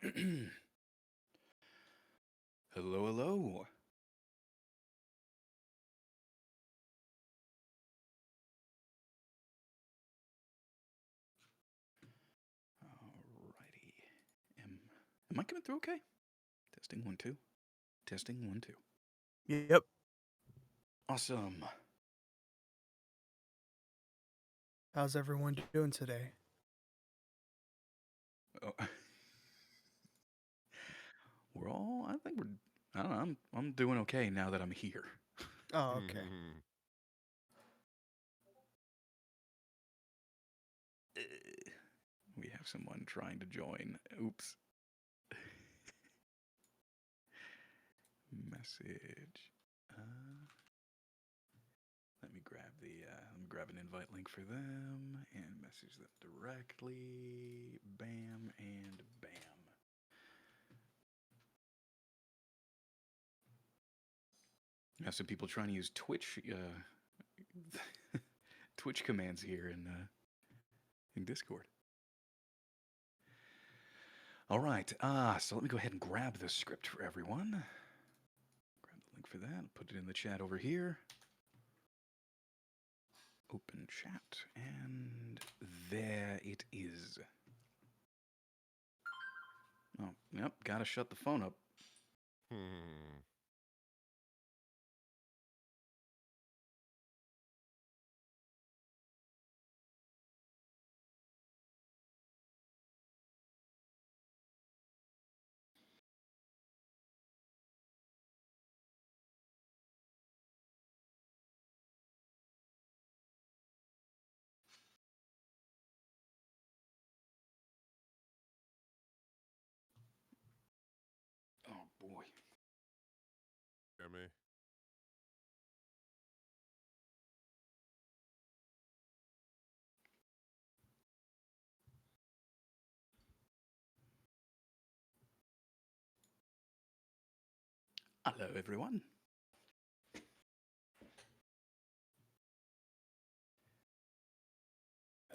Hello, hello. Alrighty. Am I coming through okay? Testing 1 2. Testing 1 2. Yep. Awesome. How's everyone doing today? Oh. I think we're. I don't know. I'm doing okay now that I'm here. Oh, okay. We have someone trying to join. Oops. Message. Let me grab an invite link for them and message them directly. Bam and bam. I have some people trying to use Twitch Twitch commands here in Discord. All right. So let me go ahead and grab the script for everyone. Grab the link for that. Put it in the chat over here. Open chat, and there it is. Oh, yep. Gotta shut the phone up. Oh boy. Hear me? Hello, everyone.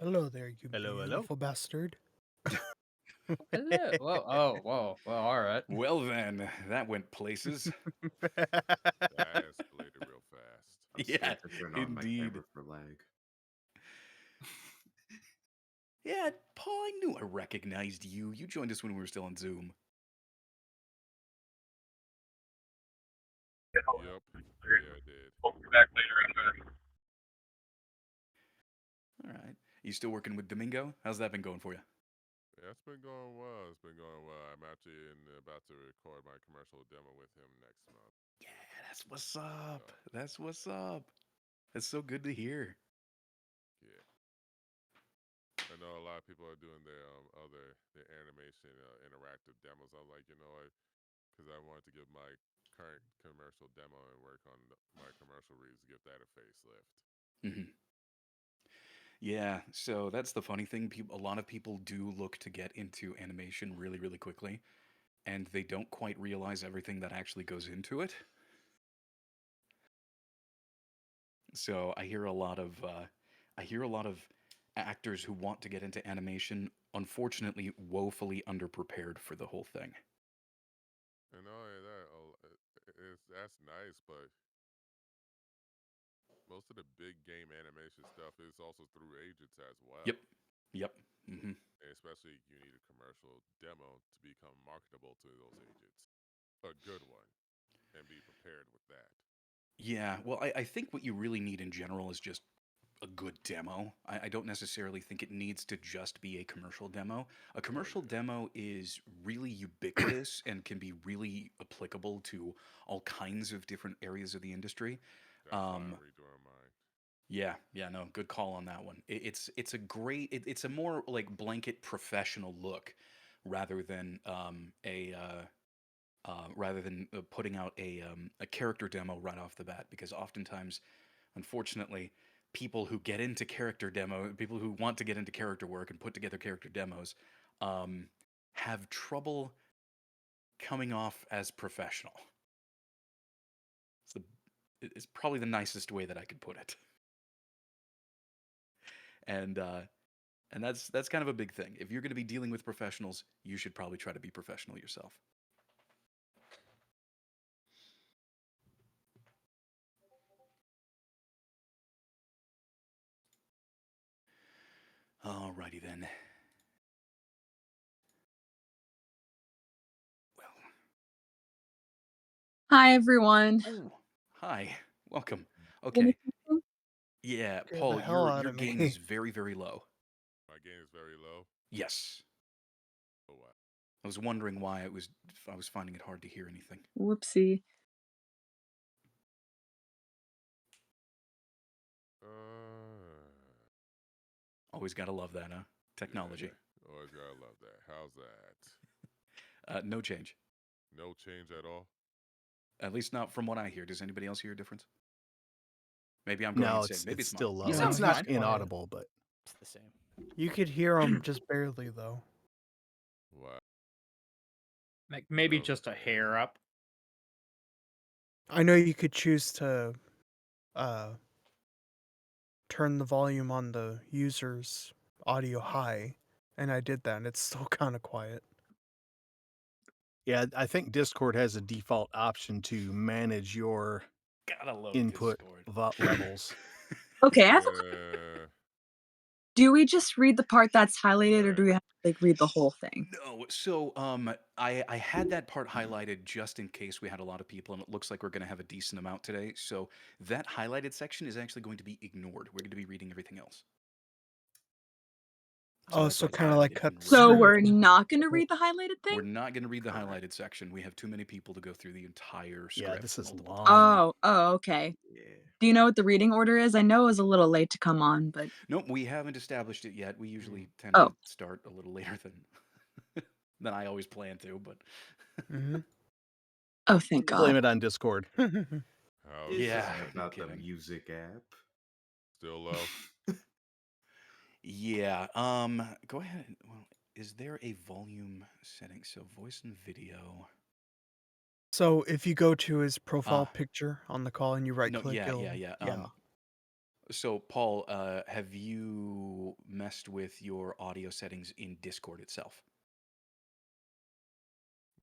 Hello there, you Hello. beautiful bastard. Hello. Whoa. Well, all right. Well then, that went places. That escalated real fast. I'm Yeah, scared to turn on my indeed. camera for lag. Yeah, Paul, I knew I recognized you. You joined us when we were still on Zoom. Yep. Yeah, I did. All right. You still working with Domingo? How's that been going for you? Yeah, it's been going well. It's been going well. I'm actually about to record my commercial demo with him next month. Yeah, that's what's up. That's what's up. That's so good to hear. Yeah. I know a lot of people are doing their animation interactive demos. I'm like, you know what? Because I wanted to give my current commercial demo and work on my commercial reads, give that a facelift. Mm-hmm. Yeah, so that's the funny thing. A lot of people do look to get into animation really, really quickly, and they don't quite realize everything that actually goes into it. So I hear a lot of actors who want to get into animation, unfortunately, woefully underprepared for the whole thing. And not only that, that's nice, but most of the big game animation stuff is also through agents as well. Yep. Mm-hmm. And especially you need a commercial demo to become marketable to those agents. A good one. And be prepared with that. Yeah, well, I think what you really need in general is just a good demo. I don't necessarily think it needs to just be a commercial demo. A commercial demo is really ubiquitous and can be really applicable to all kinds of different areas of the industry. That's why I'm redoing mine. Yeah, no, good call on that one. It's a great, it's a more like blanket professional look rather than putting out a character demo right off the bat, because oftentimes, unfortunately, people who people who want to get into character work and put together character demos, have trouble coming off as professional. It's probably the nicest way that I could put it. And And that's kind of a big thing. If you're going to be dealing with professionals, you should probably try to be professional yourself. Alrighty then. Well. Hi, everyone. Oh, hi. Welcome. Can you Okay. hear me? Yeah, Scared the Paul, hell out your of gain me. is very, very low. My gain is very low. Yes. Oh wow. I was wondering why I was finding it hard to hear anything. Whoopsie. Always gotta love that, huh? Technology. Yeah, always gotta love that. How's that? No change. No change at all. At least not from what I hear. Does anybody else hear a difference? Maybe I'm going No, insane. Maybe it's it's still mine. low. You No, sound It's he's not fine. quiet. inaudible, but It's the same. You could hear him just barely, though. Wow. Like maybe Oh. just a hair up. I know you could choose to turn the volume on the user's audio high, and I did that, and it's still kind of quiet. yeah, I think Discord has a default option to manage your Gotta love input Discord. levels. Okay, I have a Yeah. Do we just read the part that's highlighted, or do we have to like read the whole thing? No, so I had that part highlighted just in case we had a lot of people, and it looks like we're going to have a decent amount today. So that highlighted section is actually going to be ignored. We're going to be reading everything else. Oh, I so brought kind of that like in cut. So reserve. we're not going to read the highlighted We're thing? not going to read the Alright. highlighted section. We have too many people to go through the entire script. Yeah, this is multiple long. times. Oh, okay. Yeah. Do you know what the reading order is? I know it was a little late to come on, but Nope, we haven't established it yet. We usually tend Oh. to start a little later than I always plan to, but Mm-hmm. oh, thank God. Blame it on Discord. How's It's Yeah, just no not the kidding. music app. still low? Yeah. Go ahead. Well, is there a volume setting? So voice and video. So if you go to his profile Ah. picture on the call and you right No. click, Yeah. it'll Yeah. So Paul, have you messed with your audio settings in Discord itself?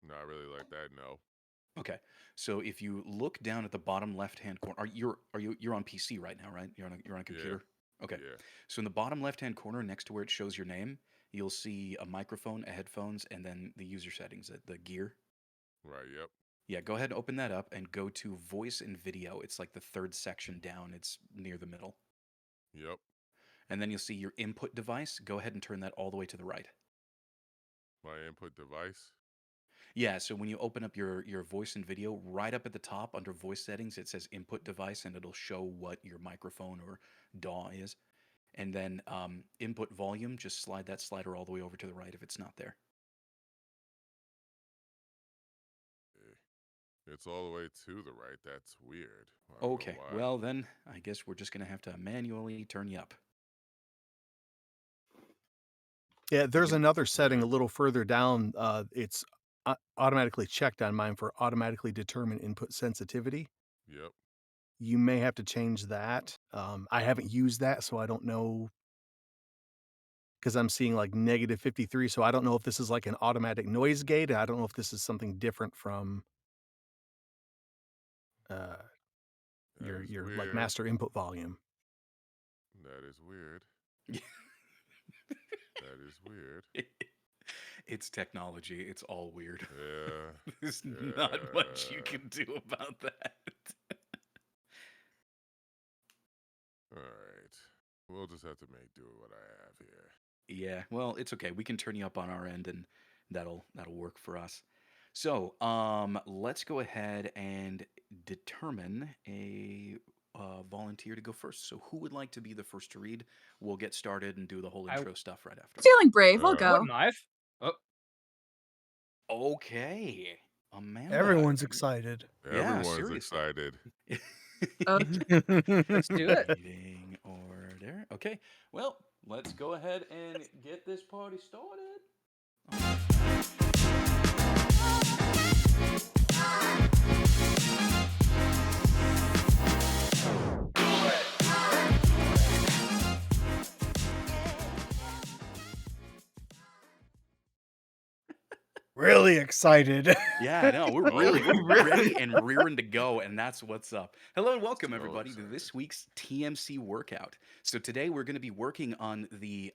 Not really like that. No. Okay. So if you look down at the bottom left-hand corner, you're on PC right now, right? You're on a computer. Okay. Yeah. So in the bottom left-hand corner, next to where it shows your name, you'll see a microphone, a headphones, and then the user settings, the gear. Right. Yep. Yeah, go ahead and open that up and go to voice and video. It's like the third section down. It's near the middle. Yep. And then you'll see your input device. Go ahead and turn that all the way to the right. My input device. Yeah, so when you open up your voice and video, right up at the top under voice settings, it says input device, and it'll show what your microphone or DAW is. And then input volume, just slide that slider all the way over to the right if it's not there. It's all the way to the right. That's weird. I don't know Okay, why. well then, I guess we're just going to have to manually turn you up. Yeah, there's Yep. another setting a little further down. It's automatically checked on mine for automatically determine input sensitivity. Yep. You may have to change that. I haven't used that, so I don't know. Because I'm seeing like -53, so I don't know if this is like an automatic noise gate. I don't know if this is something different from That is your like weird. master input volume. That is weird. That is weird. It's technology. It's all weird. Yeah. There's not much you can do about that. All right. We'll just have to make do with what I have here. Yeah, well, it's okay. We can turn you up on our end, and that'll work for us. So, let's go ahead and determine a volunteer to go first. So, who would like to be the first to read? We'll get started and do the whole intro stuff right after. Feeling brave, I'll Uh, go. What knife? Oh, Okay, Amanda. Everyone's excited. Everyone's seriously. excited. let's do it. Reading order. Okay, well, let's go ahead and get this party started. Really excited. Yeah, I know. We're Oh, really we're ready Really? and rearing to go, and that's what's up. Hello and welcome so everybody to excited. this week's TMC workout. So today we're going to be working on the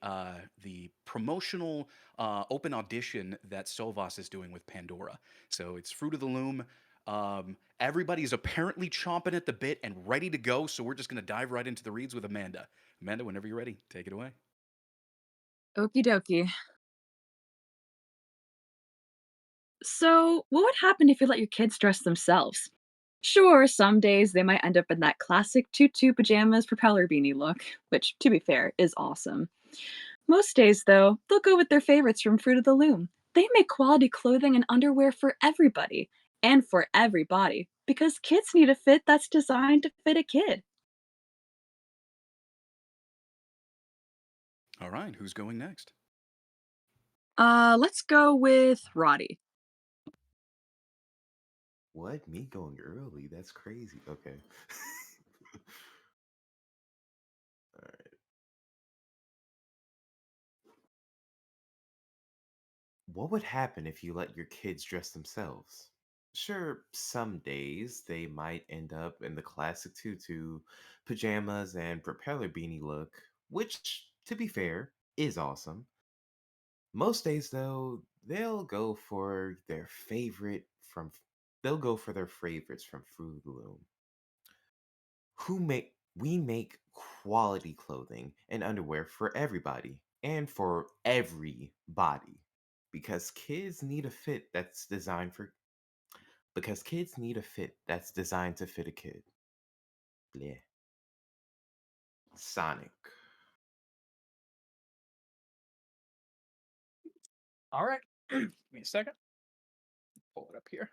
promotional open audition that SOVAS is doing with Pandora. So it's Fruit of the Loom. Everybody's apparently chomping at the bit and ready to go. So we're just going to dive right into the reads with Amanda. Amanda, whenever you're ready, take it away. Okie dokie. So, what would happen if you let your kids dress themselves? Sure, some days they might end up in that classic tutu pajamas propeller beanie look, which, to be fair, is awesome. Most days, though, they'll go with their favorites from Fruit of the Loom. They make quality clothing and underwear for everybody and for every body because kids need a fit that's designed to fit a kid. All right, who's going next? Let's go with Roddy. What? Me going early? That's crazy. Okay. All right. What would happen if you let your kids dress themselves? Sure, some days they might end up in the classic tutu, pajamas, and propeller beanie look, which, to be fair, is awesome. Most days, though, they'll go for their favorites from Fruit of the Loom. We make quality clothing and underwear for everybody and for every body because kids need a fit that's designed for because kids need a fit that's designed to fit a kid. Yeah. Sonic. All right. Give me a second. Pull it up here.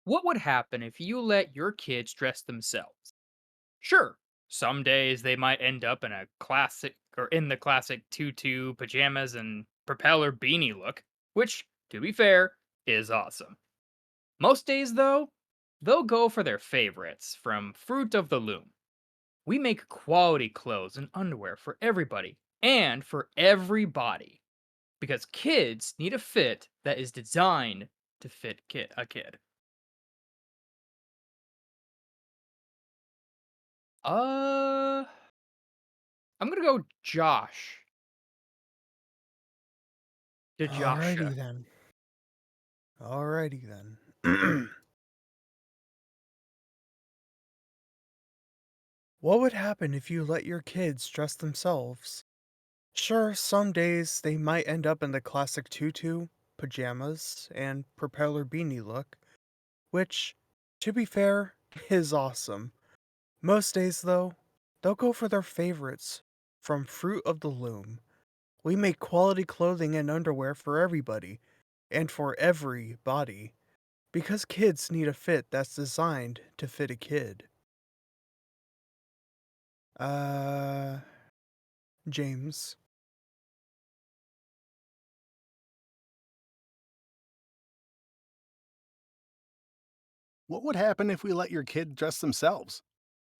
What would happen if you let your kids dress themselves? Sure, some days they might end up in a classic or in the classic tutu pajamas and propeller beanie look, which, to be fair, is awesome. Most days, though, they'll go for their favorites from Fruit of the Loom. We make quality clothes and underwear for everybody and for every body because kids need a fit that is designed to fit a kid. Uh, I'm gonna go Josh to Josha. Alrighty then. Alrighty then. What would happen if you let your kids dress themselves? Sure, some days they might end up in the classic tutu, pajamas, and propeller beanie look, which, to be fair, is awesome. Most days, though, they'll go for their favorites from Fruit of the Loom. We make quality clothing and underwear for everybody and for every body because kids need a fit that's designed to fit a kid. Uh, James. What would happen if we let your kid dress themselves?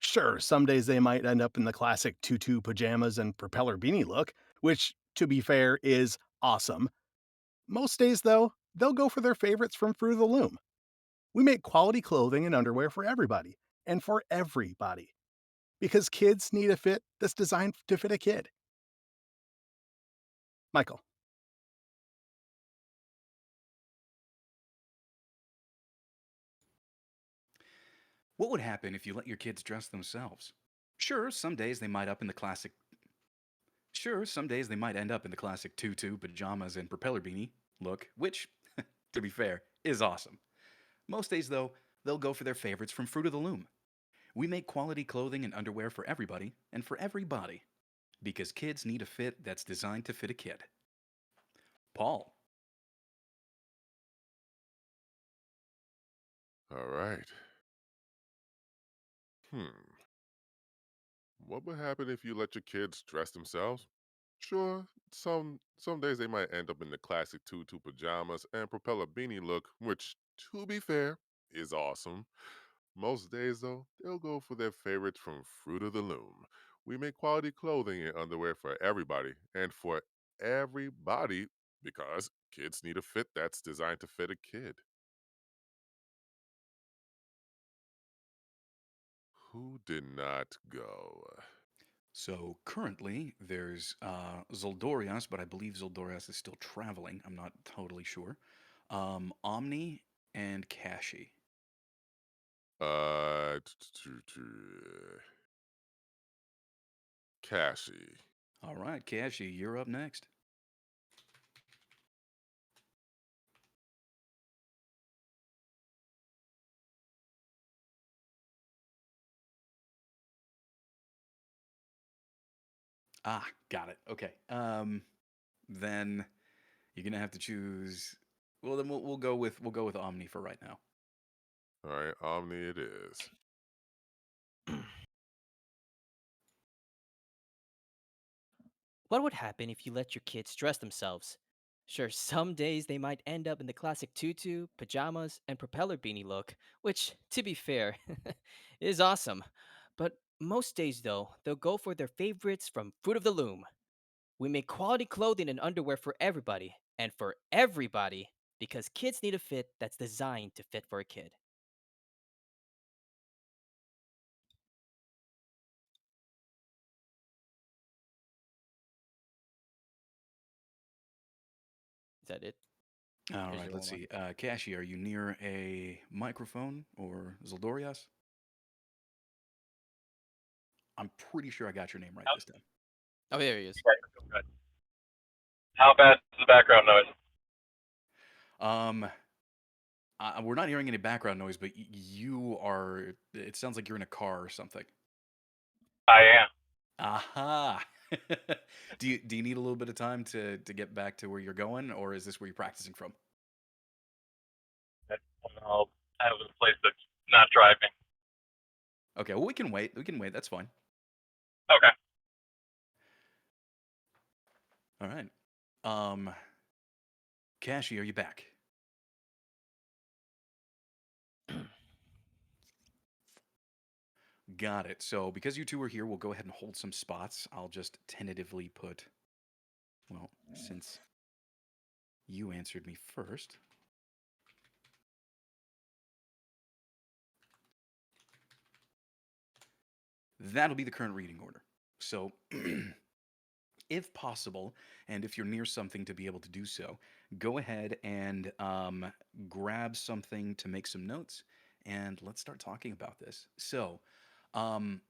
Sure, some days they might end up in the classic tutu pajamas and propeller beanie look, which, to be fair, is awesome. Most days, though, they'll go for their favorites from Fruit of the Loom. We make quality clothing and underwear for everybody and for everybody because kids need a fit that's designed to fit a kid. Michael. What would happen if you let your kids dress themselves? Sure, some days they might up in the classic Sure, some days they might end up in the classic tutu, pajamas, and propeller beanie look, which, to be fair, is awesome. Most days, though, they'll go for their favorites from Fruit of the Loom. We make quality clothing and underwear for everybody and for every body because kids need a fit that's designed to fit a kid. Paul. All right. Hmm. What would happen if you let your kids dress themselves? Sure, some days they might end up in the classic tutu pajamas and propeller beanie look, which, to be fair, is awesome. Most days, though, they'll go for their favorites from Fruit of the Loom. We make quality clothing and underwear for everybody, and for everybody because kids need a fit that's designed to fit a kid. Who did not go? So currently there's Zoldorias, but I believe Zoldorias is still traveling. I'm not totally sure. Omni and Kashi. Uh, Cassie. All right, Kashi, you're up next. Ah, got it. Okay. Then you're gonna have to choose. Well, then we'll go with Omni for right now. All right, Omni it is. What would happen if you let your kids dress themselves? Sure, some days they might end up in the classic tutu, pajamas, and propeller beanie look, which, to be fair, is awesome. But most days, though, they'll go for their favorites from Fruit of the Loom. We make quality clothing and underwear for everybody, and for everybody, because kids need a fit that's designed to fit for a kid. Is that it? All Or is right, there let's one more? see. Kashi, are you near a microphone or Zoldorias? I'm pretty sure I got your name right this time. Oh, there he is. Good. How bad is the background noise? Um, we're not hearing any background noise, but you are. It sounds like you're in a car or something. I am. Aha. Do you need a little bit of time to get back to where you're going, or is this where you're practicing from? I'll have a place that's not driving. Okay, well we can wait. We can wait. That's fine. Okay. All right. Um, Kashi, are you back? Got it. So because you two are here, we'll go ahead and hold some spots. I'll just tentatively put. Well, since you answered me first, that'll be the current reading order. So, if possible, and if you're near something to be able to do so, go ahead and grab something to make some notes, and let's start talking about this. So, um,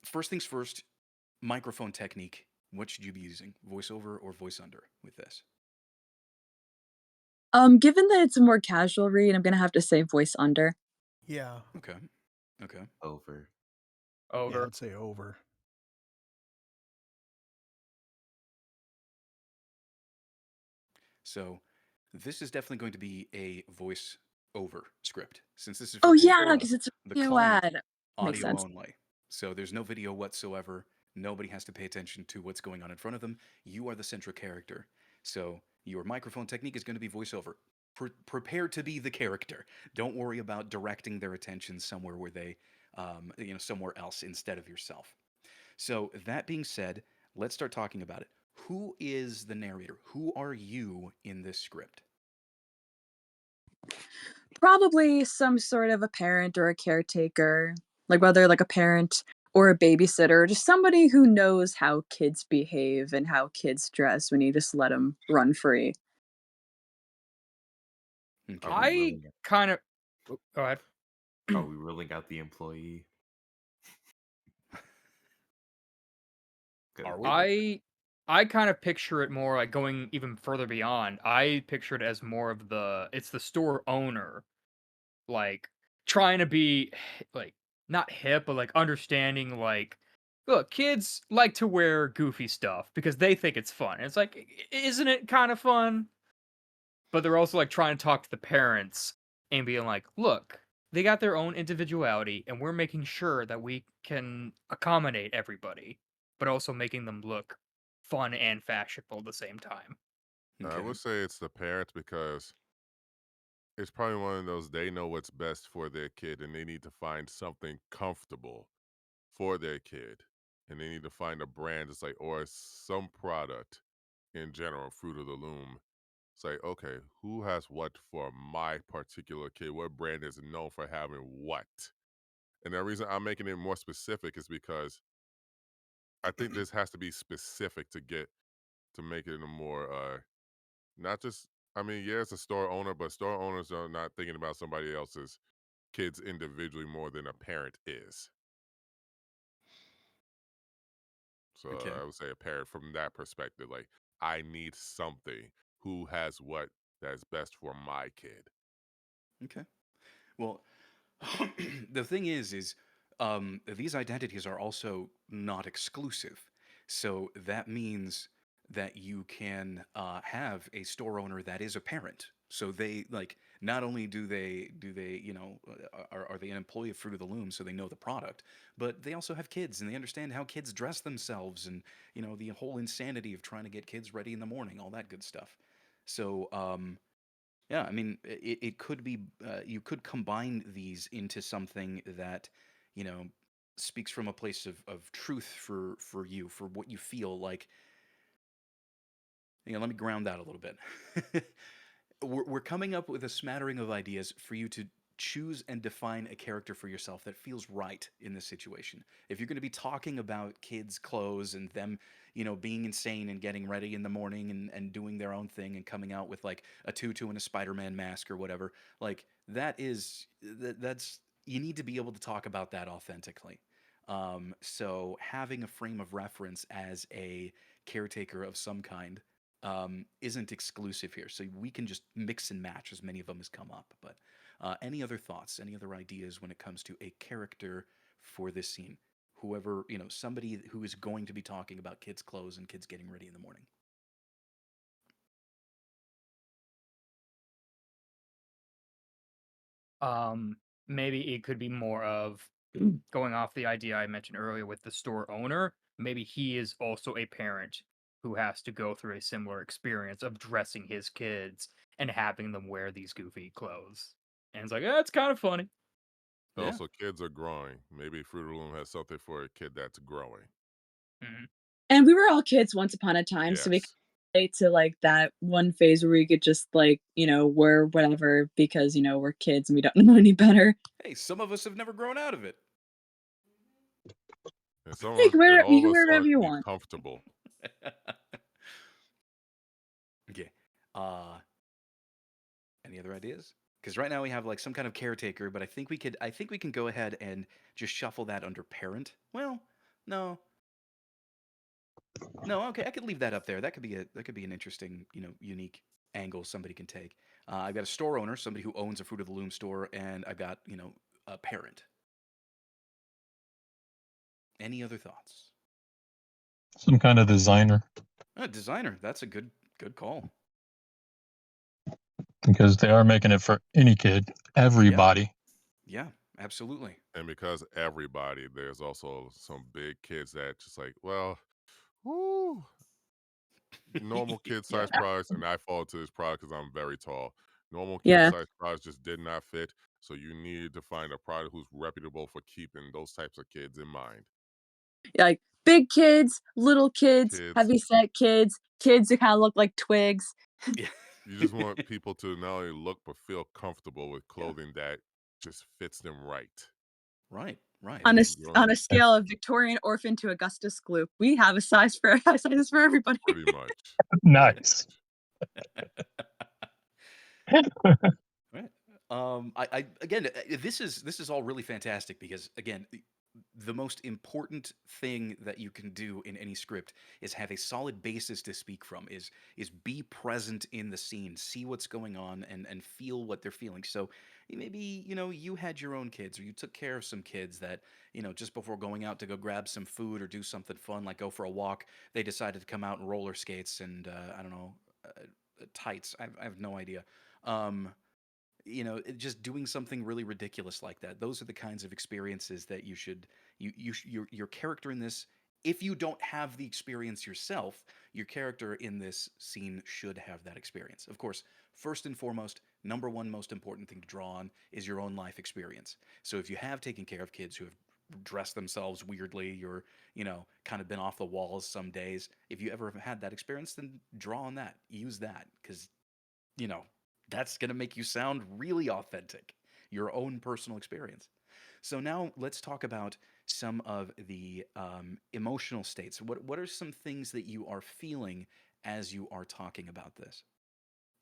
first things first, microphone technique. What should you be using? Voiceover or voice under with this? Given that it's a more casual read, I'm gonna have to say voice under. Yeah. Okay. Okay. Over. Yeah, I Over. would say over. So, this is definitely going to be a voice over script since this is Oh for yeah, because it's a the video client ad. Makes audio sense. only. So there's no video whatsoever. Nobody has to pay attention to what's going on in front of them. You are the central character. So your microphone technique is going to be voiceover. Prepare to be the character. Don't worry about directing their attention somewhere where somewhere else instead of yourself. So that being said, let's start talking about it. Who is the narrator? Who are you in this script? Probably some sort of a parent or a caretaker, like whether like a parent or a babysitter, just somebody who knows how kids behave and how kids dress when you just let them run free. Are Okay. we I ruling? kind of. Go ahead. Are we ruling out the employee? Because Are we? I kind of picture it more like going even further beyond. I picture it as more of it's the store owner, like trying to be like not hip, but like understanding like look, kids like to wear goofy stuff because they think it's fun. And it's like, isn't it kind of fun? But they're also like trying to talk to the parents and being like, look, they got their own individuality, and we're making sure that we can accommodate everybody, but also making them look fun and fashionable at the same time. I Okay. would say it's the parents because it's probably one of those they know what's best for their kid and they need to find something comfortable for their kid. And they need to find a brand, it's like, or some product in general, Fruit of the Loom. It's like, okay, who has what for my particular kid? What brand is known for having what? And the reason I'm making it more specific is because I think this has to be specific to make it a more not just I mean, yeah, it's a store owner, but store owners are not thinking about somebody else's kids individually more than a parent is. So Okay. I would say a parent from that perspective, like I need something. Who has what that's best for my kid? Okay. Well, the thing is these identities are also not exclusive. So that means that you can have a store owner that is a parent. So they like not only do they are they an employee of Fruit of the Loom, so they know the product, but they also have kids and they understand how kids dress themselves and the whole insanity of trying to get kids ready in the morning, all that good stuff. So yeah, I mean, it could be you could combine these into something that, you know, speaks from a place of truth for you, for what you feel like. Let me ground that a little bit. We're coming up with a smattering of ideas for you to choose and define a character for yourself that feels right in this situation. If you're going to be talking about kids' clothes and them, being insane and getting ready in the morning and doing their own thing and coming out with like a tutu and a Spider-Man mask or whatever, like that's you need to be able to talk about that authentically. So having a frame of reference as a caretaker of some kind isn't exclusive here. So we can just mix and match as many of them as come up. But any other thoughts, any other ideas when it comes to a character for this scene? Whoever, somebody who is going to be talking about kids' clothes and kids getting ready in the morning. Um, Maybe it could be more of going off the idea I mentioned earlier with the store owner. Maybe he is also a parent who has to go through a similar experience of dressing his kids and having them wear these goofy clothes. And it's like, it's kind of funny. Yeah. Also, kids are growing. Maybe Fruit of the Loom has something for a kid that's growing. Mhm. And we were all kids once upon a time, so we could Yes. relate to like that one phase where we could just like, wear whatever because, we're kids and we don't know any better. Hey, some of us have never grown out of it. And some of Like, us and you all can of us wear want whatever it to you be want. comfortable. Okay. Uh, any other ideas? Because right now we have like some kind of caretaker, but I think we can go ahead and just shuffle that under parent. Well, no, no, okay, I could leave that up there. That could be an interesting, unique angle somebody can take. I've got a store owner, somebody who owns a Fruit of the Loom store, and I've got a parent. Any other thoughts? Some kind of designer, A designer. That's a good call. because they are making it for any kid, Yeah, everybody. yeah, absolutely. And because everybody, there's also some big kids that just like, well, whoo, normal kid Yeah, size products, and I fall into this product because I'm very tall. Normal kid Yeah. size products just did not fit. So you needed to find a product who's reputable for keeping those types of kids in mind. Like big kids, little kids, Kids, heavy set kids, kids that kind of look like twigs. yeah, you just want people to not only look but feel comfortable with yeah. clothing that just fits them right. Right, right. I On a mean, You don't on a scale of Victorian orphan to Augustus Gloop, we have a size for sizes for everybody. pretty much, pretty Nice. much. right. I again, this is all really fantastic because again, the most important thing that you can do in any script is have a solid basis to speak from. Is be present in the scene, see what's going on, and feel what they're feeling. So maybe you had your own kids, or you took care of some kids that just before going out to go grab some food or do something fun like go for a walk, they decided to come out in roller skates and I don't know, tights. I have no idea. Um, just doing something really ridiculous like that. Those are the kinds of experiences that your character in this, if you don't have the experience yourself, your character in this scene should have that experience. Of course, first and foremost, number one most important thing to draw on is your own life experience. So if you have taken care of kids who have dressed themselves weirdly or, kind of been off the walls some days, if you ever have had that experience, then draw on that. Use that because, you know, that's going to make you sound really authentic, your own personal experience. So now let's talk about some of the emotional states. What are some things that you are feeling as you are talking about this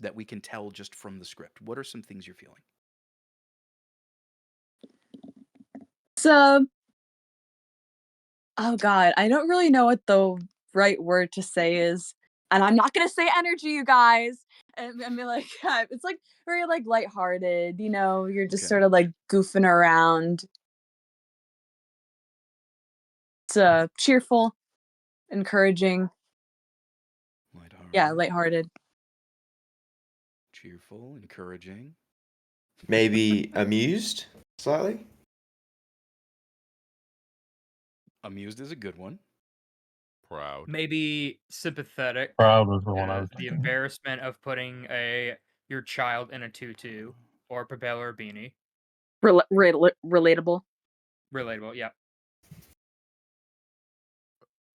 that we can tell just from the script? What are some things you're feeling? So, oh god, I don't really know what the right word to say is, and I'm not gonna say energy, you guys. I mean, like, it's like very like lighthearted. You're just Okay. sort of like goofing around. It's cheerful, encouraging. Yeah, Lighthearted, lighthearted. cheerful, encouraging. Maybe amused slightly. Amused is a good one. Proud. Maybe sympathetic. Proud was the one I was The thinking. embarrassment of putting your child in a tutu or propeller beanie. Relatable. Relatable, yeah.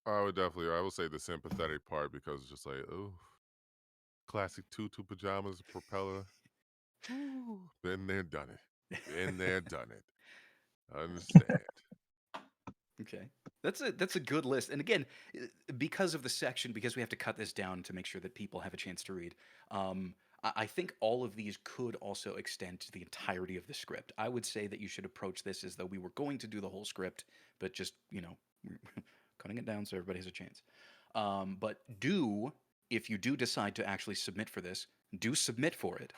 I would say the sympathetic part because it's just like, oh, classic tutu pajamas, propeller. Ooh, been there, done it. Been there, done it. Understand. Okay. That's a good list. And again, because of the section, because we have to cut this down to make sure that people have a chance to read, I think all of these could also extend to the entirety of the script. I would say that you should approach this as though we were going to do the whole script, but just, cutting it down so everybody has a chance. But if you do decide to actually submit for this, do submit for it.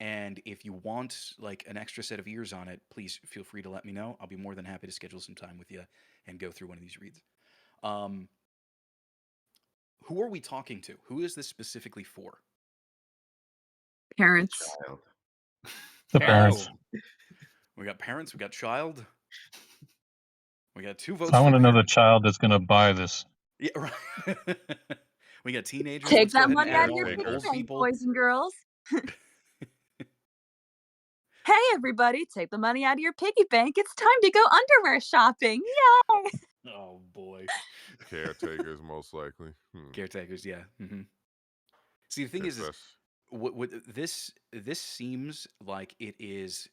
And if you want like an extra set of ears on it, please feel free to let me know. I'll be more than happy to schedule some time with you and go through one of these reads. Um, who are we talking to? Who is this specifically for? Parents. Child. The Parents. parents. We got parents, we got child. We got 2 So votes I for want to know the parents. child that's going to buy this. Yeah, right. We got teenagers. Take Let's go that ahead and money add out in of all your the piggy old Caretakers. bank, people. boys and girls. Hey, everybody, take the money out of your piggy bank. It's time to go underwear shopping. Yay! Oh boy. Caretakers, most likely. Caretakers, yeah. See, the thing is Especially. what this seems like it is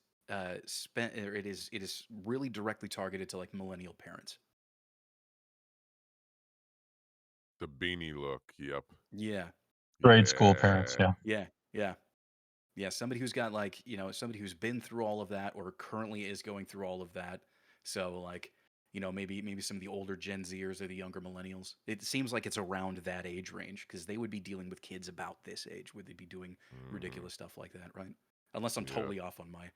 spent or it is really directly targeted to like millennial parents. The beanie look. Yep. Yeah. Yeah. Grade school parents, Yeah. yeah. Yeah. Yeah. Yeah, somebody who's got like, somebody who's been through all of that or currently is going through all of that. So like, maybe some of the older Gen Zers or the younger millennials. It seems like it's around that age range because they would be dealing with kids about this age. Would they be doing Mm-hmm. ridiculous stuff like that, right? Unless I'm Yep. totally off on my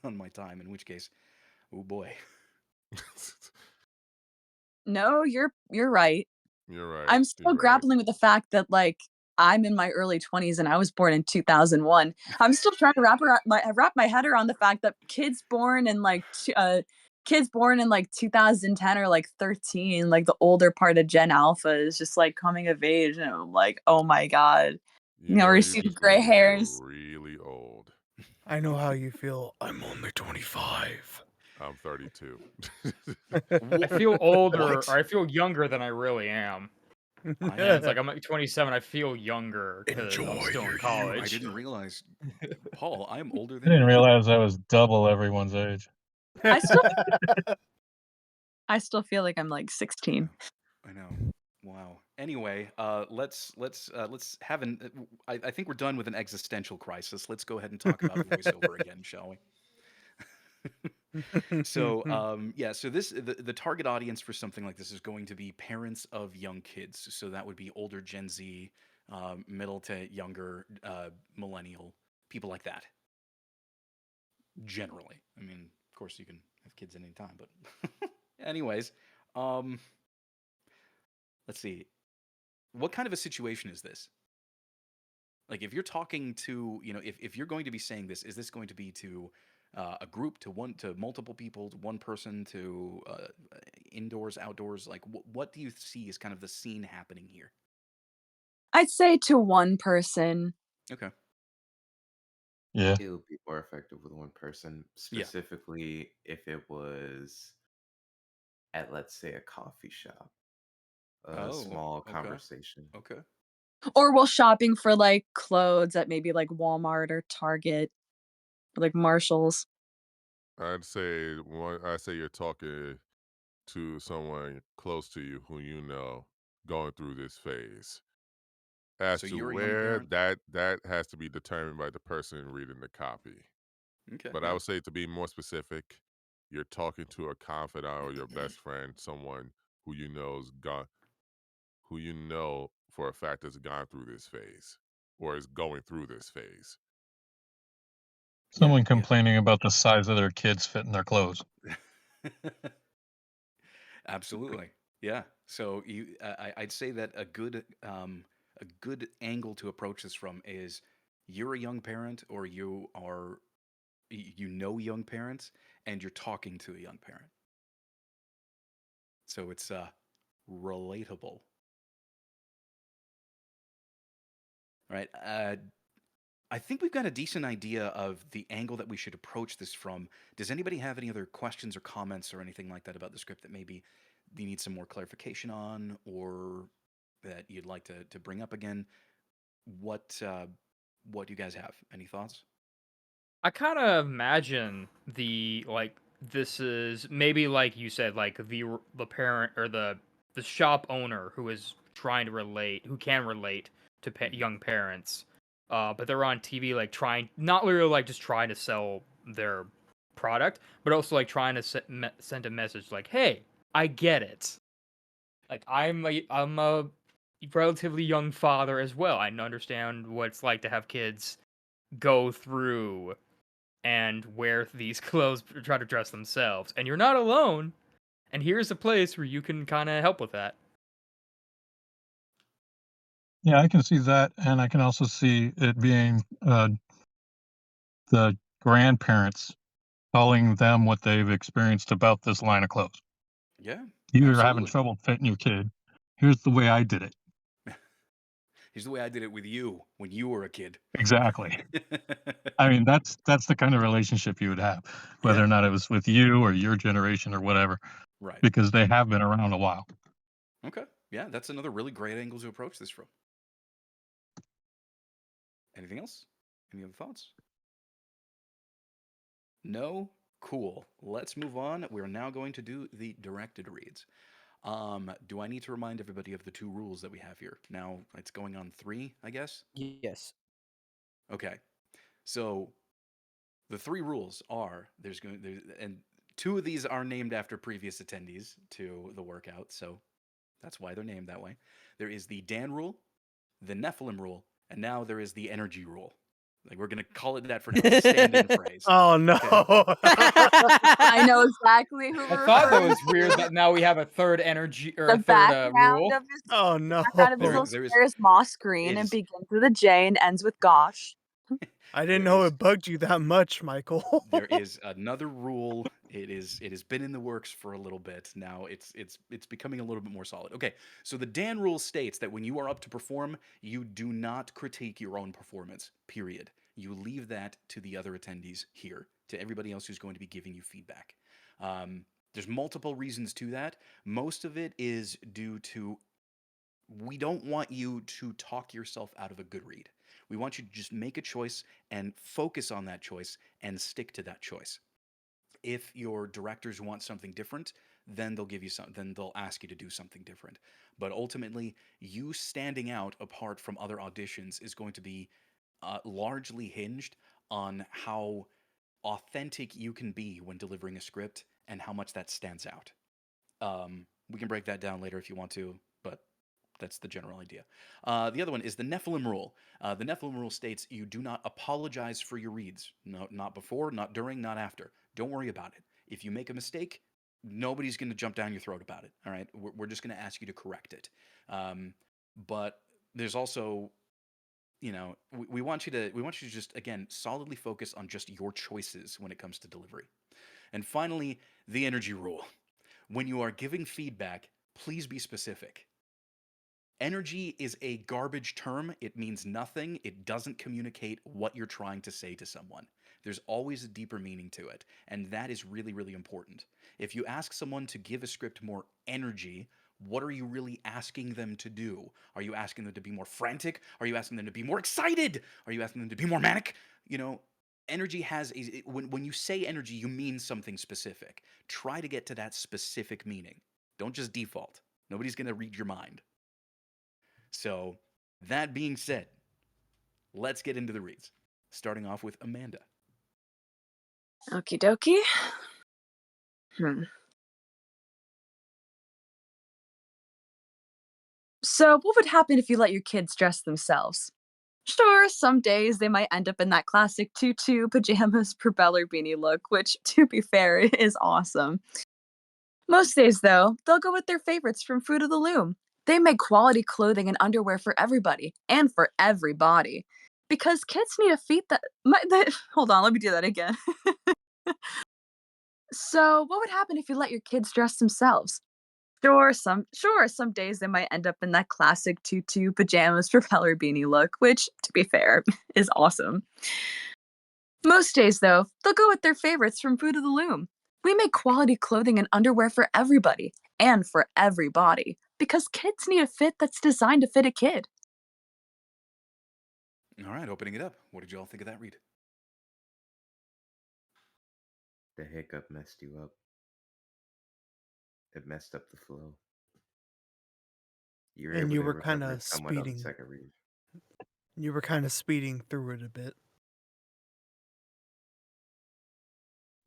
on my time, in which case, oh boy. No, you're right. You're right. I'm You're still right. grappling with the fact that like I'm in my early 20s and I was born in 2001. I'm still trying to wrap my head around the fact that kids born in like 2010 or like 13, like the older part of Gen Alpha is just like coming of age, and I'm like, oh my god, You know, we're you seeing just gray made me feel hairs. really old. I know how you feel. I'm only 25. I'm 32. I feel older, or What? I feel younger than I really am. I Yeah, it's am like I'm like 27. I feel younger because I'm Enjoy still in your I college. didn't youth. realize, Paul, I am older I than didn't you. realize I was double everyone's age. I still I still feel like I'm like I 16. know. I know. Wow. Anyway, let's have an. I think we're done with an existential crisis. Let's go ahead and talk about voiceover again, shall we? So, yeah. So the target audience for something like this is going to be parents of young kids. So that would be older Gen Z, middle to younger, millennial people like that. Generally, I mean, of course, you can have kids at any time, but anyways, um, let's see. What kind of a situation is this? Like if you're talking to, if you're going to be saying this, is this going to be to a group, to multiple people, to one person, to indoors, outdoors? Like what do you see as kind of the scene happening here? I'd say to one person. Okay. Yeah. It would be more effective with one person, Yeah. specifically if it was at, let's say, a coffee shop, a Oh, small okay. conversation. Okay. Or while shopping for, like, clothes at maybe, like, Walmart or Target, or, like, Marshalls. I'd say you're talking to someone close to you who you know going through this phase. As So to you're a young where, parent? that has to be determined by the person reading the copy. Okay, But I yeah. would say, to be more specific, you're talking to a confidant or your best friend, someone who you know's gone who you know for a fact has gone through this phase or is going through this phase. Yeah, Someone yeah. complaining about the size of their kids fitting their clothes. Absolutely. Yeah. So I'd say that a good angle to approach this from is you're a young parent or you know young parents and you're talking to a young parent. So it's relatable, right? I think we've got a decent idea of the angle that we should approach this from. Does anybody have any other questions or comments or anything like that about the script that maybe you need some more clarification on, or that you'd like to bring up again? What do you guys have? Any thoughts? I kind of imagine the like this is maybe like you said like the parent or the shop owner who is trying to relate who can relate to Hmm. young parents, but they're on TV like trying not literally like just trying to sell their product, but also like trying to send a message like, hey, I get it. Like I'm a relatively young father as well. I understand what it's like to have kids go through and wear these clothes to try to dress themselves. And you're not alone. And here's a place where you can kind of help with that. Yeah, I can see that, and I can also see it being, the grandparents telling them what they've experienced about this line of clothes. Yeah, You're having absolutely. trouble fitting your kid. Here's the way I did it. Here's the way I did it with you when you were a kid. Exactly. I mean, that's the kind of relationship you would have, whether Yeah, or not it was with you or your generation or whatever, right. because they have been around a while. Okay. Yeah, that's another really great angle to approach this from. Anything else? Any other thoughts? No? Cool. Let's move on. We're now going to do the directed reads. Do I need to remind everybody of the two rules that we have here? Now it's going on three, I guess. Yes. Okay. So the three rules are and two of these are named after previous attendees to the workout, so that's why they're named that way. There is the Dan rule, the Nephilim rule, and now there is the energy rule. Like we're gonna call it that for now. It's a stand-in phrase. Oh no. Okay. I know exactly who I we're thought that referring was weird to. that now we have a third energy or a The third background rule. of his Oh no. background of his little There is square is moss it green and is begins with a J and ends with gosh. I didn't there know is it bugged you that much, Michael. there is another rule. It has been in the works for a little bit. Now it's becoming a little bit more solid. Okay, so the Dan rule states that when you are up to perform, you do not critique your own performance. Period. You leave that to the other attendees here, to everybody else who's going to be giving you feedback. Um, there's multiple reasons to that. Most of it is due to we don't want you to talk yourself out of a good read. We want you to just make a choice and focus on that choice and stick to that choice. If your directors want something different, then they'll ask you to do something different. But ultimately, you standing out apart from other auditions is going to be largely hinged on how authentic you can be when delivering a script and how much that stands out. We can break that down later if you want to, but that's the general idea. The other one is the Nephilim rule. The Nephilim rule states you do not apologize for your reads. No, not before, not during, not after. Don't worry about it. If you make a mistake, nobody's going to jump down your throat about it. All right, we're just going to ask you to correct it. But there's also, we want you to just again solidly focus on just your choices when it comes to delivery. And finally, the energy rule. When you are giving feedback, please be specific. Energy is a garbage term. It means nothing. It doesn't communicate what you're trying to say to someone. There's always a deeper meaning to it, and that is really, really important. If you ask someone to give a script more energy, what are you really asking them to do? Are you asking them to be more frantic? Are you asking them to be more excited? Are you asking them to be more manic? You know, energy has when you say energy, you mean something specific. Try to get to that specific meaning. Don't just default. Nobody's going to read your mind. So, that being said, let's get into the reads. Starting off with Amanda. Okie dokie. Hmm. So, what would happen if you let your kids dress themselves? Sure, some days they might end up in that classic tutu, pajamas, propeller beanie look, which, to be fair, is awesome. Most days, though, they'll go with their favorites from Fruit of the Loom. They make quality clothing and underwear for everybody and for every body. Because kids need a feet hold on, let me do that again. So, what would happen if you let your kids dress themselves? Sure, some days they might end up in that classic tutu pajamas propeller beanie look, which to be fair is awesome. Most days though, they'll go with their favorites from Food of the Loom. We make quality clothing and underwear for everybody and for every body because kids need a fit that's designed to fit a kid. All right, opening it up. What did you all think of that read? The hiccup messed you up. It messed up the flow. You were And able you to were kind recover of it somewhat on the speeding. second read. You were kind of speeding through it a bit.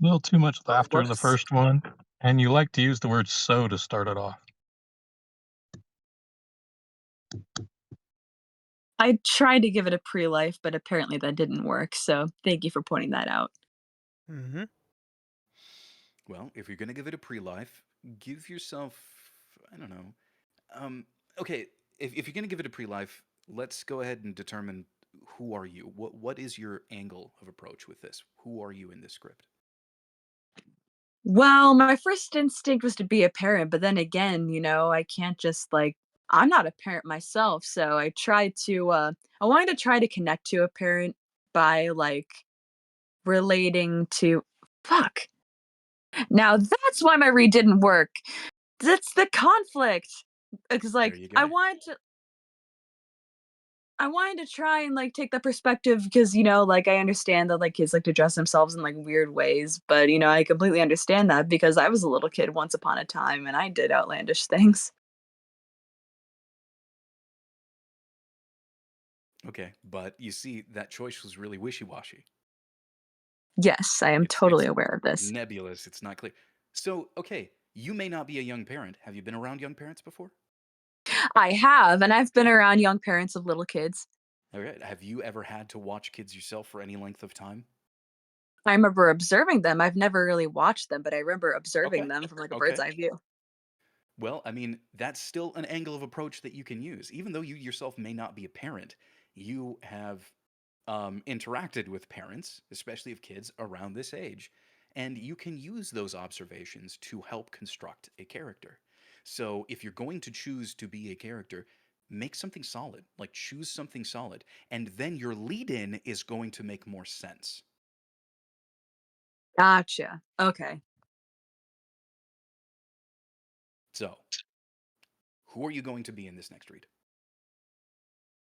A little too much laughter in the Whoops. first one, and you like to use the word so to start it off. I tried to give it a pre life, but apparently that didn't work, so thank you for pointing that out. Mm-hmm. Well, if you're going to give it a pre life, give yourself, I don't know. Um, okay, if you're going to give it a pre life, let's go ahead and determine who are you? What is your angle of approach with this? Who are you in this script? Well, my first instinct was to be a parent, but then again, I can't just I'm not a parent myself, so I wanted to try to connect to a parent by relating to fuck. Now that's why my read didn't work. That's the conflict. Because There you go. I wanted to try and take the perspective because I understand that kids like to dress themselves in weird ways, but I completely understand that because I was a little kid once upon a time and I did outlandish things. Okay, but you see, that choice was really wishy washy. Yes, I am totally It's aware of this. nebulous. It's not clear. So, okay, you may not be a young parent. Have you been around young parents before? I have, and I've been around young parents of little kids. All right. Have you ever had to watch kids yourself for any length of time? I remember observing them. I've never really watched them, but I remember observing Okay. them from a bird's Okay. eye view. Well, I mean, that's still an angle of approach that you can use. Even though you yourself may not be a parent, you have interacted with parents, especially of kids around this age, and you can use those observations to help construct a character. So if you're going to choose to be a character, make something solid, like choose something solid, and then your lead in is going to make more sense. Gotcha. Okay. So, who are you going to be in this next read?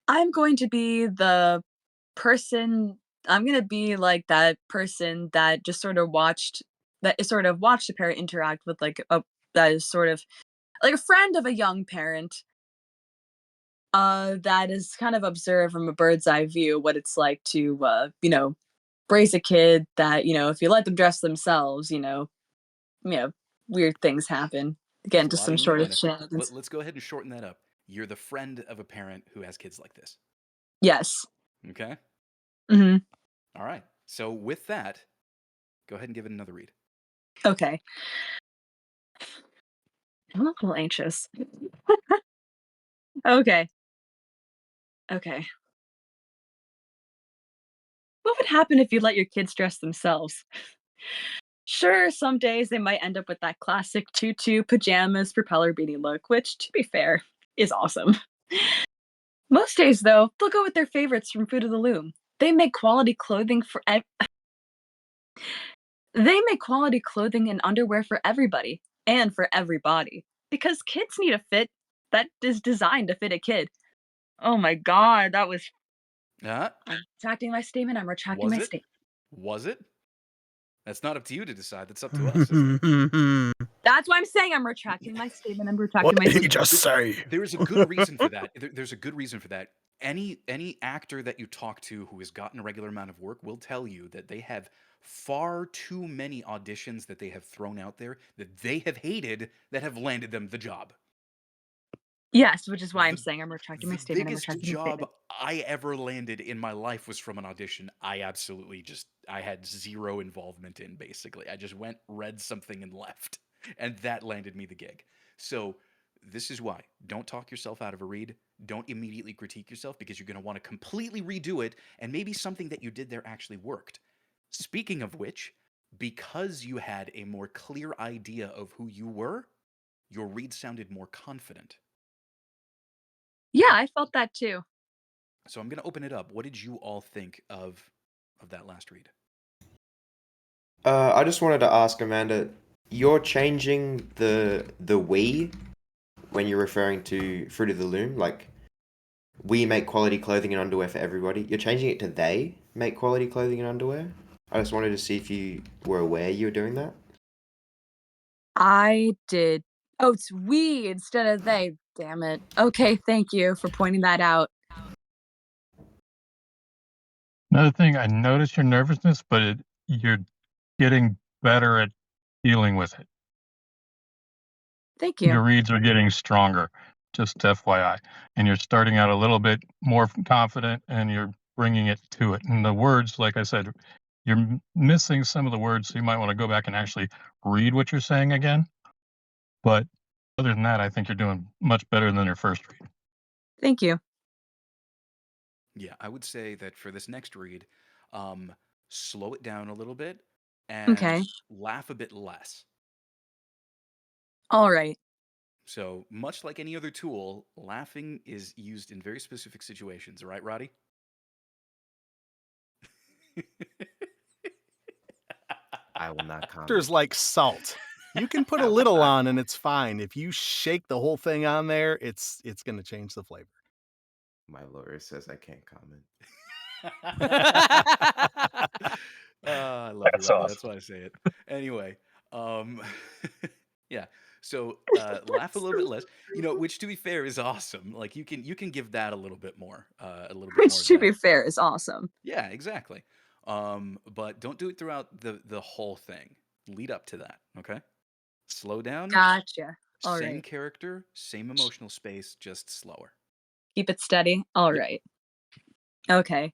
I'm going to be the person I'm gonna be like that person that just sort of watched a parent interact with that is sort of like a friend of a young parent, that is kind of observed from a bird's eye view what it's like to raise a kid that, if you let them dress themselves, you know, weird things happen. Get There's a into lot of some sort of innuendo. shenanigans. Let's go ahead and shorten that up. You're the friend of a parent who has kids like this. Yes. Okay? Hmm. All right. So, with that, go ahead and give it another read. Okay. I'm a little anxious. Okay. Okay. What would happen if you let your kids dress themselves? Sure, some days they might end up with that classic tutu pajamas propeller beanie look, which, to be fair, is awesome. Most days, though, they'll go with their favorites from Fruit of the Loom. They make quality clothing for they make quality clothing and underwear for everybody and for every body because kids need a fit that is designed to fit a kid. Oh my god, that was Uh, I'm retracting my statement. I'm retracting was my it? statement. Was it? That's not up to you to decide. That's up to us, isn't it? That's why I'm saying I'm retracting my statement. I'm What retracting my did he statement. just say? There's a good reason for that. There's a good reason for that. Any actor that you talk to who has gotten a regular amount of work will tell you that they have far too many auditions that they have thrown out there that they have hated that have landed them the job. Yes, which is why I'm The saying I'm retracting my the statement. I'm biggest retracting my job statement. I ever landed in my life was from an audition. I absolutely just I had zero involvement in basically. I just went, read something and left. And that landed me the gig. So this is why. Don't talk yourself out of a read. Don't immediately critique yourself because you're going to want to completely redo it and maybe something that you did there actually worked. Speaking of which, because you had a more clear idea of who you were, your read sounded more confident. Yeah, I felt that too. So I'm going to open it up. What did you all think of that last read? I just wanted to ask Amanda, you're changing the we when you're referring to Fruit of the Loom, like we make quality clothing and underwear for everybody. You're changing it to they make quality clothing and underwear. I just wanted to see if you were aware you were doing that. I did. Oh, it's we instead of they. Damn it. Okay, thank you for pointing that out. Another thing, I noticed your nervousness, but you're getting better at dealing with it. Thank Your you. reads are getting stronger, just FYI. And you're starting out a little bit more confident and you're bringing it to it. And the words, like I said, you're missing some of the words, so you might want to go back and actually read what you're saying again. But other than that, I think you're doing much better than your first read. Thank you. Yeah, I would say that for this next read, um, slow it down a little bit and Okay. laugh a bit less. All right. So, much like any other tool, laughing is used in very specific situations, right, Roddy? I will not There's comment. like salt. You can put a I will little not. on and it's fine. If you shake the whole thing on there, it's gonna change the flavor. My lawyer says I can't comment. I love you, That's Roddy. That's awesome. why I say it. Anyway, um, yeah. So laugh a little bit less. You know, which to be fair is awesome. Like you can give that a little bit more Which, of to that. be fair, is awesome. Yeah, exactly. But don't do it throughout the whole thing. Lead up to that. Okay. Slow down. Gotcha. All Same right. character, same emotional space, just slower. Keep it steady. All Yep. right. Okay.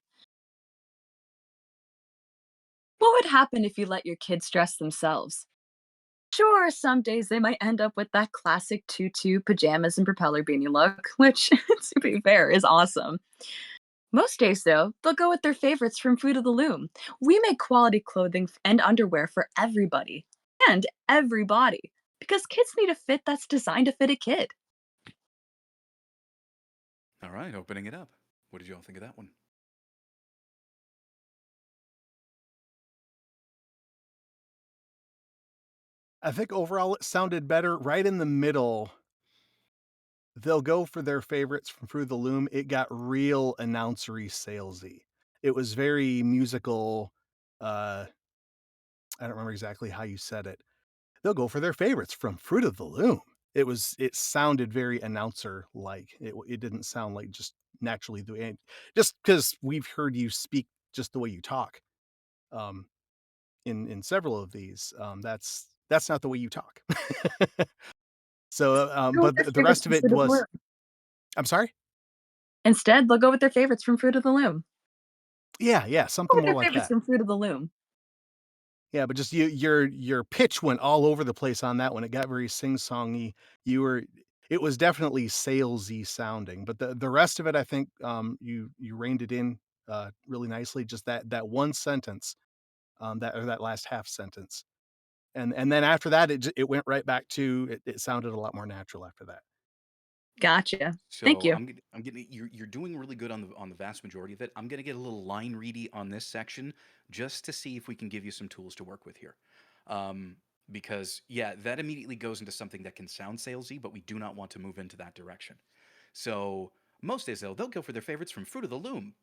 What would happen if you let your kids dress themselves? Sure, some days they might end up with that classic tutu, pajamas, and propeller beanie look, which, to be fair, is awesome. Most days, though, they'll go with their favorites from Fruit of the Loom. We make quality clothing and underwear for everybody and everybody because kids need a fit that's designed to fit a kid. All right, opening it up. What did you all think of that one? I think overall it sounded better. Right in the middle, they'll go for their favorites from Through the Loom. It got real announcery salesy. It was very musical. I don't remember exactly how you said it. They'll go for their favorites from Fruit of the Loom. It sounded very announcer like. It didn't sound like just naturally the way, just because we've heard you speak just the way you talk. Um, in several of these, that's not the way you talk. So, Go with but their the favorites rest of from it Fruit of the was. Loom. I'm sorry? Instead, they'll go with their favorites from Fruit of the Loom. Yeah, Go something with more their like favorites that. from Fruit of the Loom. Yeah, but just your pitch went all over the place on that one. It got very sing-songy. You were it was definitely salesy sounding, but the rest of it, I think, you reined it in, really nicely. Just that one sentence, that last half sentence. And then after that, it went right back to it sounded a lot more natural after that. Gotcha. Thank So you. I'm getting you're doing really good on the vast majority of it. I'm gonna get a little line ready on this section just to see if we can give you some tools to work with here. Um, because yeah, that immediately goes into something that can sound salesy, but we do not want to move into that direction. So most days they'll go for their favorites from Fruit of the Loom.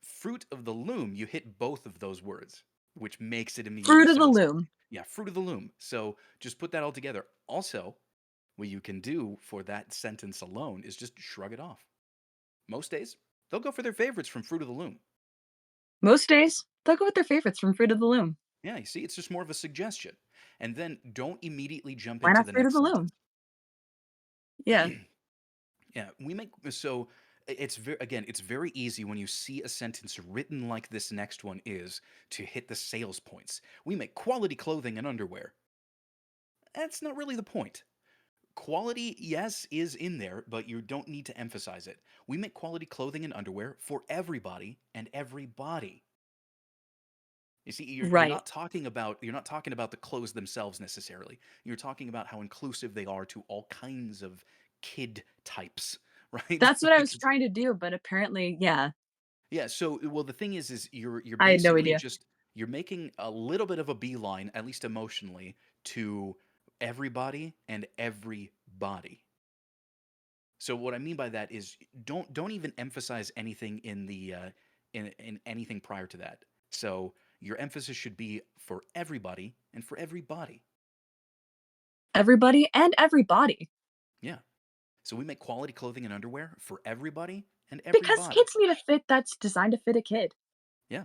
Fruit of the Loom, you hit both of those words, which makes it immediately Fruit of the sound loom. salesy. Yeah, Fruit of the Loom. So just put that all together. Also, what you can do for that sentence alone is just shrug it off. Most days, they'll go for their favorites from Fruit of the Loom. Most days, they'll go with their favorites from Fruit of the Loom. Yeah, you see, it's just more of a suggestion. And then don't immediately jump Why into not the Fruit of next the sentence. Loom? Yeah. Yeah, we make so it's very again, it's very easy when you see a sentence written like this next one is to hit the sales points. We make quality clothing and underwear. That's not really the point. Quality, yes, is in there, but you don't need to emphasize it. We make quality clothing and underwear for everybody and everybody. You see, Right. you're not talking about the clothes themselves necessarily. You're talking about how inclusive they are to all kinds of kid types, right? That's what I was Because trying to do, but apparently, yeah, yeah, so well the thing is you're I had no basically idea. just you're making a little bit of a beeline, at least emotionally, to everybody and everybody. So what I mean by that is don't even emphasize anything in the in anything prior to that. So your emphasis should be for everybody and for everybody. Everybody and everybody. Yeah. So we make quality clothing and underwear for everybody and Because everybody. kids need a fit that's designed to fit a kid. Yeah.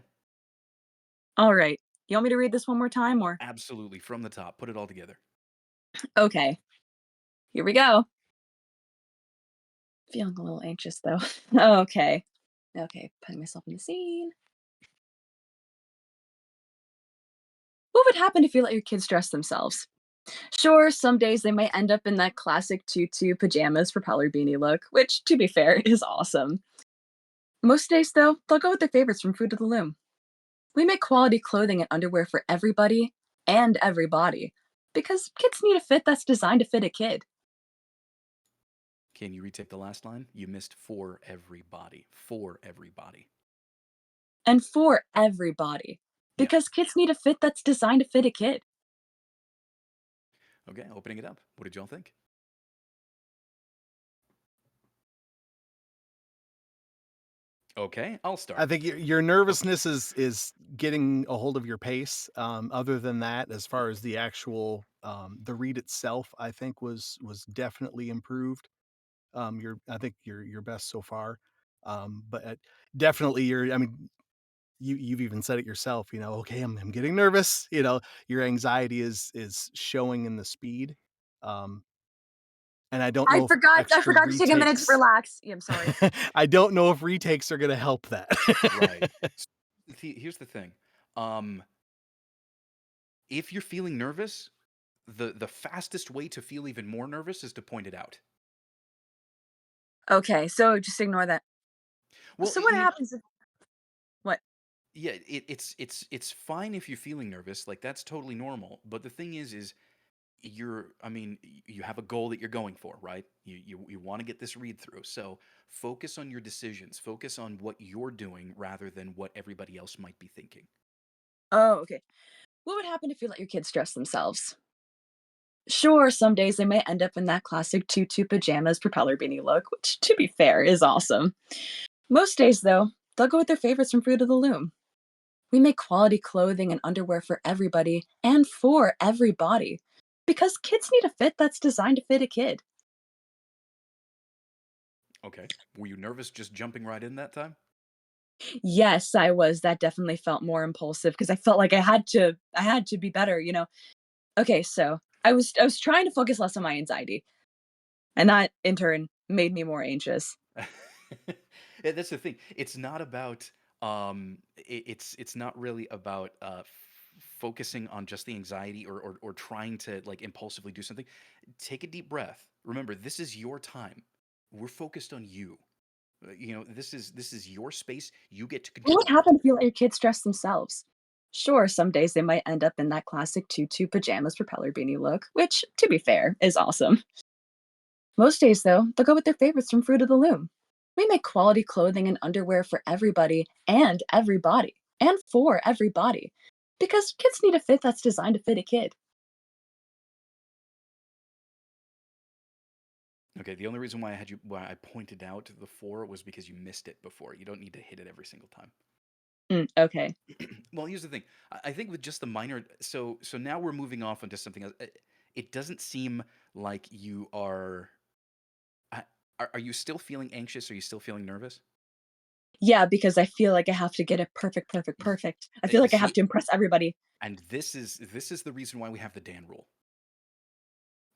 All right. You want me to read this one more time or? Absolutely from the top. Put it all together. Okay. Here we go. Feeling a little anxious though. Okay. Okay, putting myself in the scene. What would happen if you let your kids dress themselves? Sure, some days they might end up in that classic tutu pajamas propeller beanie look, which, to be fair, is awesome. Most days, though, they'll go with their favorites from Fruit of the Loom. We make quality clothing and underwear for everybody and everybody because kids need a fit that's designed to fit a kid. Can you retake the last line? You missed for everybody. For everybody. And for everybody Yeah. because kids need a fit that's designed to fit a kid. Okay, opening it up. What did y'all think? Okay, I'll I start. think your nervousness is getting a hold of your pace. Other than that, as far as the actual the read itself, I think was definitely improved. I think your best so far. But definitely your I mean you've even said it yourself, okay, I'm getting nervous, your anxiety is showing in the speed. Um and I don't I know if forgot. I extra forgot to take a minute to retakes relax. Yeah, I'm sorry. I don't know if retakes are gonna help that. Right. Here's the thing. Um, if you're feeling nervous, the fastest way to feel even more nervous is to point it out. Okay, so just ignore that. Well, So what happens if what? yeah, it's fine if you're feeling nervous, like that's totally normal. But the thing is I mean, you have a goal that you're going for, right? You want to get this read through. So focus on your decisions. Focus on what you're doing rather than what everybody else might be thinking. Oh, okay. What would happen if you let your kids dress themselves? Sure, some days they may end up in that classic tutu pajamas propeller beanie look, which, to be fair, is awesome. Most days, though, they'll go with their favorites from Fruit of the Loom. We make quality clothing and underwear for everybody and for everybody because kids need a fit that's designed to fit a kid. Okay. Were you nervous just jumping right in that time? Yes, I was. That definitely felt more impulsive because I felt like I had to be better. Okay, so I was trying to focus less on my anxiety, and that in turn made me more anxious. Yeah, that's the thing. It's not about it's not really about focusing on just the anxiety or trying to like impulsively do something. Take a deep breath. Remember, this is your time. We're focused on you. This is your space. You get to What would control it. happen if you let your kids dress themselves? Sure, some days they might end up in that classic tutu pajamas propeller beanie look, which, to be fair, is awesome. Most days, though, they'll go with their favorites from Fruit of the Loom. We make quality clothing and underwear for everybody and everybody and for everybody because kids need a fit that's designed to fit a kid. Okay, the only reason why I pointed out the four was because you missed it before. You don't need to hit it every single time. Okay. Well, here's the thing. I think with just the minor, so now we're moving off into something else. It doesn't seem like you are. Are you still feeling anxious? Are you still feeling nervous? Yeah, because I feel like I have to get it perfect, perfect, perfect. I feel You like I have see, to impress everybody. and this is the reason why we have the Dan rule.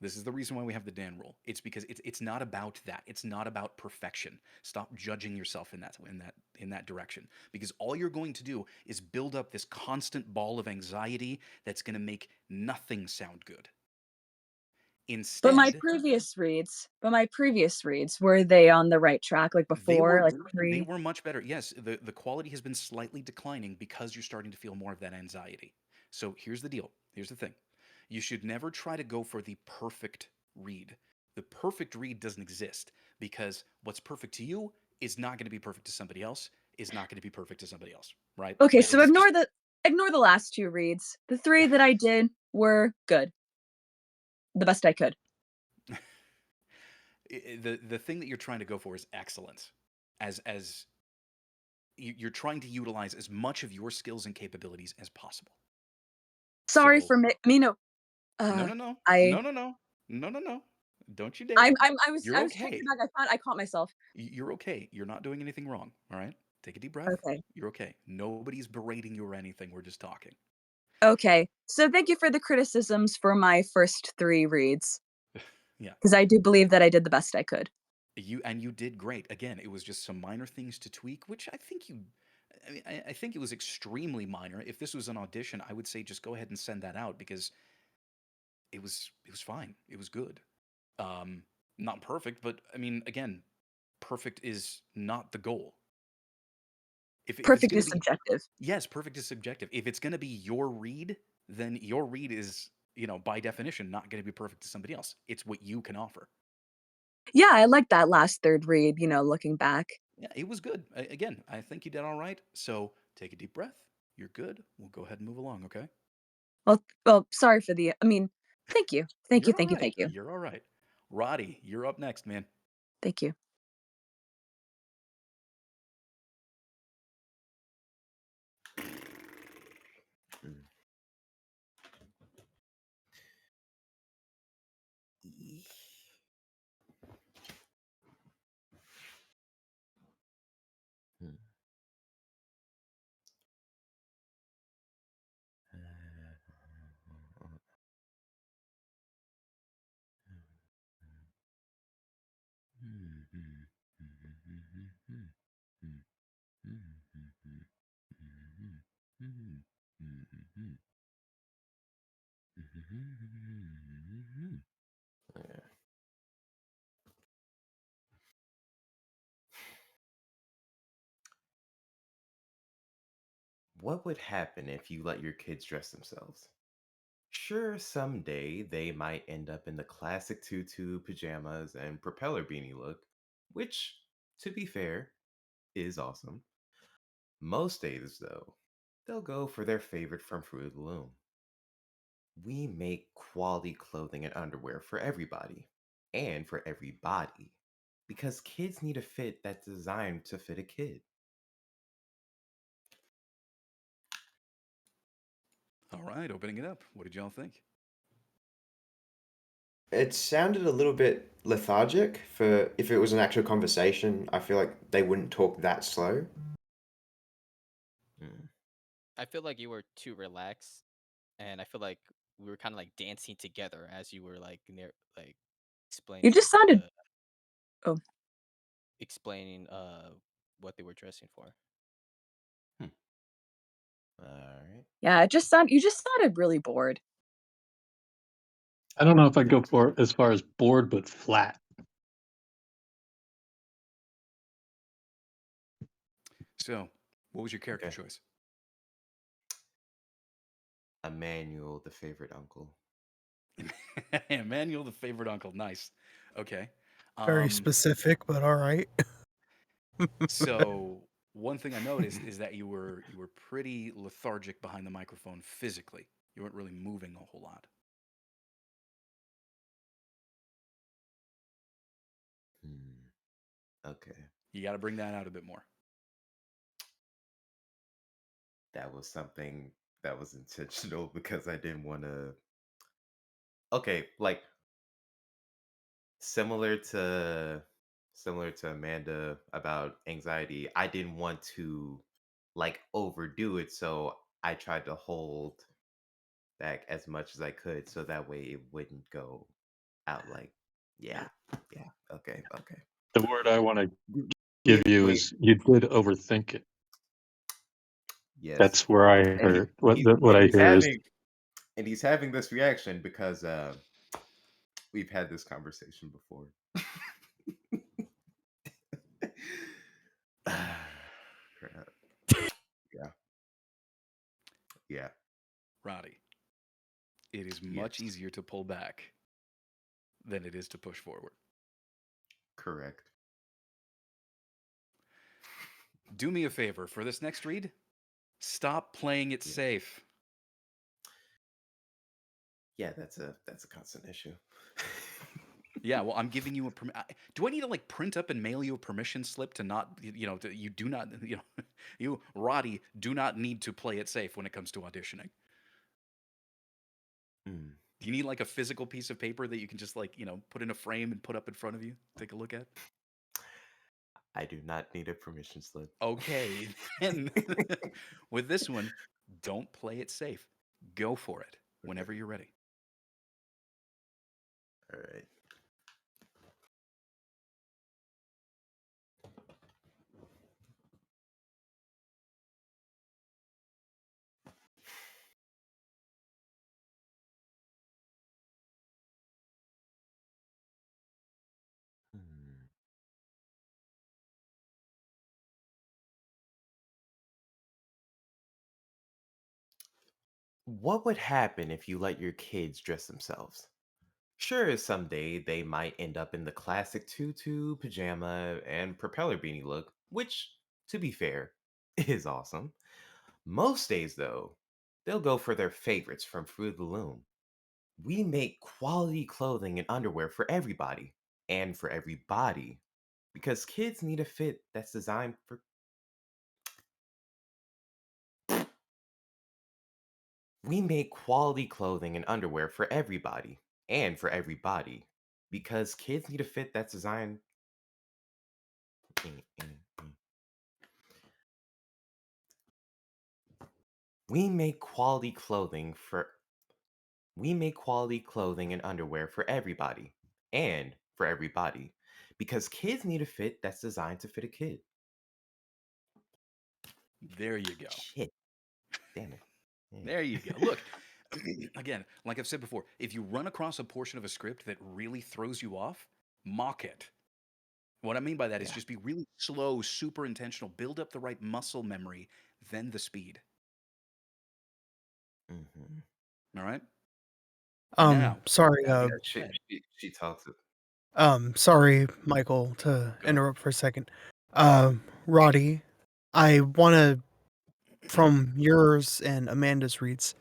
This is the reason why we have the Dan rule. It's because it's not about that. It's not about perfection. Stop judging yourself in that direction. Because all you're going to do is build up this constant ball of anxiety that's going to make nothing sound good. But my Instead, previous reads, were they on the right track like they before, were like they 3? were much better. Yes, the quality has been slightly declining because you're starting to feel more of that anxiety. So here's the deal. Here's the thing. You should never try to go for the perfect read. The perfect read doesn't exist because what's perfect to you is not going to be perfect to somebody else, is not going to be perfect to somebody else, right? Okay, Like so ignore the last 2 reads. The 3 that I did were good. The best I could. The thing that you're trying to go for is excellence. As you're trying to utilize as much of your skills and capabilities as possible. Sorry So for me. No, no, no, no, I no, no, no, no, no, no. Don't you dare. I You're was taking okay. it back. I caught myself. You're okay. You're not doing anything wrong. All right. Take a deep breath. Okay. You're okay. Nobody's berating you or anything. We're just talking. Okay. So thank you for the criticisms for my first 3 reads Yeah. because I do believe that I did the best I could. You did great. Again, it was just some minor things to tweak, which I think you. I mean, I think it was extremely minor. If this was an audition, I would say just go ahead and send that out because it was fine. It was good. Um, Not perfect, but I mean, again, perfect is not the goal. If it's Perfect gonna is be, subjective. yes, perfect is subjective. If it's gonna be your read, then your read is, by definition, not gonna be perfect to somebody else. It's what you can offer. Yeah, I like that last 3rd read, looking back. Yeah, it was good. Again, I think you did all right. So take a deep breath. You're good. We'll go ahead and move along, okay? Well, sorry for thank you. Thank you, You're all thank you, right. thank you. You're all right. Roddy, you're up next, man. Thank you. Mm. Hmm. Yeah. What would happen if you let your kids dress themselves? Sure, someday they might end up in the classic tutu, pajamas, and propeller beanie look, which, to be fair, is awesome. Most days, though, they'll go for their favorite from Fruit of the Loom. We make quality clothing and underwear for everybody, and for every body, because kids need a fit that's designed to fit a kid. All right, opening it up. What did y'all think? It sounded a little bit lethargic for if it was an actual conversation. I feel like they wouldn't talk that slow. Mm. I feel like you were too relaxed, and I feel like we were kind of like dancing together as you were like You explaining just sounded the Oh, explaining what they were dressing for. Hmm. All right. yeah, you just sounded really bored. I don't know if I'd go for as far as bored, but flat. So, what was your character Okay. choice? Emmanuel, the favorite uncle. Emmanuel, the favorite uncle. Nice. Okay. Very Um, specific, but all right. so one thing I noticed is that you were pretty lethargic behind the microphone physically. You weren't really moving a whole lot. Hmm. Okay. You got to bring that out a bit more. That was something that was intentional because I didn't want to. Okay, like similar to similar to Amanda about anxiety, I didn't want to like overdo it, so I tried to hold back as much as I could so that way it wouldn't go out like yeah. Yeah. Okay. Okay. The word I want to give We you we is you did overthink it. yes. That's where I And heard what and I he's hear is having this reaction because we've had this conversation before. Crap. Yeah. Yeah. Roddy, it is much Yes. easier to pull back than it is to push forward. Correct. Do me a favor for this next read. Stop playing it Yeah. safe. Yeah, that's a constant issue. Yeah, well, I'm giving you a do I need to like print up and mail you a permission slip to not, you do not, you, Roddy, do not need to play it safe when it comes to auditioning. Mm. Do you need like a physical piece of paper that you can just like, put in a frame and put up in front of you? Take a look at? I do not need a permission slip. Okay, then with this one, don't play it safe. Go for it whenever you're ready. All right. Hmm. What would happen if you let your kids dress themselves? Sure, someday they might end up in the classic tutu, pajama, and propeller beanie look, which, to be fair, is awesome. Most days, though, they'll go for their favorites from Fruit of the Loom. We make quality clothing and underwear for everybody, and for every body, because kids need a fit that's designed for. We make quality clothing and underwear for everybody, and for every body, because kids need a fit that's designed. Mm, mm, mm. We make quality clothing for. We make quality clothing and underwear for everybody, and for every body, because kids need a fit that's designed to fit a kid. There you go. Shit, damn it. Yeah. There you go. Look, again, like I've said before, if you run across a portion of a script that really throws you off, mock it. What I mean by that is Yeah. just be really slow, super intentional, build up the right muscle memory, then the speed. Mm-hmm. All right? Now, Sorry, that Yeah, being she said, she she talks. sorry, Michael, to go ahead. interrupt for a second. Roddy, I wanna, from yours and Amanda's reads,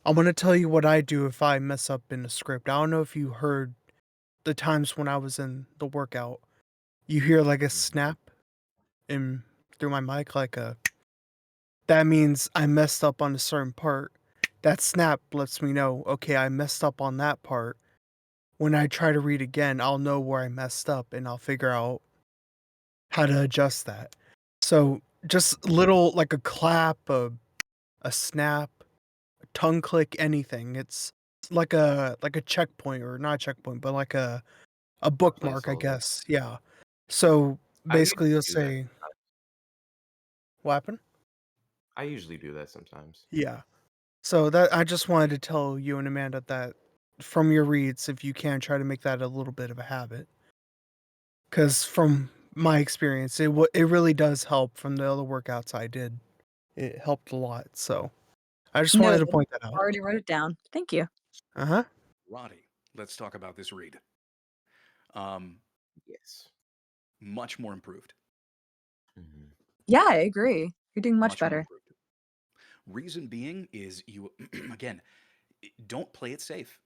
I wanna tell you what I do if I mess up in a script. I don't know if you heard the times when I was in the workout. You hear like a Mhm. snap in through my mic, like a that means I messed up on a certain part. That snap lets me know, okay, I messed up on that part. When I try to read again, I'll know where I messed up and I'll figure out how to adjust that. So just little like a clap, a snap, a tongue click, anything. It's like a checkpoint or not a checkpoint, but like a A bookmark, I placeholder. guess. Yeah. So I usually basically you'll do that. say what happened? I usually do that sometimes. Yeah. So that I just wanted to tell you and Amanda that from your reads, if you can try to make that a little bit of a habit, because from my experience, it really does help. From the other workouts I did, it helped a lot. So I just wanted to Noted. point that out. Already wrote it down. Thank you. Uh huh. Roddy, let's talk about this read. Um, Yes. Much more improved. Hmm. Yeah, I agree. You're doing much Much more better. improved. Reason being is you, again, don't play it safe.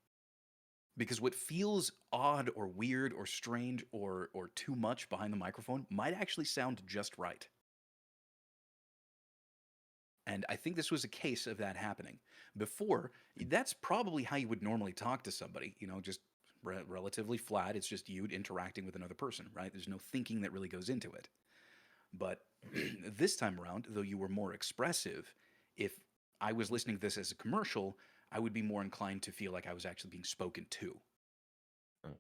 Because what feels odd or weird or strange or too much behind the microphone might actually sound just right. And I think this was a case of that happening. Before, that's probably how you would normally talk to somebody, just relatively flat. It's just you interacting with another person, right? There's no thinking that really goes into it. But this time around, though you were more expressive, if I was listening to this as a commercial, I would be more inclined to feel like I was actually being spoken to. Okay.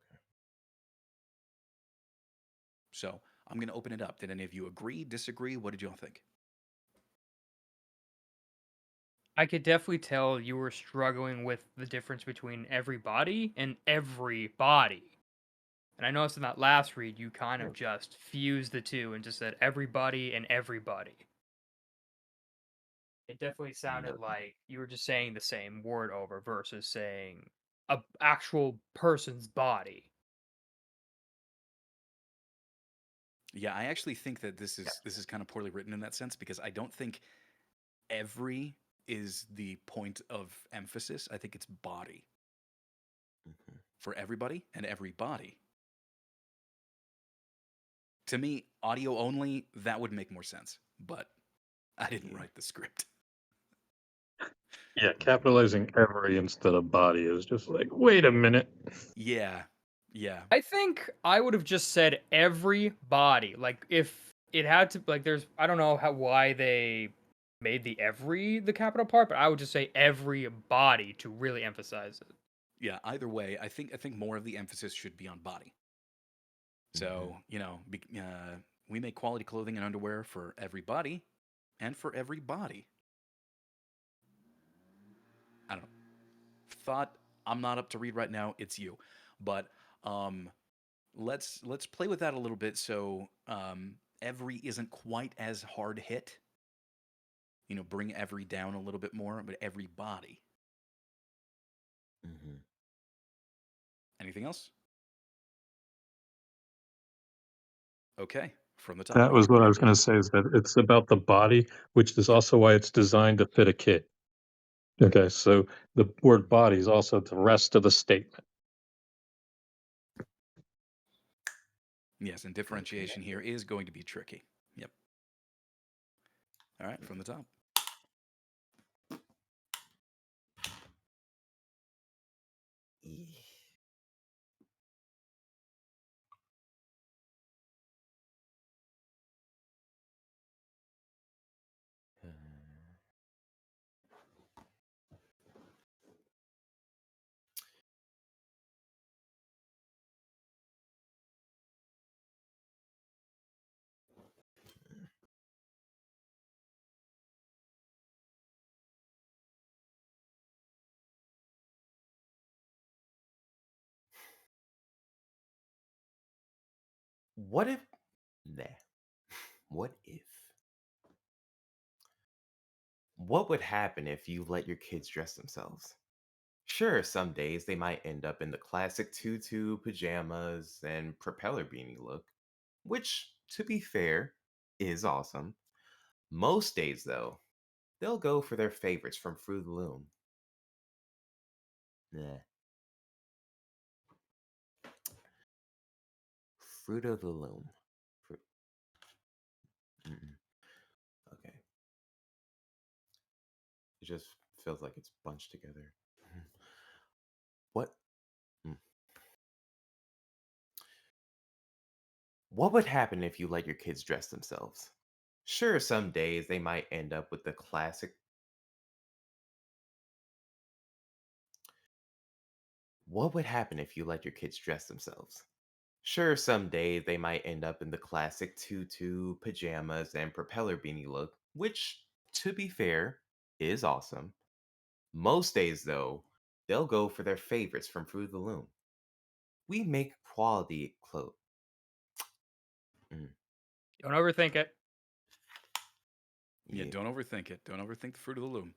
So I'm going to open it up. Did any of you agree, disagree? What did y'all think? I could definitely tell you were struggling with the difference between everybody and everybody. And I noticed in that last read, you kind of just fused the two and just said everybody and everybody. It definitely sounded Noted. like you were just saying the same word over versus saying a actual person's body. Yeah, I actually think that this is kind of poorly written in that sense because I don't think every is the point of emphasis. I think it's body Hmm. for everybody and everybody. To me, audio only, that would make more sense. But I didn't Yeah. write the script. Yeah, capitalizing every instead of body is just like, wait a minute. Yeah. Yeah. I think I would have just said everybody. Like if it had to like I don't know why they made the capital part, but I would just say everybody to really emphasize it. Yeah, either way, I think more of the emphasis should be on body. Hmm. So, we make quality clothing and underwear for everybody and for everybody. I don't know. Thought I'm not up to read right now. It's you, but um, let's play with that a little bit. So every isn't quite as hard hit. Bring every down a little bit more, but everybody. Hmm. Anything else? Okay, from the top. That Are you was what ready I for was going to say, is that it's about the body, which is Yep. also why it's designed to fit a kid. Okay, so the word body is also the rest of the statement. Yes, and Good differentiation here connector. is going to be tricky. Yep. All right, from the top. Yeah. Uh, what if? Nah. What if? What would happen if you let your kids dress themselves? Sure, some days they might end up in the classic tutu, pajamas, and propeller beanie look, which, to be fair, is awesome. Most days, though, they'll go for their favorites from Fruit of the Loom. Nah. Fruit of the Loom. Fruit. Mm-mm. Okay. It just feels like it's bunched together. What? Hmm. What would happen if you let your kids dress themselves? Sure, some days they might end up with the classic. What would happen if you let your kids dress themselves? Sure, some days they might end up in the classic tutu, pajamas, and propeller beanie look, which, to be fair, is awesome. Most days, though, they'll go for their favorites from Fruit of the Loom. We make quality clothes. Mm, Don't overthink it. Yeah, yeah, don't overthink it. Don't overthink the Fruit of the Loom.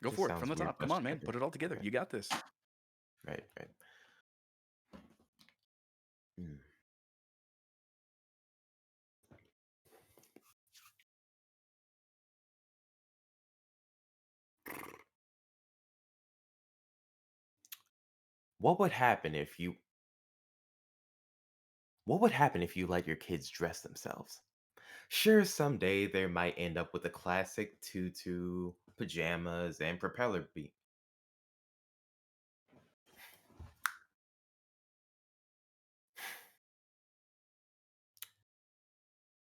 Go just for it from sounds the weird top. Come bunched on, man. together. Put it all together. Okay, You got this. right, right. Mm. What would happen if you What would happen if you let your kids dress themselves? Sure, someday they might end up with a classic tutu, pajamas, and propeller beat.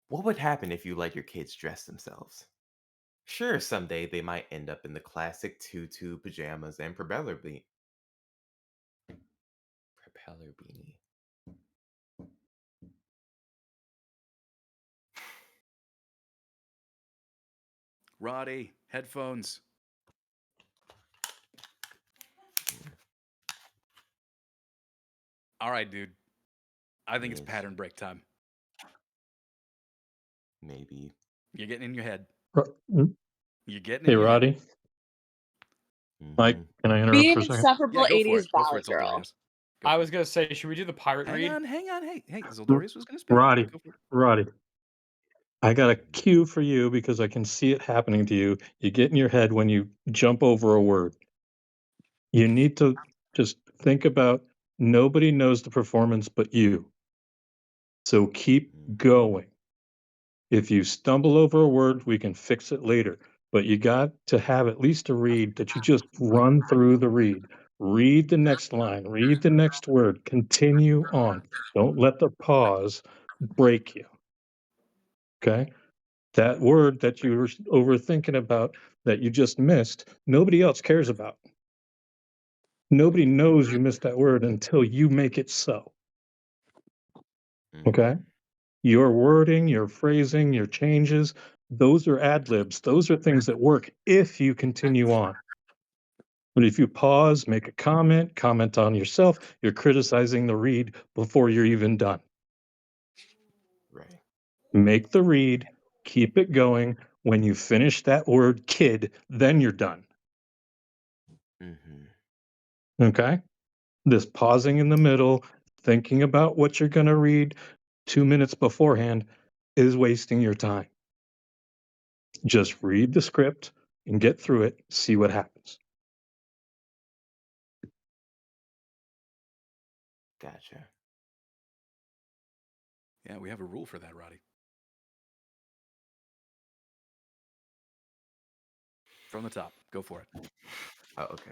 What would happen if you let your kids dress themselves? Sure, someday they might end up in the classic tutu, pajamas, and propeller beanie. Roddy, headphones. All right, dude. I think it's Yes, pattern break time. maybe. You're getting in your head. Mm, You're getting Hey, in your head. Roddy. Mike, Hmm. can I interrupt Be for an a second? insufferable Yeah, go for 80s it. Go for valley it, girl. Zildorius. Go I for was it. gonna say, should we do the pirate Hang read? on, hang on. Hey, R- Zildorius was going to speak. Roddy, Go for it. Roddy, I got a cue for you because I can see it happening to you. You get in your head when you jump over a word. You need to just think about nobody knows the performance but you. So keep going. If you stumble over a word, we can fix it later. But you got to have at least a read that you just run through the read. Read the next line, read the next word, continue on. Don't let the pause break you. Okay? That word that you were overthinking about that you just missed, nobody else cares about. Nobody knows you missed that word until you make it so. Okay? Your wording, your phrasing, your changes, those are ad libs. Those are things that work if you continue on. But if you pause, make a comment on yourself, you're criticizing the read before you're even done. Right. Make the read, keep it going. When you finish that word kid, then you're done. Okay? This pausing in the middle, thinking about what you're going to read 2 minutes beforehand is wasting your time. Just read the script and get through it, see what happens. Gotcha. Yeah, we have a rule for that, Roddy. From the top. Go for it. Oh, okay.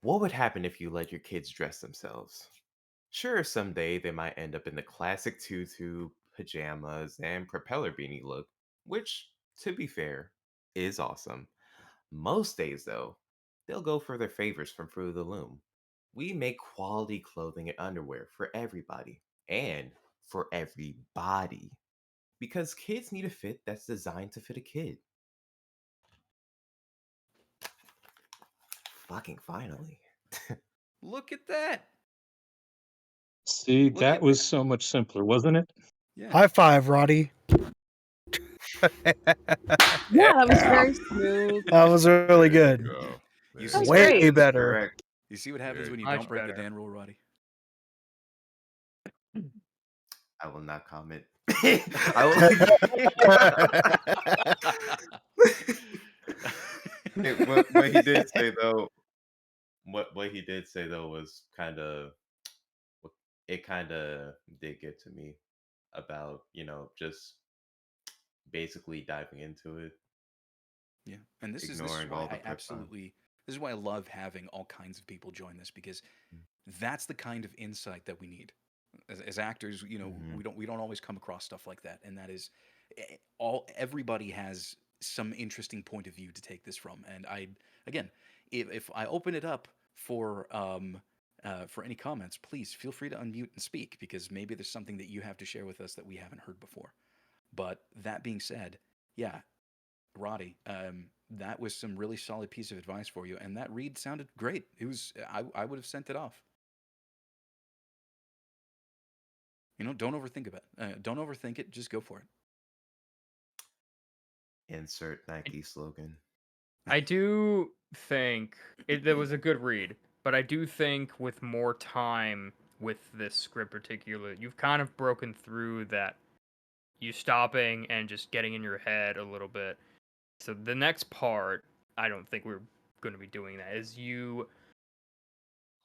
What would happen if you let your kids dress themselves? Sure, someday they might end up in the classic tutu, pajamas, and propeller beanie look, which, to be fair, is awesome. Most days, though, they'll go for their favorites from Fruit of the Loom. We make quality clothing and underwear for everybody, and for everybody. Because kids need a fit that's designed to fit a kid. Fucking finally. Look at that. See, Look that at was that. so much simpler, wasn't it? Yeah. High five, Roddy. Yeah, that was very smooth. That was really There you good. go. You That There was you see, go. Way great. better. Correct. you see what happens There when you Much don't break the better. Dan rule, Roddy? I will not comment. I will. What he did say though, what he did say though was kind of, it kind of did get to me about, just basically diving into it, Yeah, and this is ignoring why all the I prep time. absolutely this is why I love having all kinds of people join this because that's the kind of insight that we need as actors. Mm-hmm. We don't always come across stuff like that, and that is all everybody has some interesting point of view to take this from. And I again, if I open it up for any comments, please feel free to unmute and speak because maybe there's something that you have to share with us that we haven't heard before. But that being said, yeah, Roddy, that was some really solid piece of advice for you, and that read sounded great. It was I would have sent it off. Don't overthink it. Don't overthink it. Just go for it. Insert Nike slogan. I do think that was a good read, but I do think with more time with this script particular, you've kind of broken through that you stopping and just getting in your head a little bit. So the next part, I don't think we're going to be doing that, is you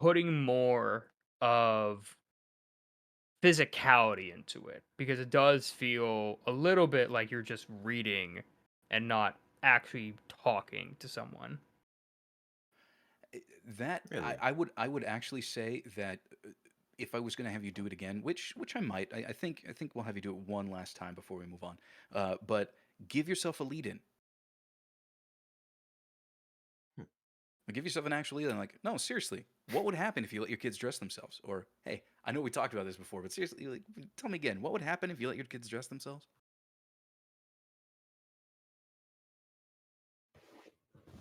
putting more of physicality into it, because it does feel a little bit like you're just reading and not actually talking to someone. That Really? I would actually say that if I was going to have you do it again, which I might, I think we'll have you do it one last time before we move on. But give yourself a lead in. Hmm. Give yourself an actual lead in. Like, no, seriously, what would happen if you let your kids dress themselves? Or, hey, I know we talked about this before, but seriously, like, tell me again, what would happen if you let your kids dress themselves?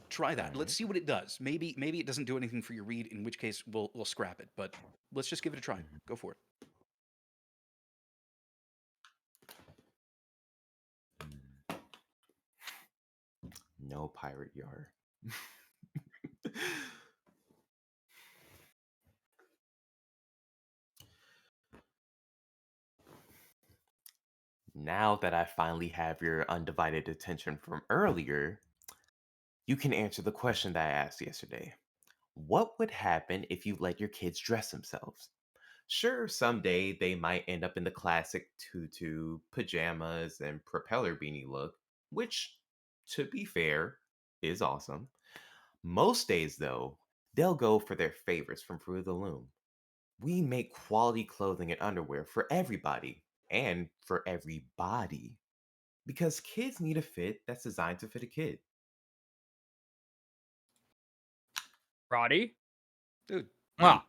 Try that. Let's Alright. see what it does. Maybe it doesn't do anything for your read, in which case we'll scrap it. But let's just give it a try. Mhm. Go for it. Mm. No pirate yar. Now that I finally have your undivided attention from earlier, you can answer the question that I asked yesterday. What would happen if you let your kids dress themselves? Sure, someday they might end up in the classic tutu, pajamas, and propeller beanie look, which, to be fair, is awesome. Most days, though, they'll go for their favorites from Fruit of the Loom. We make quality clothing and underwear for everybody and for every body because kids need a fit that's designed to fit a kid. Roddy? Dude. Ah,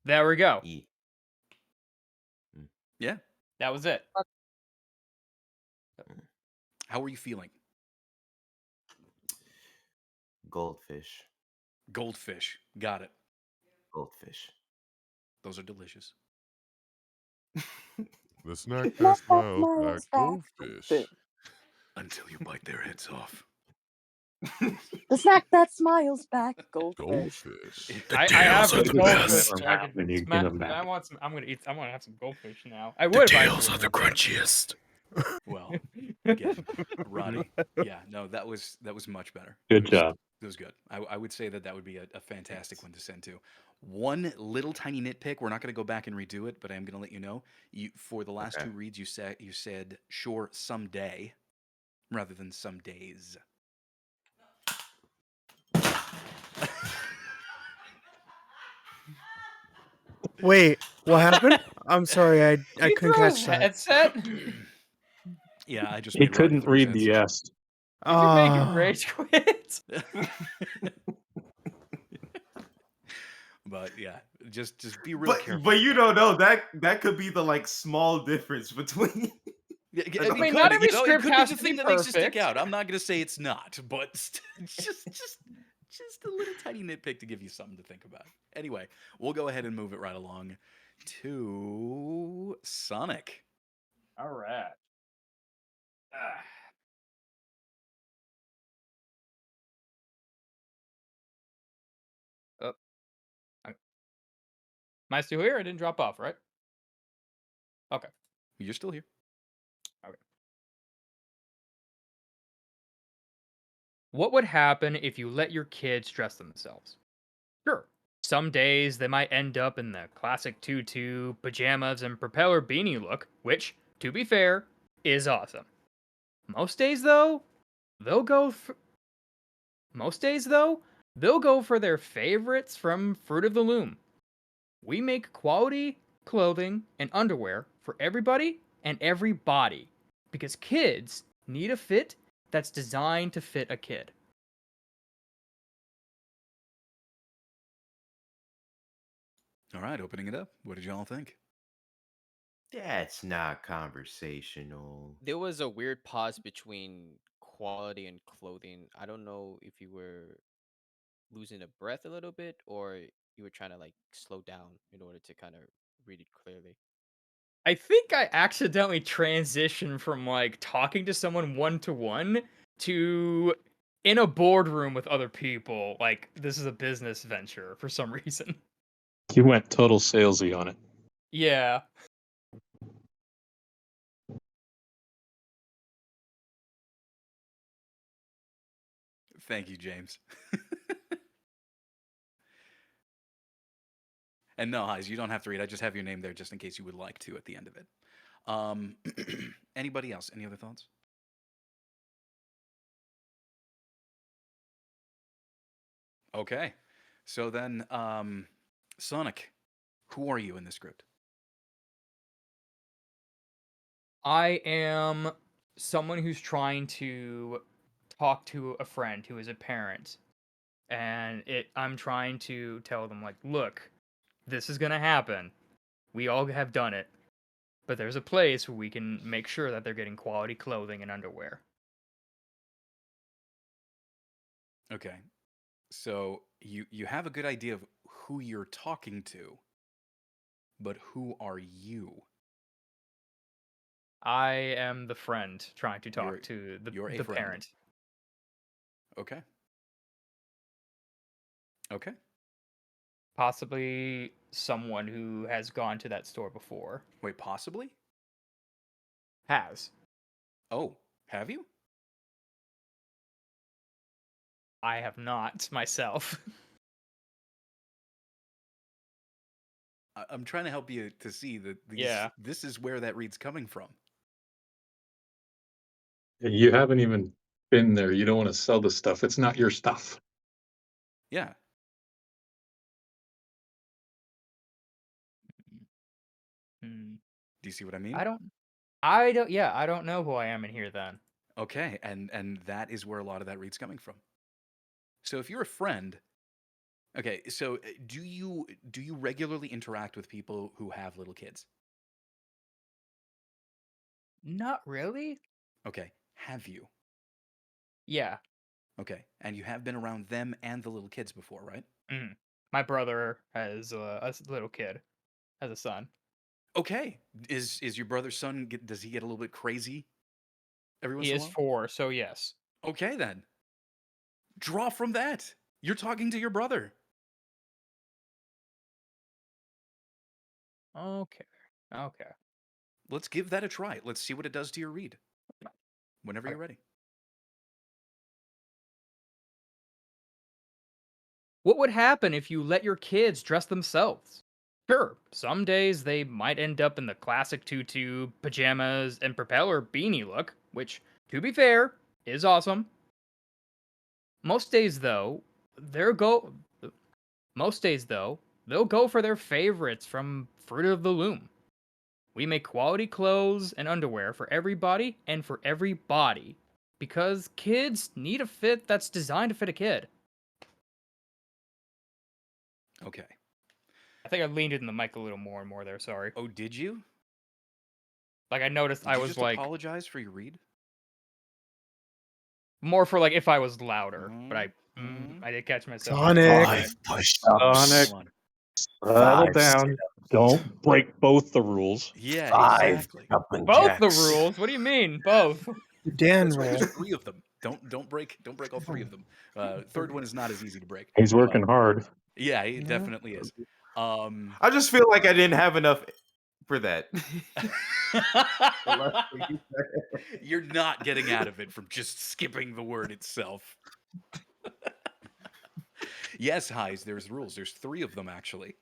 there we go. E. Mm, Yeah. That was it. mm. How are you feeling? Goldfish. Goldfish. Got it. Goldfish. Those are delicious. The snack that Snack that smiles back smiles back. goldfish. Until you bite their heads off. The snack that smiles back. Goldfish. Goldfish. I have are some the goldfish. best. I can When you smack. give 'em back. I want some. I'm gonna eat. I want to have some goldfish now. I would. crunchiest. Well, again, Roddy. Yeah, no, that was much better. Good job. It was good. I would say that would be a fantastic one to send to. One little tiny nitpick. We're not going to go back and redo it, but I am going to let you know. You for the last Okay. two reads, you said sure someday rather than some days. Wait, what happened? I'm sorry, I He couldn't threw his catch that. headset. Yeah, I just He made Roddy couldn't throw his read the headset. S. Did you make him Ah, rage quit? But yeah, just be real careful. But with you that. don't know that could be the like small difference between. Yeah, I it mean, could, not every you know, it script could be has the to thing be that makes it stick perfect. out. I'm not going to say it's not, but just a little tiny nitpick to give you something to think about. Anyway, we'll go ahead and move it right along to Sonic. All right. Oh, am I still here? I didn't drop off, right? Okay. You're still here. Okay. What would happen if you let your kids dress themselves? Sure. Some days they might end up in the classic tutu, pajamas, and propeller beanie look, which, to be fair, is awesome. Most days though, they'll go for their favorites from Fruit of the Loom. We make quality clothing and underwear for everybody and every body because kids need a fit that's designed to fit a kid. All right, opening it up. What did y'all think? That's not conversational. There was a weird pause between quality and clothing. I don't know if you were losing a breath a little bit or you were trying to like slow down in order to kind of read it clearly. I think I accidentally transitioned from like talking to someone one to one to in a boardroom with other people. Like this is a business venture for some reason. You went total salesy on it. Yeah. Thank you, James. And no, Heis, you don't have to read. I just have your name there just in case you would like to at the end of it. Anybody else? Any other thoughts? Okay. So then, Sonic, who are you in this script? I am someone who's trying to talk to a friend who is a parent. And I'm trying to tell them like, look, this is gonna happen. We all have done it. But there's a place where we can make sure that they're getting quality clothing and underwear. Okay. So you have a good idea of who you're talking to, but who are you? I am the friend trying to You're talk to you're a the friend. parent. Okay. Okay. Possibly someone who has gone to that store before. Wait, possibly? Has. Oh, have you? I have not myself. I'm trying to help you to see that Yeah. this is where that read's coming from. You haven't even been there. You don't want to sell the stuff. It's not your stuff. Yeah. Hmm. Do you see what I mean? I don't know who I am in here then. Okay, and that is where a lot of that read's coming from. So if you're a friend, okay, so do you regularly interact with people who have little kids? Not really? Okay, have you? Yeah. Okay, and you have been around them and the little kids before, right? Mhm. My brother has a little kid, has a son. Okay, is your brother's son does he get a little bit crazy every once He in a is while? 4, so yes. Okay then. Draw from that. You're talking to your brother. Okay. Okay. Let's give that a try. Let's see what it does to your read. Whenever Okay. you're ready. What would happen if you let your kids dress themselves? Sure, some days they might end up in the classic tutu, pajamas, and propeller beanie look, which, to be fair, is awesome. Most days though, they'll go most days though, they'll go for their favorites from Fruit of the Loom. We make quality clothes and underwear for everybody and for every body because kids need a fit that's designed to fit a kid. Okay. I think I leaned in the mic a little more and more there, sorry. Oh, did you? Like I noticed Did I you was just like apologize for your read? more for like if I was louder, but Mhm. I did catch myself. Sonic. 5 Sonic, push-ups. Hold on. settle 5 down. sit-ups. Don't break both the rules. Yeah, 5 exactly. jumping Both the jacks. rules? What do you mean? Both. The Dan That's right. rule. There's 3 of them. Don't break all 3 of them. Third one is not as easy to break. He's working hard. Yeah, it No. definitely is. I just feel like I didn't have enough for that. The last thing you said. You're not getting out of it from just skipping the word itself. Yes, Heis, there's rules. There's 3 of them actually.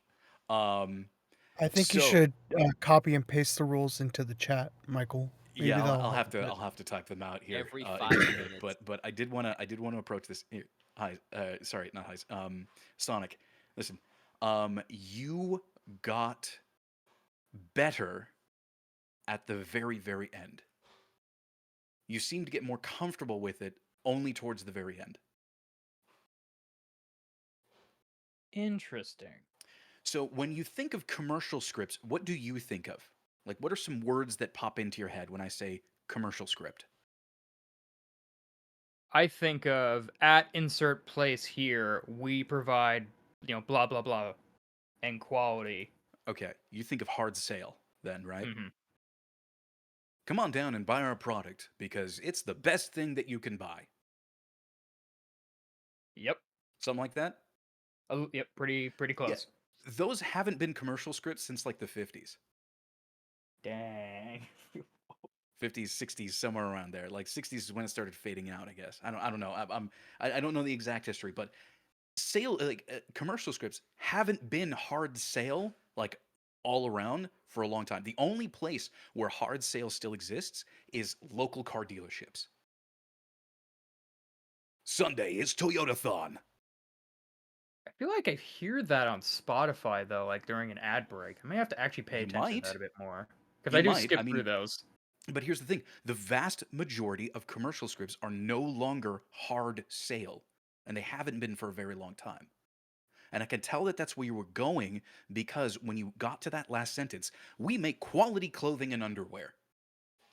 I think you So should copy and paste the rules into the chat, Michael. Maybe yeah, that'll I'll help have a to bit. I'll have to type them out here Every in 5 a minute. minutes. But I did want to approach this here. Hi, sorry, not Heis. Sonic, listen. You got better at the very end. You seem to get more comfortable with it only towards the very end. Interesting. So when you think of commercial scripts, what do you think of? Like, what are some words that pop into your head when I say commercial script? I think of at insert place here, we provide, blah blah blah and quality. Okay, you think of hard sale then, right? Hmm. come on down and buy our product because it's the best thing that you can buy. Yep. Something like that. Oh, yep. Pretty Yeah, close. those haven't been commercial scripts since like the 50s. Dang. 50s, 60s, somewhere around there. Like 60s is when it started fading out, I guess. I don't know. I don't know the exact history, but commercial scripts haven't been hard sale like all around for a long time. The only place where hard sale still exists is local car dealerships. Sunday is Toyotathon. I feel like I hear that on Spotify though, like during an ad break. I may have to actually pay You attention to that might. a bit more because You I do might. I skip through mean, those. but here's the thing: the vast majority of commercial scripts are no longer hard sale, and they haven't been for a very long time. And I can tell that that's where you were going because when you got to that last sentence, we make quality clothing and underwear.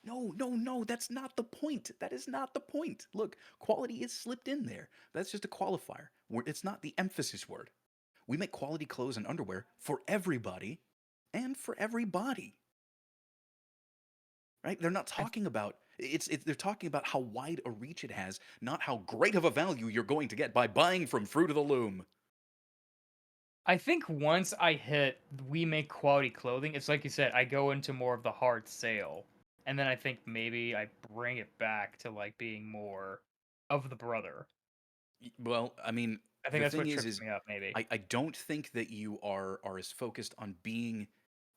No, no, no, that's not the point. That is not the point. Look, quality is slipped in there. That's just a qualifier. It's not the emphasis word. We make quality clothes and underwear for everybody and for everybody. Right? They're not I talking about they're talking about how wide a reach it has, not how great of a value you're going to get by buying from Fruit of the Loom. I think once I hit we make quality clothing, it's like you said, I go into more of the hard sale. And then I think maybe I bring it back to like being more of the brother. Well, I mean, I think the that's thing what is, trips me up, maybe. I don't think that you are as focused on being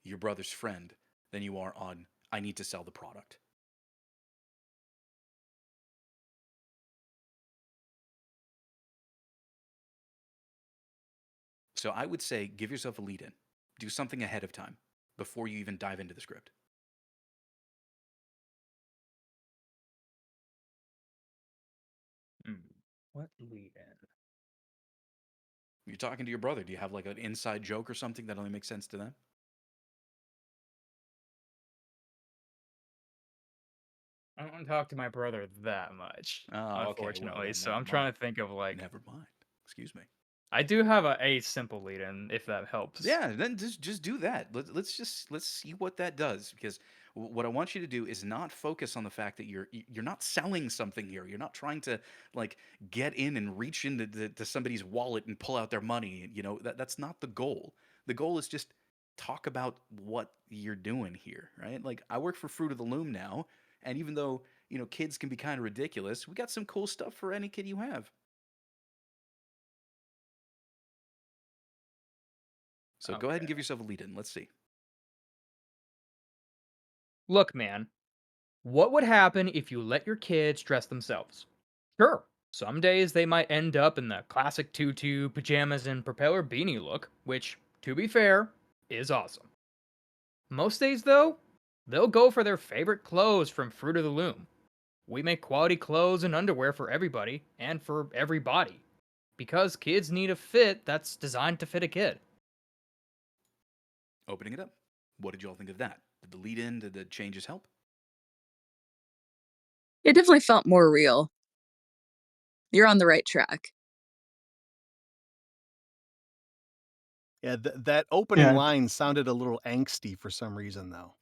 your brother's friend than you are on I need to sell the product. So I would say give yourself a lead in. Do something ahead of time before you even dive into the script. What lead in? You're talking to your brother. Do you have like an inside joke or something that only makes sense to them? I don't talk to my brother that much, Oh, okay. Well, unfortunately. then So never I'm trying mind. to think of like Never mind. Excuse me. I do have a simple lead in if that helps. Yeah, then just do that. Let's see what that does because what I want you to do is not focus on the fact that you're not selling something here. You're not trying to like get in and reach into to somebody's wallet and pull out their money. You know that's not the goal. The goal is just talk about what you're doing here, right? Like I work for Fruit of the Loom now, and even though kids can be kind of ridiculous, we got some cool stuff for any kid you have. So go ahead and Okay. give yourself a lead in. Let's see. Look, man, what would happen if you let your kids dress themselves? Sure, some days they might end up in the classic tutu, pajamas, and propeller beanie look, which, to be fair, is awesome. Most days, though, they'll go for their favorite clothes from Fruit of the Loom. We make quality clothes and underwear for everybody and for every body. Because kids need a fit that's designed to fit a kid. Opening it up. What did you all think of that? Did the lead in, did the changes help? It definitely felt more real. You're on the right track. Yeah, that opening Yeah. line sounded a little angsty for some reason, though.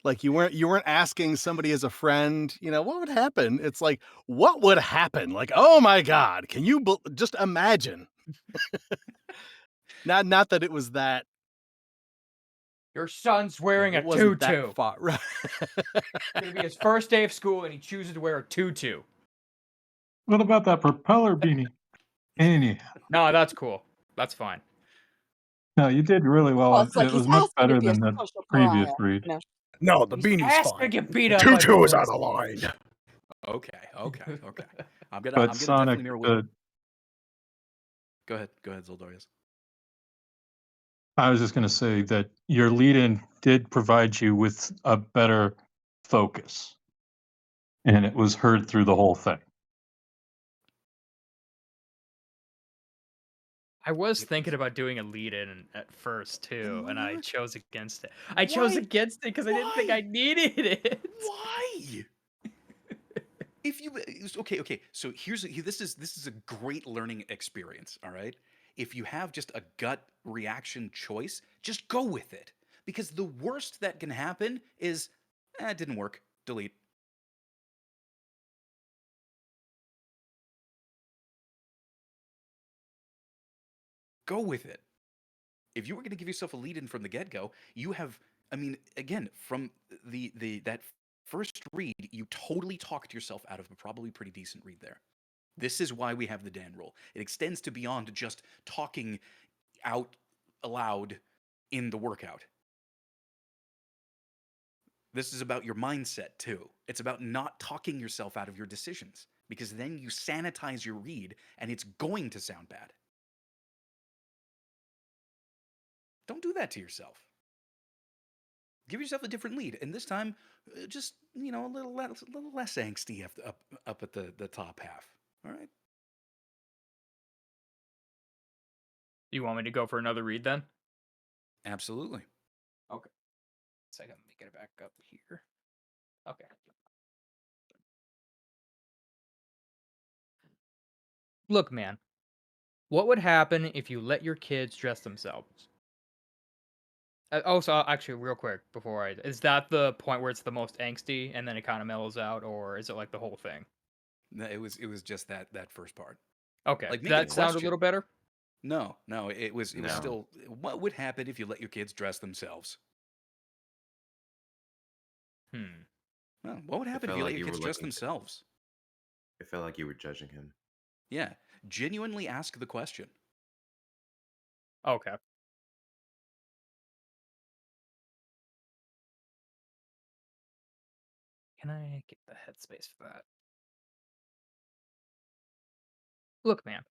Like you weren't asking somebody as a friend, what would happen? It's like, what would happen? Like, oh my God, can you just imagine? Not that it was that. Your son's wearing It a wasn't that tutu. far. Right. It's gonna be his first day of school and he chooses to wear a tutu. What about that propeller beanie? Anyhow, No, that's cool. That's fine. no, you did really Well, well. it's like It he's was much asking to better be a than the social previous pariah. read. No, the He's beanie's asked to fine. get beat The up by tutu is out boys. of line. Okay, okay. I'm But gonna definitely Sonic, mirror with. Go ahead, Zoldarius. I was just going to say that your lead-in did provide you with a better focus, and it was heard through the whole thing. I was thinking about doing a lead in at first too, and I What? chose against it. I chose Why? against it because I didn't think Why? I needed it. Why? If you okay, so this is a great learning experience. All right, if you have just a gut reaction choice, just go with it because the worst that can happen is It didn't work. Delete. Go with it. If you were going to give yourself a lead in from the get go, you have. I mean, again, from that first read, you totally talked yourself out of a probably pretty decent read there. This is why we have the Dan rule. It extends to beyond just talking out aloud in the workout. This is about your mindset too. It's about not talking yourself out of your decisions, because then you sanitize your read and it's going to sound bad. Don't do that to yourself. Give yourself a different lead, and this time, just a little less angsty up at the top half. All right. You want me to go for another read then? Absolutely. Okay. Second, let me get it back up here. Okay. Look, man, what would happen if you let your kids dress themselves? So actually, real quick before is that the point where it's the most angsty and then it kind of mellows out, or is it like the whole thing? No, it was just that first part. Okay, Like, does make it a that sound a question. little better? No, it was No. still. What would happen if you let your kids dress themselves? Well, what would It happen if felt you let like your you were kids dress looking. themselves? It felt like you were judging him. Yeah, genuinely ask the question. Okay. Can I get the headspace for that? Look, man,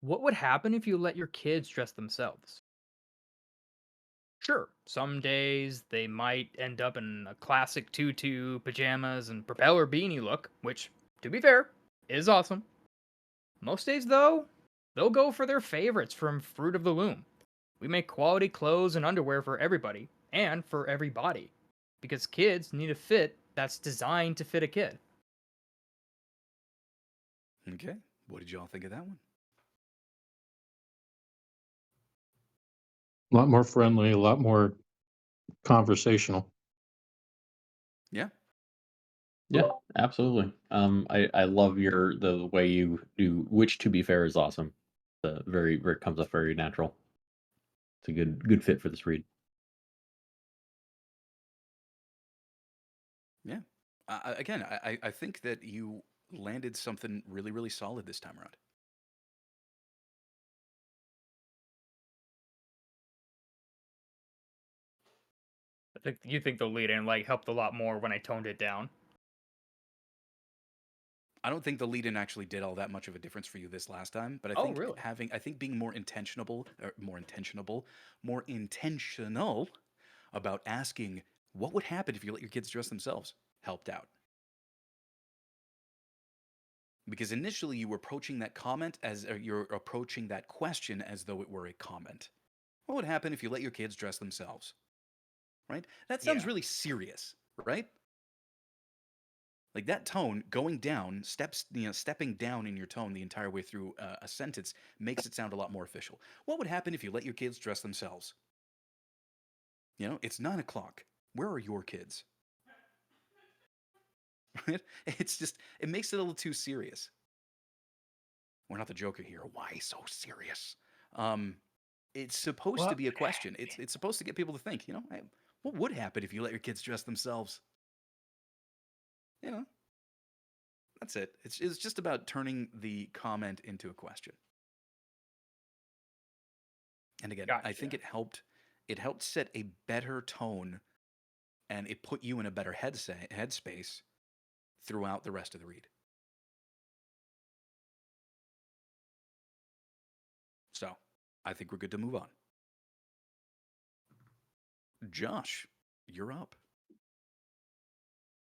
what would happen if you let your kids dress themselves? Sure, some days they might end up in a classic tutu, pajamas, and propeller beanie look, which, to be fair, is awesome. Most days, though, they'll go for their favorites from Fruit of the Loom. We make quality clothes and underwear for everybody, and for every body, because kids need a fit that's designed to fit a kid. Okay, what did y'all think of that one? A lot more friendly, a lot more conversational. Yeah. Yeah, absolutely. I love the way you do, which to be fair is awesome. The very where it comes off very natural. It's a good fit for this read. Yeah. Again, I think that you landed something really, really solid this time around. I think you think the lead in like helped a lot more when I toned it down. I don't think the lead-in actually did all that much of a difference for you this last time, but I Oh, think really? I think being more intentional about asking what would happen if you let your kids dress themselves helped out. Because initially you were approaching that comment or you're approaching that question as though it were a comment. What would happen if you let your kids dress themselves? Right? That sounds Yeah. really serious, right? Like that tone going down, stepping down in your tone the entire way through a sentence makes it sound a lot more official. What would happen if you let your kids dress themselves? It's 9 o'clock. Where are your kids? Right? It makes it a little too serious. We're not the Joker here. Why so serious? It's supposed to be a question. It's supposed to get people to think. Hey, what would happen if you let your kids dress themselves? You know, that's it. It's just about turning the comment into a question. And again, I think Gotcha. it helped set a better tone and it put you in a better headspace throughout the rest of the read. So, I think we're good to move on. Josh, you're up.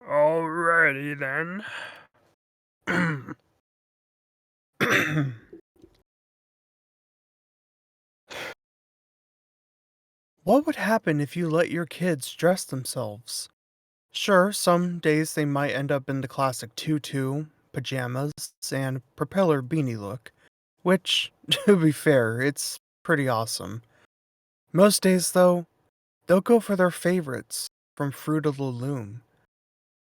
Alrighty then. What would happen if you let your kids dress themselves? Sure, some days they might end up in the classic tutu, pajamas, and propeller beanie look, which, to be fair, it's pretty awesome. Most days, though, they'll go for their favorites from Fruit of the Loom.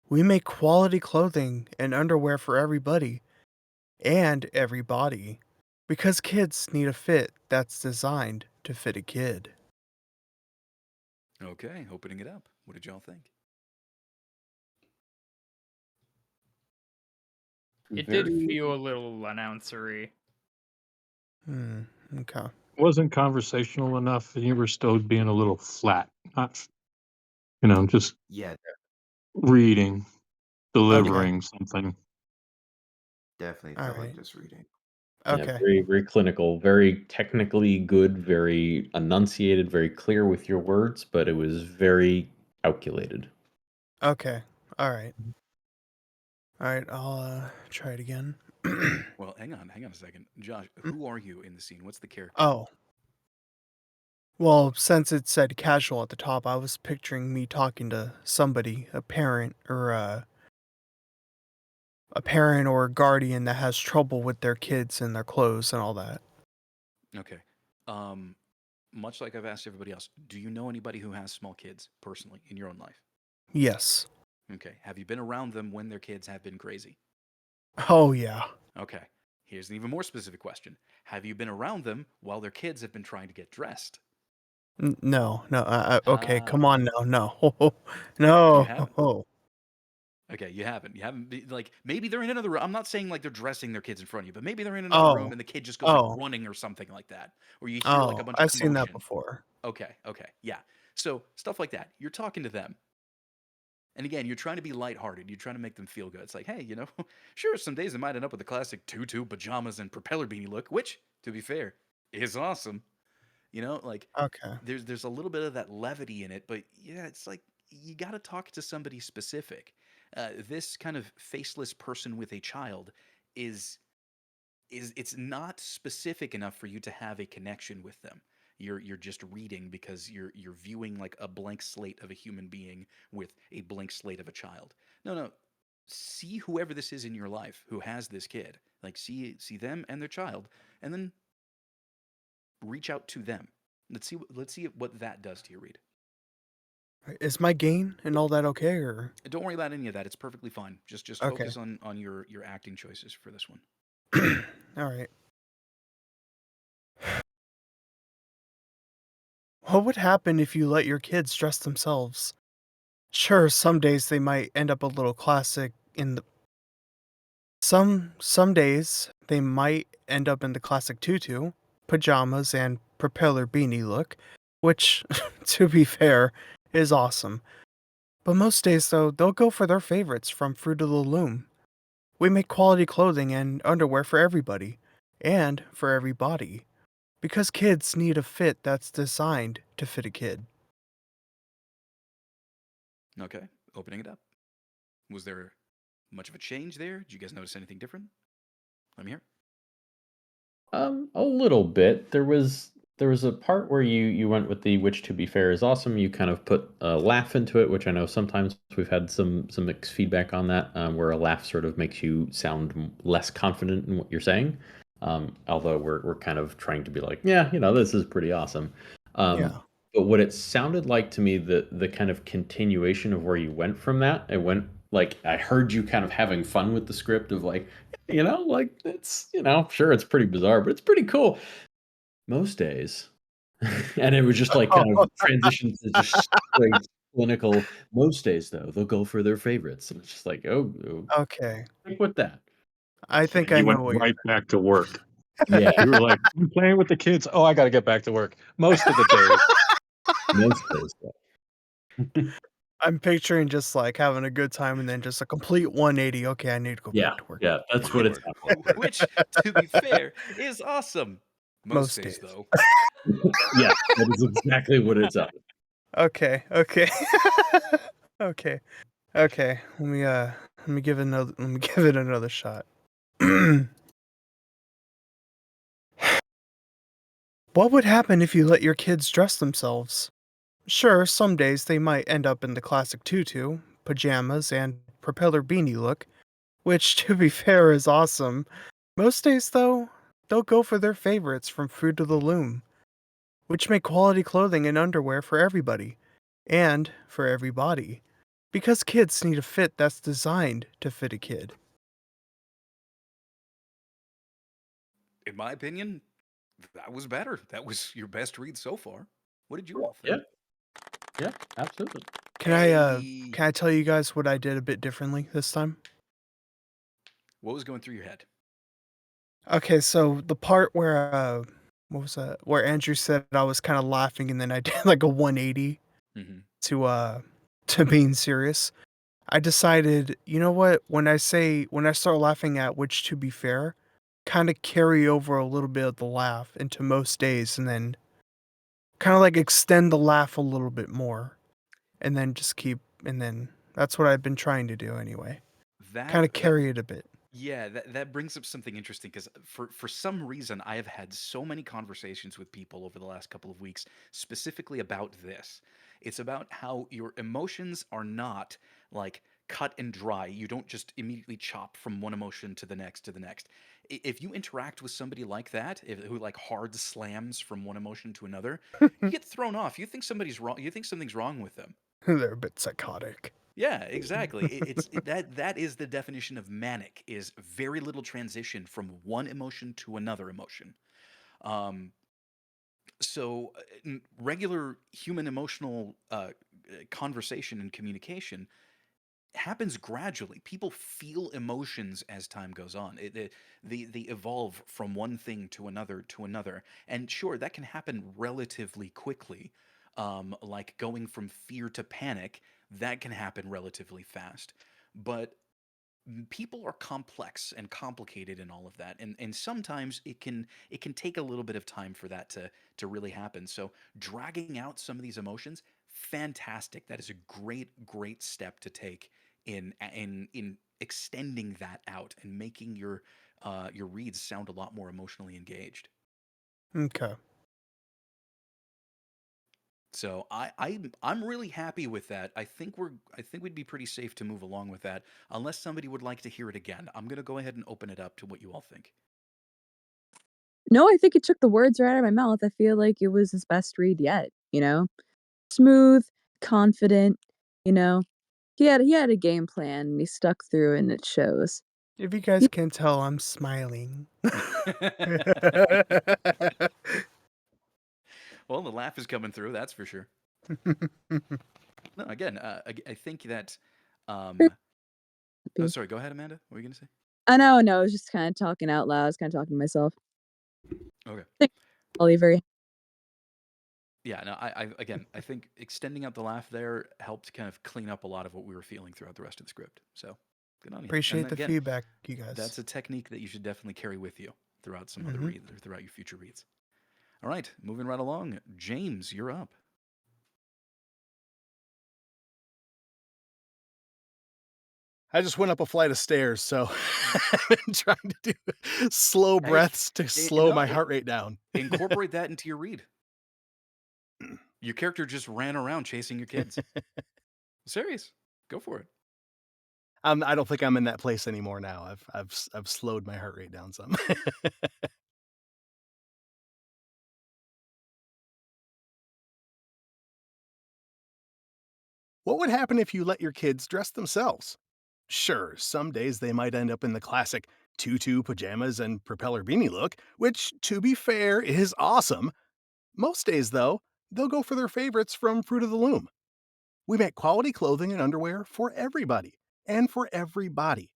We make quality clothing and underwear for everybody and everybody because kids need a fit that's designed to fit a kid. Okay, opening it up. What did y'all think? It did Very feel a little announcery. Okay. wasn't conversational enough, and you were still being a little flat. Not, just Yeah, reading, Okay. delivering something. definitely All felt like right. just reading. Yeah, Okay. very, very clinical, very technically good, very enunciated, very clear with your words, but it was very calculated. Okay. All right. All right. I'll try it again. Well, hang on a second. Josh, who are you in the scene? What's the character? Oh. Well, since it said casual at the top, I was picturing me talking to somebody, a parent or a parent or a guardian that has trouble with their kids and their clothes and all that. Okay. Much like I've asked everybody else, do you know anybody who has small kids personally in your own life? Yes. Okay. Have you been around them when their kids have been crazy? Oh yeah. Okay. Here's an even more specific question. Have you been around them while their kids have been trying to get dressed? No, no. Okay, come Ah, on now. No. you haven't. No. Okay, you haven't. You haven't. Like maybe they're in another room. I'm not saying like they're dressing their kids in front of you, but maybe they're in another room Oh. and the kid just goes like Oh. running or something like that, or you hear like a Oh. bunch of I've seen that commotion. before. Okay, okay, yeah. So stuff like that. You're talking to them, and again, you're trying to be lighthearted. You're trying to make them feel good. It's like, hey, sure, some days they might end up with the classic tutu, pajamas, and propeller beanie look, which, to be fair, is awesome. Like Okay. there's a little bit of that levity in it, but yeah, it's like you got to talk to somebody specific. This kind of faceless person with a child is it's not specific enough for you to have a connection with them. You're just reading because you're viewing like a blank slate of a human being with a blank slate of a child. No, no. See whoever this is in your life who has this kid. Like see them and their child, and then reach out to them. Let's see what that does to your read. Is my gain and all that okay or Don't worry about any of that. It's perfectly fine. Just okay. focus on your acting choices for this one. All right. What would happen if you let your kids dress themselves? Sure, some days they might end up a little classic in the some days they might end up in the classic tutu, pajamas, and propeller beanie look, which, to be fair, is awesome. But most days, though, they'll go for their favorites from Fruit of the Loom. We make quality clothing and underwear for everybody, and for every body, because kids need a fit that's designed to fit a kid. Okay, opening it up. Was there much of a change there? Did you guys notice anything different? Let me hear. A little bit. There was a part where you went with the which to be fair is awesome. You kind of put a laugh into it, which I know sometimes we've had some mixed feedback on that, where a laugh sort of makes you sound less confident in what you're saying. Although we're kind of trying to be like, yeah, this is pretty awesome. Yeah. But what it sounded like to me, the kind of continuation of where you went from that, it went like I heard you kind of having fun with the script of like, like it's, sure it's pretty bizarre, but it's pretty cool most days. And it was just like kind of transition to just straight clinical. Most days though, they'll go for their favorites. And it's just like, oh, Okay. stick with that. I Yeah, think I you know went what you're right back to work. Yeah, You were like, I'm playing with the kids. Oh, I got to get back to work. Most of the days. most days though. I'm picturing just like having a good time and then just a complete 180. Okay, I need to go Yeah, back to work. yeah, that's what it sounded like. Which, to be fair, is awesome. Most Most days, days. though. Yes, that is exactly what it sounded. Okay, okay. Okay. Okay. Let me give it another shot. What would happen if you let your kids dress themselves? Sure, some days they might end up in the classic tutu, pajamas, and propeller beanie look, which, to be fair, is awesome. Most days, though, they'll go for their favorites from Fruit of the Loom, which make quality clothing and underwear for everybody, and for every body. Because kids need a fit that's designed to fit a kid. In my opinion, that was better. That was your best read so far. What did you all Yeah, think? yeah, absolutely. Can I Hey, can I tell you guys what I did a bit differently this time? what was going through your head? Okay, so the part where what was that? Where Andrew said I was kind of laughing and then I did like a 180 Hmm. to to being serious. I decided, you know what? When I start laughing at, which to be fair, kind of carry over a little bit of the laugh into most days and then kind of like extend the laugh a little bit more and then just keep and then that's what I've been trying to do anyway. That Kind of that carry it a bit. Yeah, that brings up something interesting because for some reason I have had so many conversations with people over the last couple of weeks specifically about this. It's about how your emotions are not like cut and dry. You don't just immediately chop from one emotion to the next to the next. If you interact with somebody like that, who like hard slams from one emotion to another, you get thrown off. You think somebody's wrong. You think something's wrong with them. They're a bit psychotic. Yeah, exactly. That is the definition of manic is very little transition from one emotion to another emotion. Um, Regular human emotional conversation and communication happens gradually. People feel emotions as time goes on. They evolve from one thing to another, and sure, that can happen relatively quickly. Like going from fear to panic, that can happen relatively fast. But people are complex and complicated in all of that, and sometimes it can take a little bit of time for that to really happen. So dragging out some of these emotions, fantastic. That is a great step to take in extending that out and making your reads sound a lot more emotionally engaged. Okay. So I'm really happy with that. I think we'd be pretty safe to move along with that, unless somebody would like to hear it again. I'm gonna go ahead and open it up to what you all think. No, I think it took the words right out of my mouth. I feel like it was his best read yet, you know? Smooth, confident, you know? He had a game plan and he stuck through and it shows. If you guys He can tell, I'm smiling. Well, the laugh is coming through, that's for sure. No, again, I think that. pretty Um, oh, happy. sorry. Go ahead, Amanda. What were you gonna say? I know, no, I was just kinda talking out loud, I was kinda talking to myself. Okay. I think Ollie very Yeah. No. I think extending out the laugh there helped kind of clean up a lot of what we were feeling throughout the rest of the script. So good on you. And Appreciate the again, feedback, you guys. that's a technique that you should definitely carry with you throughout some other Hmm. reads or throughout your future reads. All right, moving right along. James, you're up. I just went up a flight of stairs, so I've been trying to do slow Hey, breaths to slow no, my heart rate down. incorporate that into your read. Your character just ran around chasing your kids. Serious. Go for it. I don't think I'm in that place anymore now. I've slowed my heart rate down some. What would happen if you let your kids dress themselves? Sure, some days they might end up in the classic tutu, pajamas, and propeller beanie look, which, to be fair, is awesome. Most days, though, they'll go for their favorites from Fruit of the Loom. We make quality clothing and underwear for everybody and for every body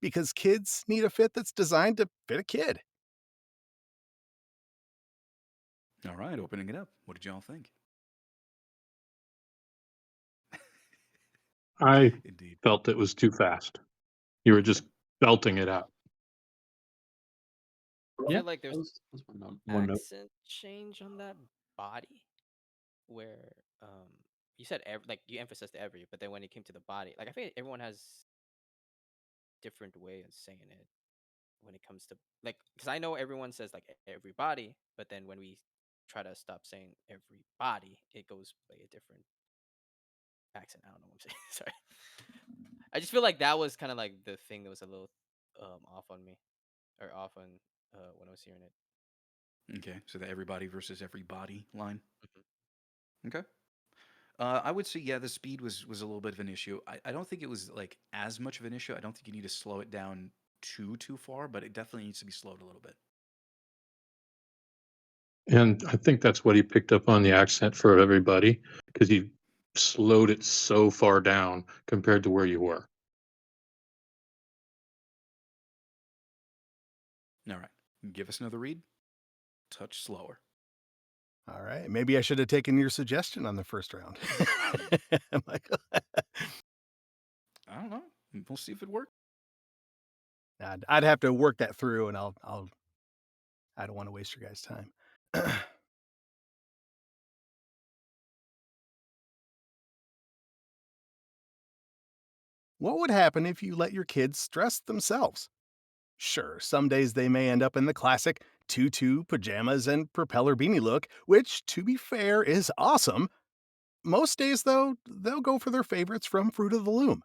because kids need a fit that's designed to fit a kid. All right, opening it up. What did y'all think? I Indeed. felt it was too fast. You were Okay. just belting it out. I Yeah, feel like there's that's one note. accent change on that body where you said like you emphasized every, but then when it came to the body, like I think everyone has different way of saying it when it comes to like because I know everyone says like everybody, but then when we try to stop saying everybody, it goes by a different accent. I don't know what I'm saying. Sorry. I just feel like that was kind of like the thing that was a little off on me or off on when I was hearing it. Okay. So the everybody versus everybody line. Mhm. Okay. I would say yeah, the speed was a little bit of an issue. I don't think it was like as much of an issue. I don't think you need to slow it down too far, but it definitely needs to be slowed a little bit. And I think that's what he picked up on the accent for everybody because he slowed it so far down compared to where you were. All right, give us another read. Touch slower. All right. Maybe I should have taken your suggestion on the first round. Michael. I don't know. We'll see if it works. I'd have to work that through, and I don't want to waste your guys' time. What would happen if you let your kids dress themselves? Sure, some days they may end up in the classic tutu, pajamas, and propeller beanie look, which, to be fair, is awesome. Most days, though, they'll go for their favorites from Fruit of the Loom.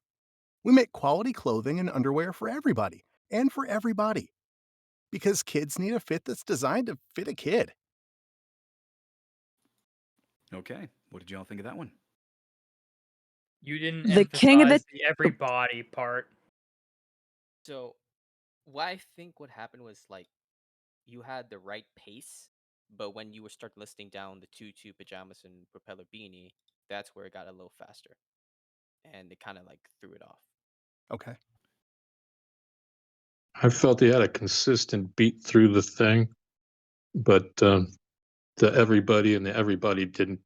We make quality clothing and underwear for everybody, and for everybody. Because kids need a fit that's designed to fit a kid. Okay, what did y'all think of that one? You didn't The king of the emphasize the everybody part. So, what I think what happened was like you had the right pace, but when you were start listing down the tutu, pajamas, and propeller beanie, that's where it got a little faster, and it kind of like threw it off. Okay. I felt he had a consistent beat through the thing, but the everybody and the everybody didn't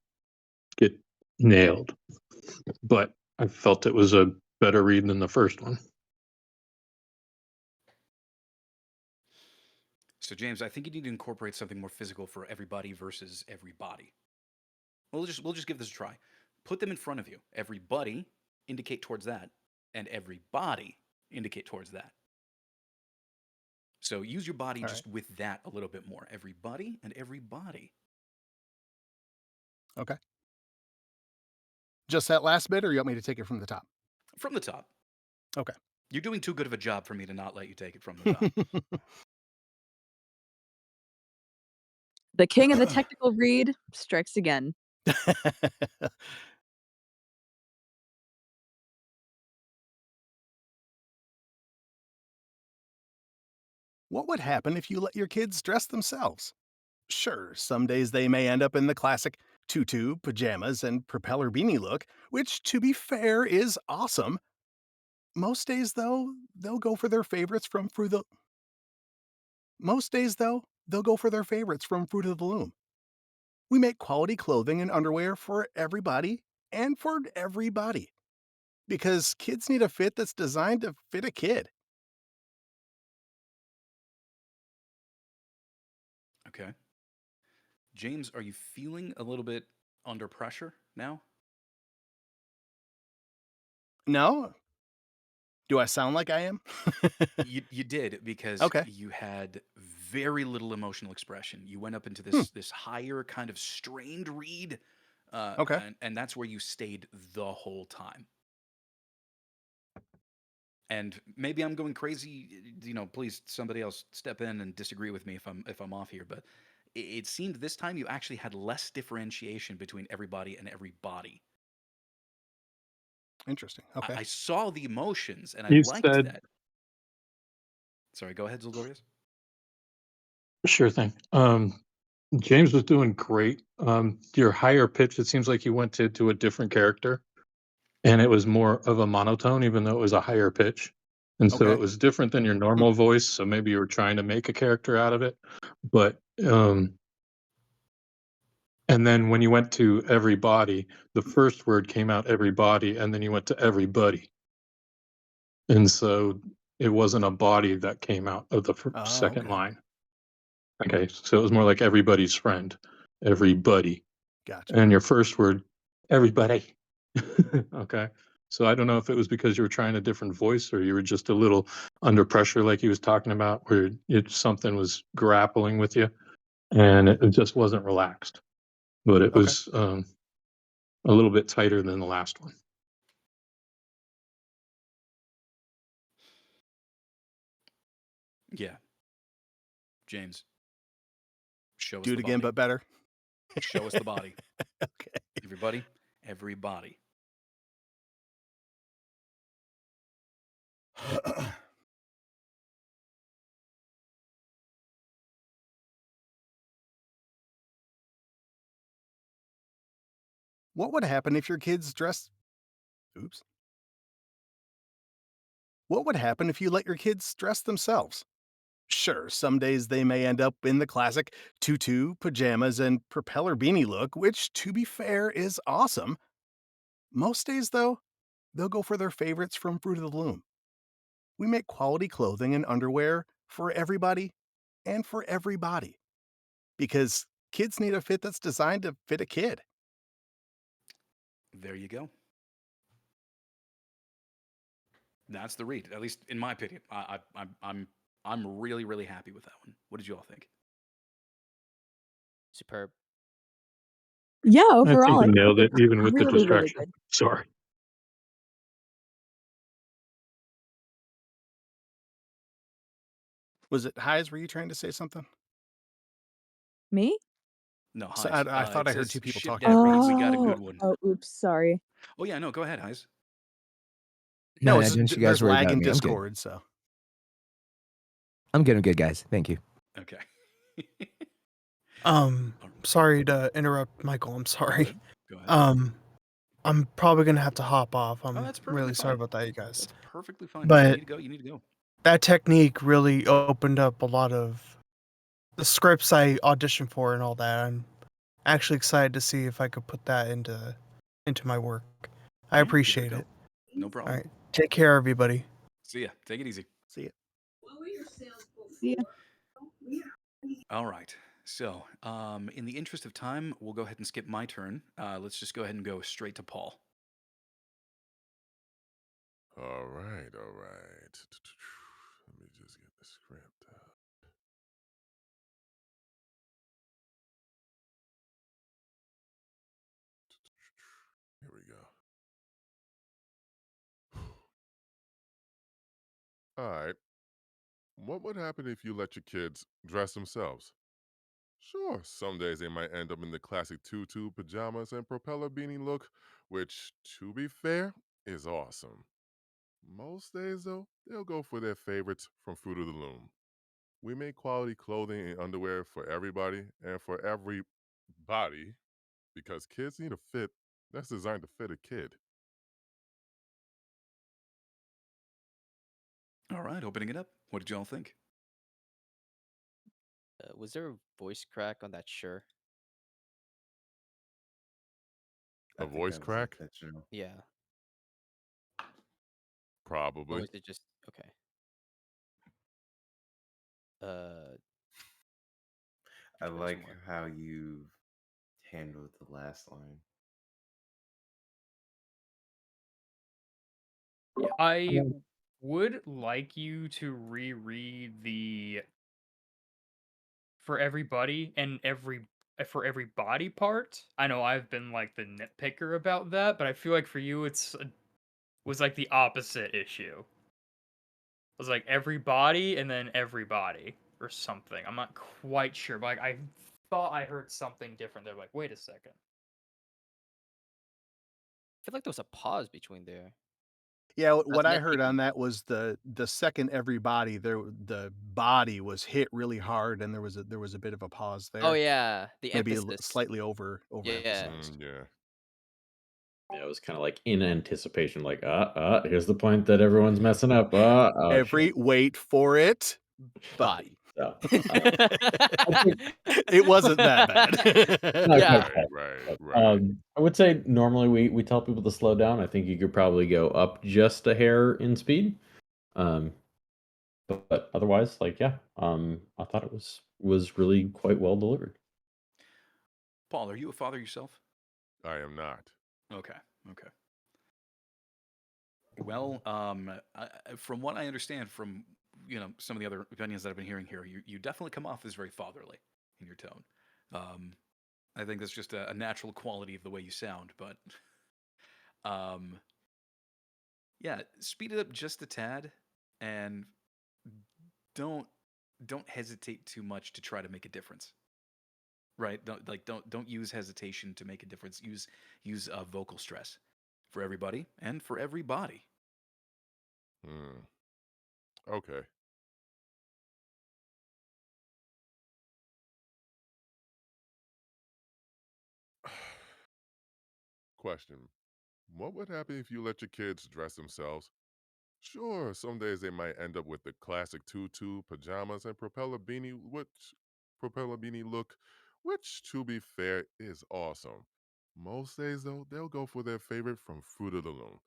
get nailed. But I felt it was a better read than the first one. So James, I think you need to incorporate something more physical for everybody versus everybody. We'll just give this a try. Put them in front of you. Everybody indicate towards that, and everybody indicate towards that. So use your body All just with that a little bit more. Everybody and everybody. Okay. Just that last bit, or you want me to take it from the top? From the top. Okay. You're doing too good of a job for me to not let you take it from the top. The king of the technical read strikes again. What would happen if you let your kids dress themselves? Sure, some days they may end up in the classic tutu, pajamas, and propeller beanie look, which, to be fair, is awesome. Most days, though, they'll go for their favorites from Fruit of the Loom. We make quality clothing and underwear for everybody and for everybody. Because kids need a fit that's designed to fit a kid. Okay. James, are you feeling a little bit under pressure now? No? Do I sound like I am? You did because Okay. you had very little emotional expression. You went up into Hmm. this higher kind of strained read, Okay. and that's where you stayed the whole time. And maybe I'm going crazy. Please somebody else step in and disagree with me if I'm off here. But it seemed this time you actually had less differentiation between everybody and everybody. Interesting. Okay. I saw the emotions and I You liked said, that. Sorry, go ahead, Zildorius. sure thing. James was doing great. Your higher pitch, it seems like you went to a different character, and it was more of a monotone, even though it was a higher pitch. And so Okay. it was different than your normal voice. So maybe you were trying to make a character out of it. But and then when you went to everybody, the first word came out everybody, and then you went to everybody. And so it wasn't a body that came out of the Oh, second okay. line. Okay, so it was more like everybody's friend, everybody. Gotcha. And your first word, everybody. Okay. So I don't know if it was because you were trying a different voice or you were just a little under pressure, like he was talking about, where something was grappling with you and it just wasn't relaxed. But it Okay. was a little bit tighter than the last one. Yeah. James, show us Do it the again, body. but better. Show us the body. Okay. Everybody. everybody. What would happen if your kids dressed Oops. What would happen if you let your kids dress themselves? Sure, some days they may end up in the classic tutu, pajamas, and propeller beanie look, which, to be fair, is awesome. Most days, though, they'll go for their favorites from Fruit of the Loom. We make quality clothing and underwear for everybody and for everybody because kids need a fit that's designed to fit a kid. There you go. That's the read, at least in my opinion. I'm really, really happy with that one. What did you all think? Superb. Yeah, I overall, think I you think nailed it, it's even with the really, really distraction. good. Sorry. Was it Highs? Were you trying to say something? Me? No, So Heis. I thought It I heard says two people ship talking at dev. We once. got a Oh, good one. oh, oops, sorry. Oh yeah, no, go ahead, Heis. No, No, it's don't you guys there's worry lag about in me. I'm good. Discord, so I'm good, guys. Thank you. Okay. Sorry to interrupt, Michael. I'm Go sorry. ahead. Go ahead. I'm probably gonna have to hop off. Oh, I'm that's perfectly really sorry fine. about that, you guys. That's perfectly fine. If you But need to go, you need to go. that technique really opened up a lot of the scripts I auditioned for and all that. I'm actually excited to see if I could put that into my work. I Yeah, give it a appreciate go. it. No All problem. right. Take care, everybody. See ya. Take it easy. see it. See ya. All right. So, in the interest of time, we'll go ahead and skip my turn. Let's just go ahead and go straight to Paul. All right, all right. Let me just get the script up. Here we go. All right. What would happen if you let your kids dress themselves? Sure, some days they might end up in the classic tutu, pajamas, and propeller beanie look, which, to be fair, is awesome. Most days, though, they'll go for their favorites from Fruit of the Loom. We make quality clothing and underwear for everybody and for every body because kids need a fit that's designed to fit a kid. All right, opening it up. What did you all think? Was there a voice crack on that sure? I A think voice that was crack? intentional. Yeah. Or Probably. was it just okay? Uh, I there's like more. how you handled the last line. I would like you to reread the for everybody and for every body part. I know I've been like the nitpicker about that, but I feel like for you was like the opposite issue. It was like every body and then everybody or something. I'm not quite sure, but like, I thought I heard something different. They're like, wait a second. I feel like there was a pause between there. Yeah, I was what I heard nitpicking. on that was the second everybody the body was hit really hard and there was a bit of a pause Oh there. yeah, the Maybe emphasis. slightly Yeah. overemphasized. Yeah. Yeah, it was kind of like in anticipation, like, here's the point that everyone's messing up. Oh Every shit. wait for it, Body. buddy. So, It wasn't that bad. not Yeah. quite bad. Right. But, I would say normally we tell people to slow down. I think you could probably go up just a hair in speed. But otherwise, like, yeah, I thought it was really quite well delivered. Paul, are you a father yourself? I am not. Okay. Okay. Well, from what I understand from some of the other opinions that I've been hearing here, you definitely come off as very fatherly in your tone. I think that's just a natural quality of the way you sound, but um, yeah, speed it up just a tad, and don't don't hesitate too much to try to make a difference. right? Don't use hesitation to make a difference. Use vocal stress for everybody and for everybody. Hmm. Okay. Question. What would happen if you let your kids dress themselves? Sure, some days they might end up with the classic tutu, pajamas, and propeller beanie look, which to be fair is awesome. Most days though, they'll go for their favorite from Fruit of the Loom.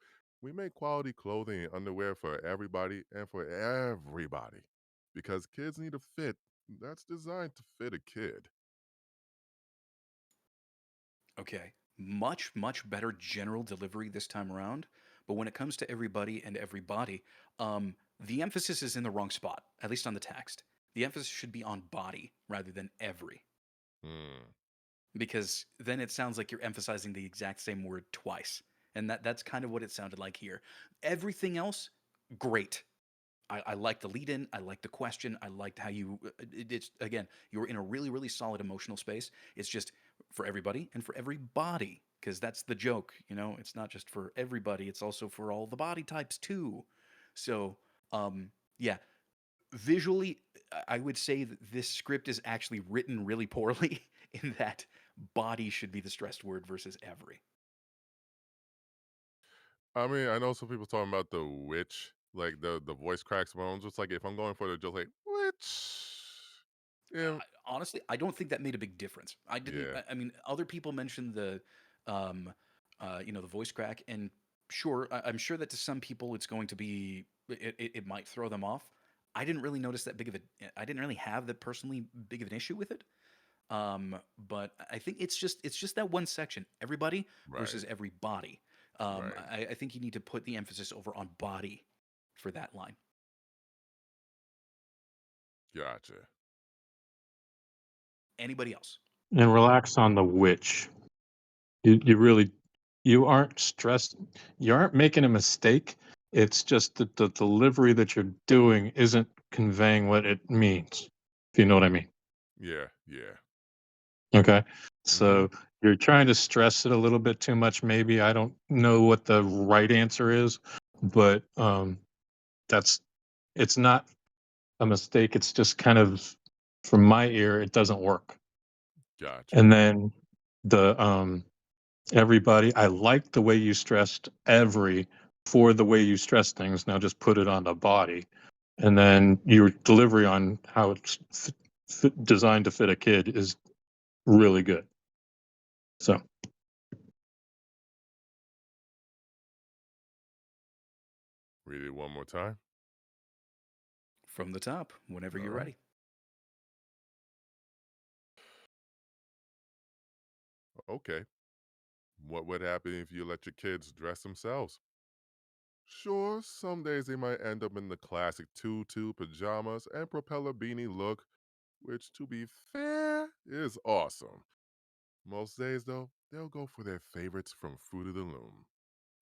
We make quality clothing and underwear for everybody and for everybody. Because kids need a fit that's designed to fit a kid. Okay. Much better general delivery this time around. But when it comes to everybody and everybody, the emphasis is in the wrong spot, at least on the text. The emphasis should be on body rather than every, Hmm. because then it sounds like you're emphasizing the exact same word twice. And that's kind of what it sounded like here. Everything else, great. I like the lead in. I like the question. I liked how it's again, you're in a really solid emotional space. It's just for everybody and for everybody, because that's the joke. It's not just for everybody, it's also for all the body types too. So, yeah, visually, I would say that this script is actually written really poorly in that body should be the stressed word versus every. I mean, I know some people talking about the witch, like the voice cracks bones. Just like if I'm going for the just like witch. Yeah, Honestly, I don't think that made a big difference. I didn't. yeah, I mean, other people mentioned um, the voice crack, and sure, I'm sure that to some people it's going to be, it might throw them off. I didn't really notice that big of a. I didn't really have that personally big of an issue with it. But I think it's just that one section, everybody right, versus everybody. right. I think you need to put the emphasis over on body for that line. Gotcha. Anybody else? And relax on the which. You really you aren't stressed. You aren't making a mistake. It's just that the delivery that you're doing isn't conveying what it means. If you know what I mean. Yeah, yeah. Okay. Mm-hmm. So you're trying to stress it a little bit too much, maybe. I don't know what the right answer is, but that's it's not a mistake. It's just kind of from my ear, it doesn't work. Gotcha. And then the everybody, I like the way you stressed every for the way you stress things. Now just put it on the body. And then your delivery on how it's designed to fit a kid is really good. So Read it one more time. From the top, whenever All you're right. ready. Okay. What would happen if you let your kids dress themselves? Sure, some days they might end up in the classic tutu, pajamas, and propeller beanie look, which to be fair is awesome. Most days though, they'll go for their favorites from Fruit of the Loom.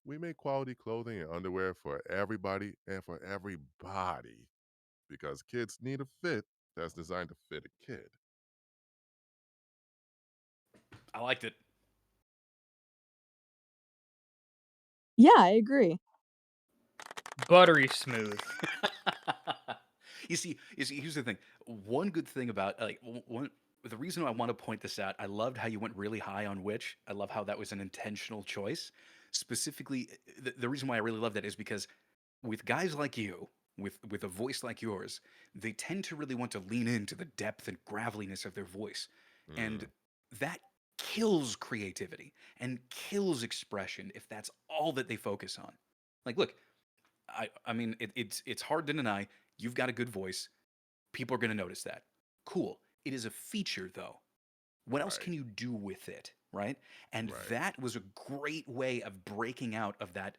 We make quality clothing and underwear for everybody and for everybody because kids need a fit that's designed to fit a kid. I liked it. Yeah, I agree. Buttery smooth. You see, here's the thing. One good thing about one the reason I want to point this out, I loved how you went really high on Witch. I love how that was an intentional choice. Specifically, the reason why I really love that is because with guys like you, with a voice like yours, they tend to really want to lean into the depth and graveliness of their voice, and Mm, that kills creativity and kills expression if that's all that they focus on. Like, look, I mean, it's hard to deny you've got a good voice. People are going to notice that. Cool. It is a feature, though. What else right, can you do with it, right? And right, that was a great way of breaking out of that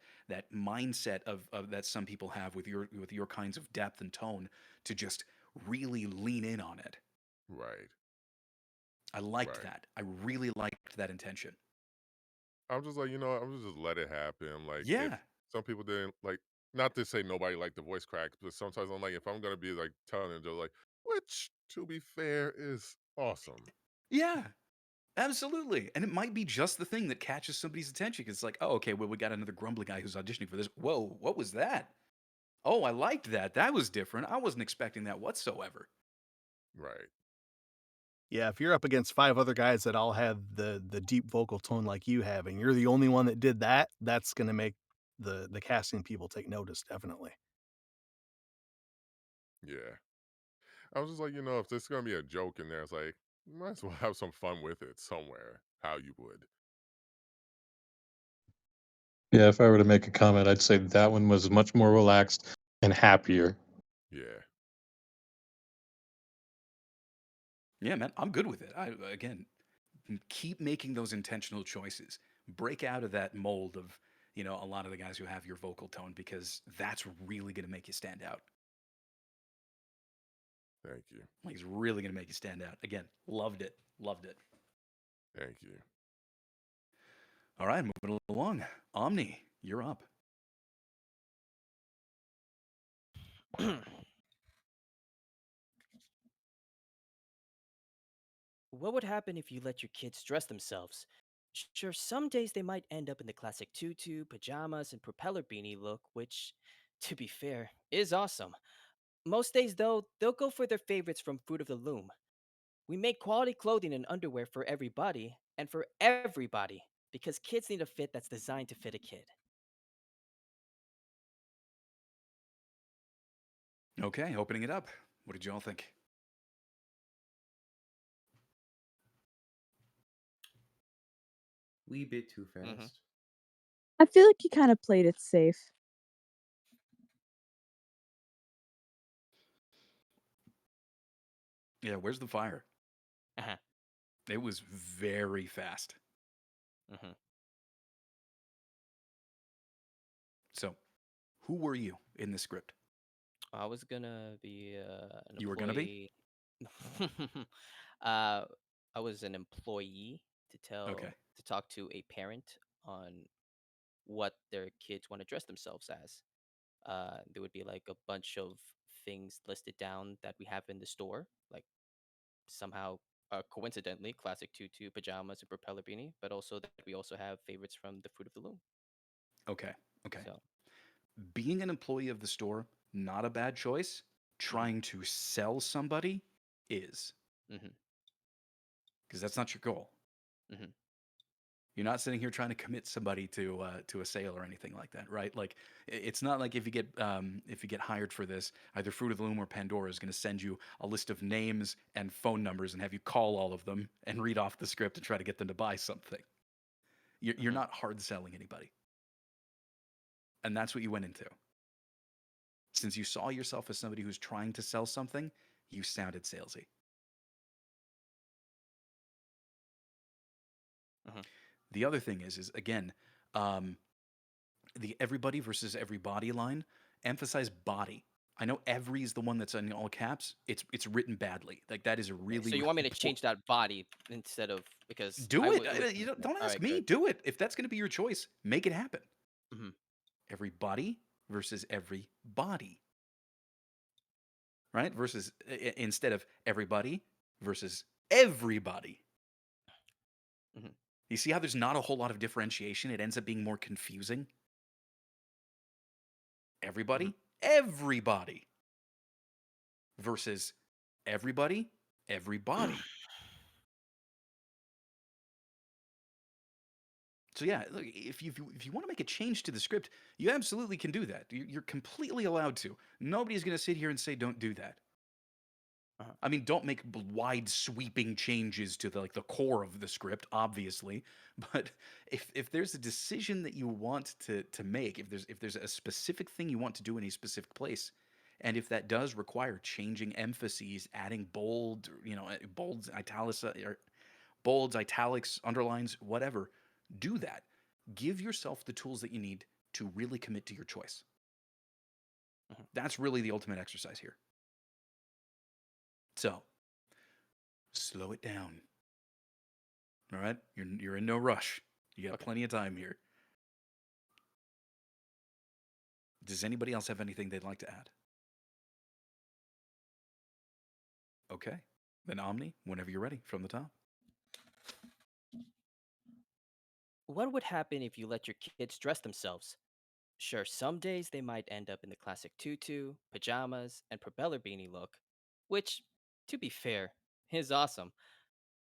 mindset of that some people have with your kinds of depth and tone to just really lean in on it. right, I liked right. that. I really liked that intention. I'm just like, I'm just let it happen. Like, if Yeah. some people didn't like, not to say nobody liked the voice cracks, but sometimes I'm like, if I'm gonna be like telling them, just like, which to be fair is awesome. Yeah, absolutely. And it might be just the thing that catches somebody's attention. 'Cause it's like, oh, okay, well, we got another grumbly guy who's auditioning for this. Whoa, what was that? Oh, I liked that. That was different. I wasn't expecting that whatsoever. Right. Yeah, if you're up against 5 other guys that all have the deep vocal tone like you have, and you're the only one that did that, that's gonna make the casting people take notice, definitely. Yeah. I was just like, if there's gonna be a joke in there, it's like, you might as well have some fun with it somewhere. How you would. Yeah, if I were to make a comment, I'd say that one was much more relaxed and happier. Yeah. Yeah, man, I'm good with it. Again, keep making those intentional choices. Break out of that mold of, a lot of the guys who have your vocal tone because that's really going to make you stand out. Thank you. Like, it's really going to make you stand out. Again, loved it. Loved it. Thank you. All right, moving along. Omni, you're up. What would happen if you let your kids dress themselves? Sure, some days they might end up in the classic tutu, pajamas, and propeller beanie look, which, to be fair, is awesome. Most days, though, they'll go for their favorites from Fruit of the Loom. We make quality clothing and underwear for everybody, and for everybody, because kids need a fit that's designed to fit a kid. Okay, opening it up. What did you all think? Wee bit too Mm-hmm. fast. I feel like you kind of played it safe. Yeah, where's the fire? Uh-huh. It was very fast. Mm-hmm. So, who were you in the script? I was gonna be an You were gonna be? employee. uh, I was an employee Okay. to talk to a parent on what their kids want to dress themselves as. There would be like a bunch of things listed down that we have in the store, like somehow coincidentally classic tutu, pajamas, and propeller beanie, but also that we also have favorites from the Fruit of the Loom. Okay. Okay. So, Being an employee of the store, not a bad choice. hmm Trying to sell somebody is, hmm because that's not your goal. hmm You're not sitting here trying to commit somebody to a sale or anything like that, right? Like, it's not like if you get hired for this, either Fruit of the Loom or Pandora is going to send you a list of names and phone numbers and have you call all of them and read off the script and try to get them to buy something. You're hmm not hard selling anybody, and that's what you went into. Since you saw yourself as somebody who's trying to sell something, you sounded salesy. hmm The other thing is again, um, the everybody versus everybody line, emphasize body. I know every is the one that's in all caps. It's written badly. Like, that is a really So you really want me to poor. change that body instead of because Do it. it was You don't all ask right, me. good. Do it. If that's going to be your choice, make it happen. hmm Everybody versus everybody, right? Versus instead of everybody versus everybody. hmm You see how there's not a whole lot of differentiation? It ends up being more confusing. hmm Everybody, everybody versus everybody, everybody. So yeah, look, if you want to make a change to the script, you absolutely can do that. You're completely allowed to. Nobody's going to sit here and say don't do that. uh-huh. I mean, don't make wide sweeping changes to the core of the script, obviously. But if there's a decision that you want to make, if there's a specific thing you want to do in a specific place, and if that does require changing emphases, adding bold, bolds, italics, or bolds, italics, underlines, whatever, do that. Give yourself the tools that you need to really commit to your choice. Mhm. That's really the ultimate exercise here. So, slow it down. All right? You're in no rush. You got Okay. plenty of time here. Does anybody else have anything they'd like to add? Okay. Then Omni, whenever you're ready, from the top. What would happen if you let your kids dress themselves? Sure, some days they might end up in the classic tutu, pajamas, and propeller beanie look, which, to be fair, is awesome.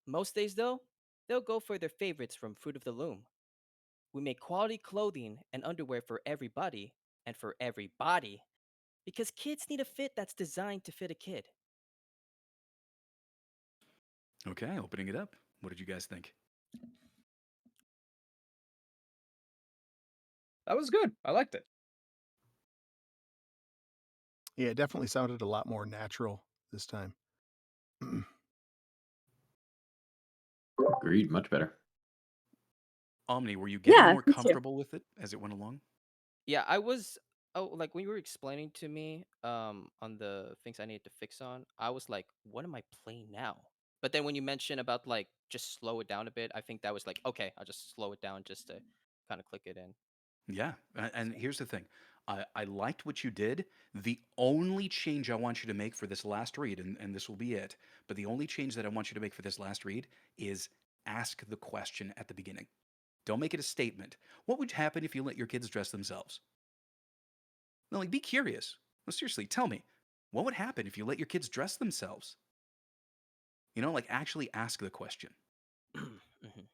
Most days, though, they'll go for their favorites from Fruit of the Loom. We make quality clothing and underwear for everybody and for every body because kids need a fit that's designed to fit a kid. Okay, opening it up. What did you guys think? That was good. I liked it. Yeah, it definitely sounded a lot more natural this time. Agreed, much better. Omni, were you getting Yeah, more me too. comfortable with it as it went along? Yeah, I was. Oh, like when you were explaining to me on the things I needed to fix on, I was like, what am I playing now? But then when you mentioned about like just slow it down a bit, I think that was like, okay, I'll just slow it down just to kind of click it in. Yeah, and So here's the thing. I liked what you did. The only change I want you to make for this last read, and this will be it, but the only change that I want you to make for this last read is ask the question at the beginning. Don't make it a statement. What would happen if you let your kids dress themselves? No, like, be curious. No, seriously, tell me. What would happen if you let your kids dress themselves? You know, like, actually ask the question. Mhm.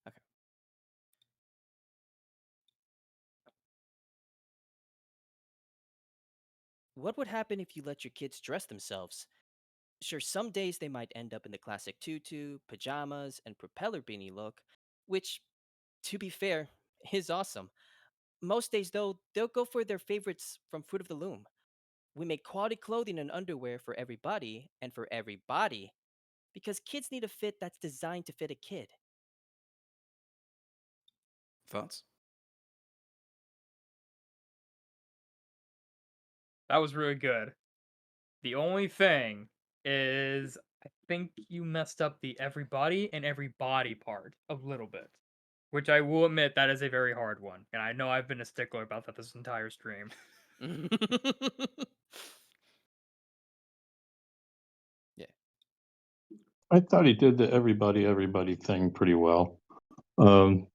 Okay. What would happen if you let your kids dress themselves? Sure, some days they might end up in the classic tutu, pajamas, and propeller beanie look, which, to be fair, is awesome. Most days, though, they'll go for their favorites from Fruit of the Loom. We make quality clothing and underwear for everybody and for every body because kids need a fit that's designed to fit a kid. Thoughts? That was really good. The only thing is, I think you messed up the everybody and every body part a little bit, which I will admit that is a very hard one, and I know I've been a stickler about that this entire stream. Yeah. I thought he did the everybody thing pretty well. Um,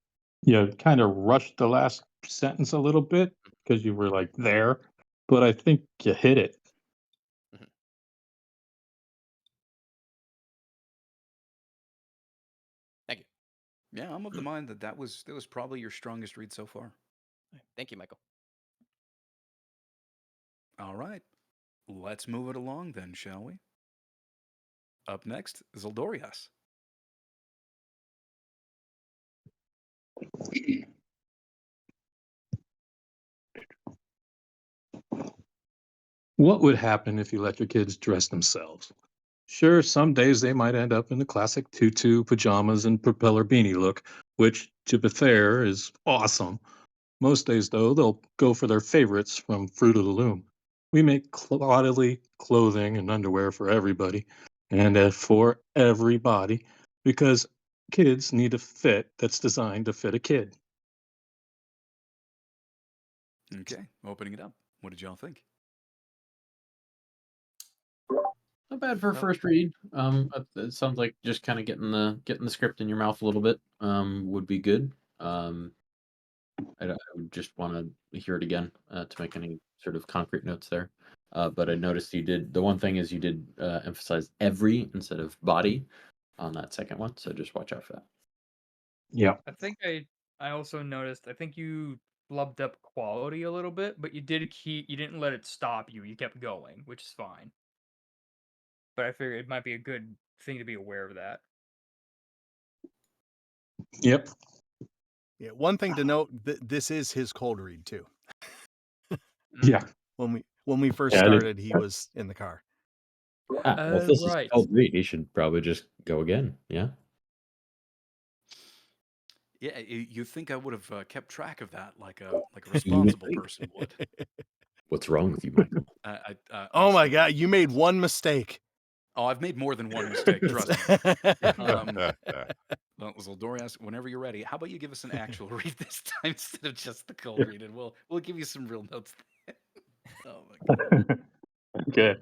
you kind of rushed the last sentence a little bit because you were like there, but I think you hit it. Mhm. Thank you. Yeah, I'm of the mind that that was probably your strongest read so far. Thank you, Michael. All right, let's move it along then, shall we? Up next, Zildorias. What would happen if you let your kids dress themselves? Sure, some days they might end up in the classic tutu, pajamas, and propeller beanie look, which, to be fair, is awesome. Most days, though, they'll go for their favorites from Fruit of the Loom. We make quality clothing and underwear for everybody, and for everybody, because kids need a fit that's designed to fit a kid. Okay, opening it up. What did y'all think? Not bad for a Oh, first read. It sounds like just kind of getting the script in your mouth a little bit would be good. I would just want to hear it again to make any sort of concrete notes there. But I noticed you did the one thing is you did emphasize every instead of body on that second one, so just watch out for that. Yeah. I think I also noticed, I think you flubbed up quality a little bit, but you didn't let it stop you. You kept going, which is fine. But I figured it might be a good thing to be aware of that. Yep. Yeah, one thing to note, this is his cold read too. Yeah. When we first Yeah, I did. started, he was in the car. Well, if this is Right. called read, he should probably just go again. Yeah. Yeah, you think I would have kept track of that like a You would responsible think. person would? What's wrong with you, Michael? Oh my Honestly, god, you made one mistake. oh, I've made more than one mistake. Trust me. Well, Zildorias, whenever you're ready, how about you give us an actual read this time instead of just the cold read, and we'll give you some real notes. Oh my god. Okay.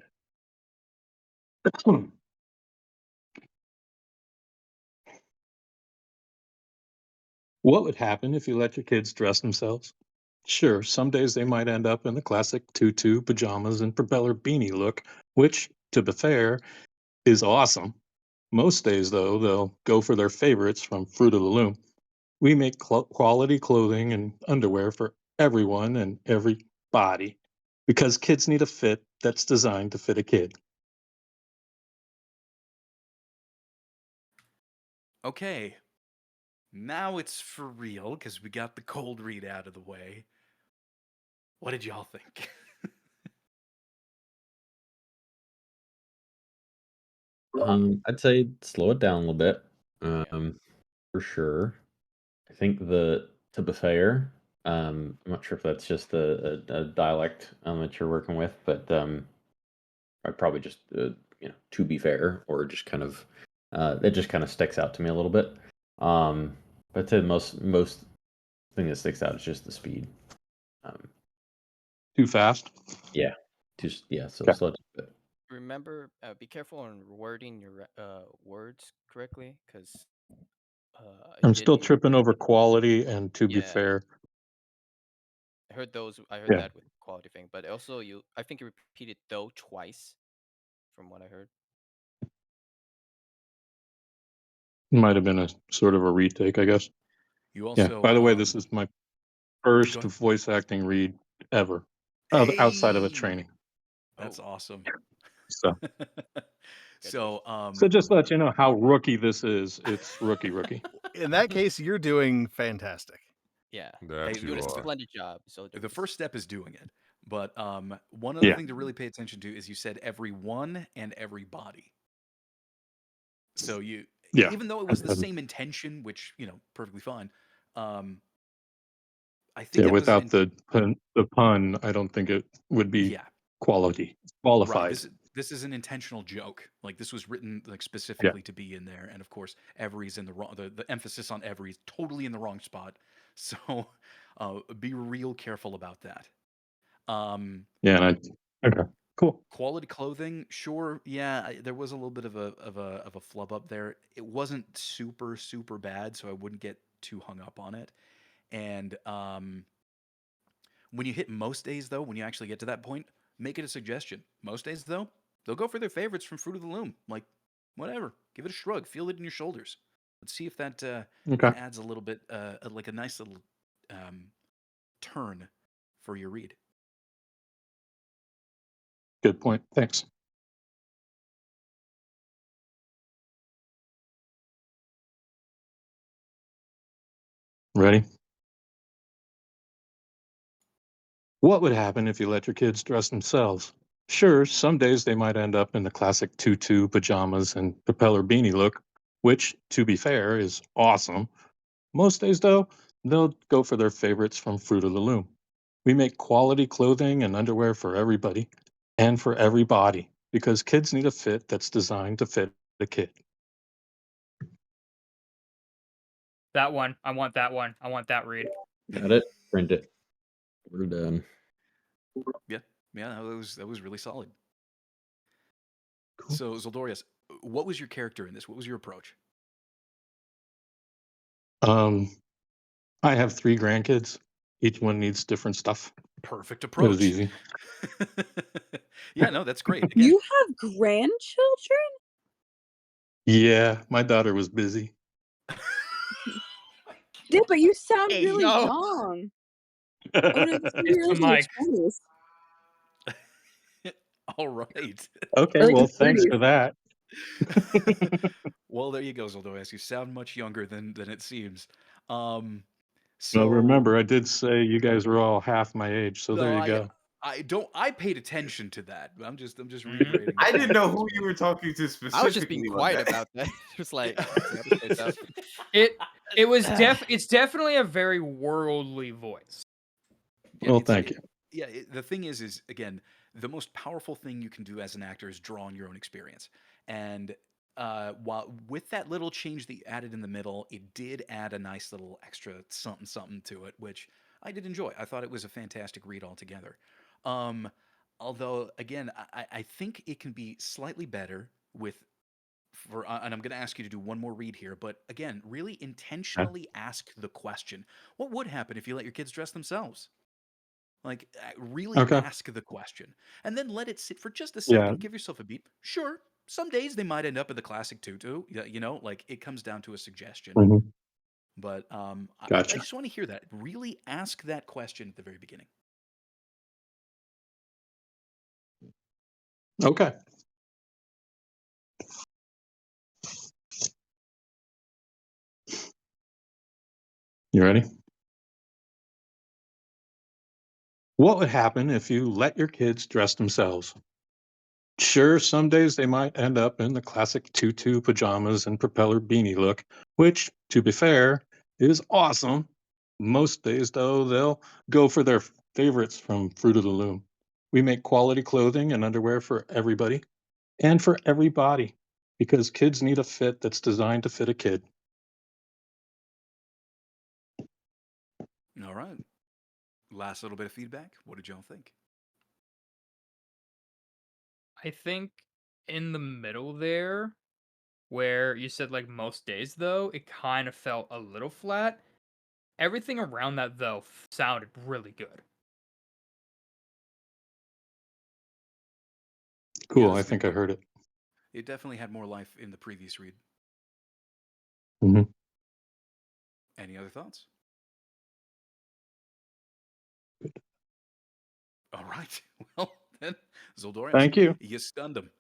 What would happen if you let your kids dress themselves? Sure, some days they might end up in the classic tutu, pajamas, and propeller beanie look, which, to be fair, is awesome. Most days, though, they'll go for their favorites from Fruit of the Loom. We make quality clothing and underwear for everyone and every body because kids need a fit that's designed to fit a kid. Okay, now it's for real because we got the cold read out of the way. What did y'all think? I'd say slow it down a little bit, Yeah. for sure. I think to be fair, I'm not sure if that's just a dialect that you're working with, but I'd probably just to be fair, or just kind of that just kind of sticks out to me a little bit. But I'd say the most thing that sticks out is just the speed. Um, Too fast? yeah, just so Okay. slow down a bit. Remember, be careful on wording your words correctly, because I I'm did still hear. tripping over quality and to be Yeah, fair. I heard those. I heard Yeah, that with the quality thing, but also I think you repeated though twice, from what I heard. might have been a sort of a retake, I guess. You Yeah. also, By the way, this is my first go ahead. voice acting read ever, outside of a Hey, training. that's Oh, awesome. So, So, congratulations. so just to let you know how rookie this is. It's rookie. In that case, you're doing fantastic. Yeah, That hey, you're doing you a are. splendid job, soldier. the first step is doing it. But one other Yeah. thing to really pay attention to is you said everyone and everybody. So Yeah. even though it was the same intention, which perfectly fine, um, I think Yeah. it was Without the pun, I don't think it would be yeah, right. qualified. This is an intentional joke. Like this was written like Yeah. specifically to be in there, and of course, every's in the wrong. The emphasis on every is totally in the wrong spot. So be real careful about that. Yeah. Okay. Cool. Quality clothing, sure. Yeah, there was a little bit of a flub up there. It wasn't super bad, so I wouldn't get too hung up on it. And when you hit most days, though, when you actually get to that point, make it a suggestion. Most days, though, they'll go for their favorites from Fruit of the Loom. Like, whatever. Give it a shrug. Feel it in your shoulders. Let's see if that Okay. adds a little bit, like a nice little um, turn for your read. Good point. Thanks. Ready? What would happen if you let your kids dress themselves? Sure, some days they might end up in the classic tutu, pajamas, and propeller beanie look, which, to be fair, is awesome. Most days, though, they'll go for their favorites from Fruit of the Loom. We make quality clothing and underwear for everybody and for every body because kids need a fit that's designed to fit a kid. That one. I want that one. I want that read. Got it. Print it. We're done. Yeah, that was really solid. Cool. So, Zoldorius, what was your character in this? What was your approach? I have 3 grandkids. Each one needs different stuff. Perfect It was approach. easy. Yeah, no, that's great. Again, You have grandchildren? Yeah, my daughter was busy. Yeah, but you sound Hey, really yo. young. Oh no, this It's you're the like in your mic. 20s. all right. Okay, Or like well, your thanks 30s. for that. Well, there you go, Zoldorius. You sound much younger than it seems. Well, So remember, I did say you guys were all half my age, so there no, you go. I paid attention to that. I'm just Mhm. reiterating the I didn't fact. know who you were talking to I was just being specifically on quiet that. about that. Just like, okay, I'll just say that. It was it's definitely a very worldly voice. Yeah, Well, thank you. the thing is again, the most powerful thing you can do as an actor is draw on your own experience. And while with that little change that you added in the middle, it did add a nice little extra something to it, which I did enjoy. I thought it was a fantastic read altogether. Um, Although, again, I think it can be slightly better with and I'm going to ask you to do one more read here, but again, really Okay. intentionally ask the question: what would happen if you let your kids dress themselves? Like, really Okay. ask the question, and then let it sit for just a Yeah. second. Give yourself a beat. Sure, some days they might end up in the classic tutu. You know, like it comes down to a suggestion. Mhm. But I Gotcha. just want to hear that. Really ask that question at the very beginning. Okay. You ready? What would happen if you let your kids dress themselves? Sure, some days they might end up in the classic tutu, pajamas, and propeller beanie look, which, to be fair, is awesome. Most days, though, they'll go for their favorites from Fruit of the Loom. We make quality clothing and underwear for everybody and for every body because kids need a fit that's designed to fit a kid. All right. Last little bit of feedback. What did y'all think? I think in the middle there, where you said like most days though, it kind of felt a little flat. Everything around that though sounded really good. Yeah, Cool, that's I a good think I point. heard it. It definitely had more life in the previous read. hmm Any other thoughts? All right. Well, then, Zoldorians, Thank you. you stunned him.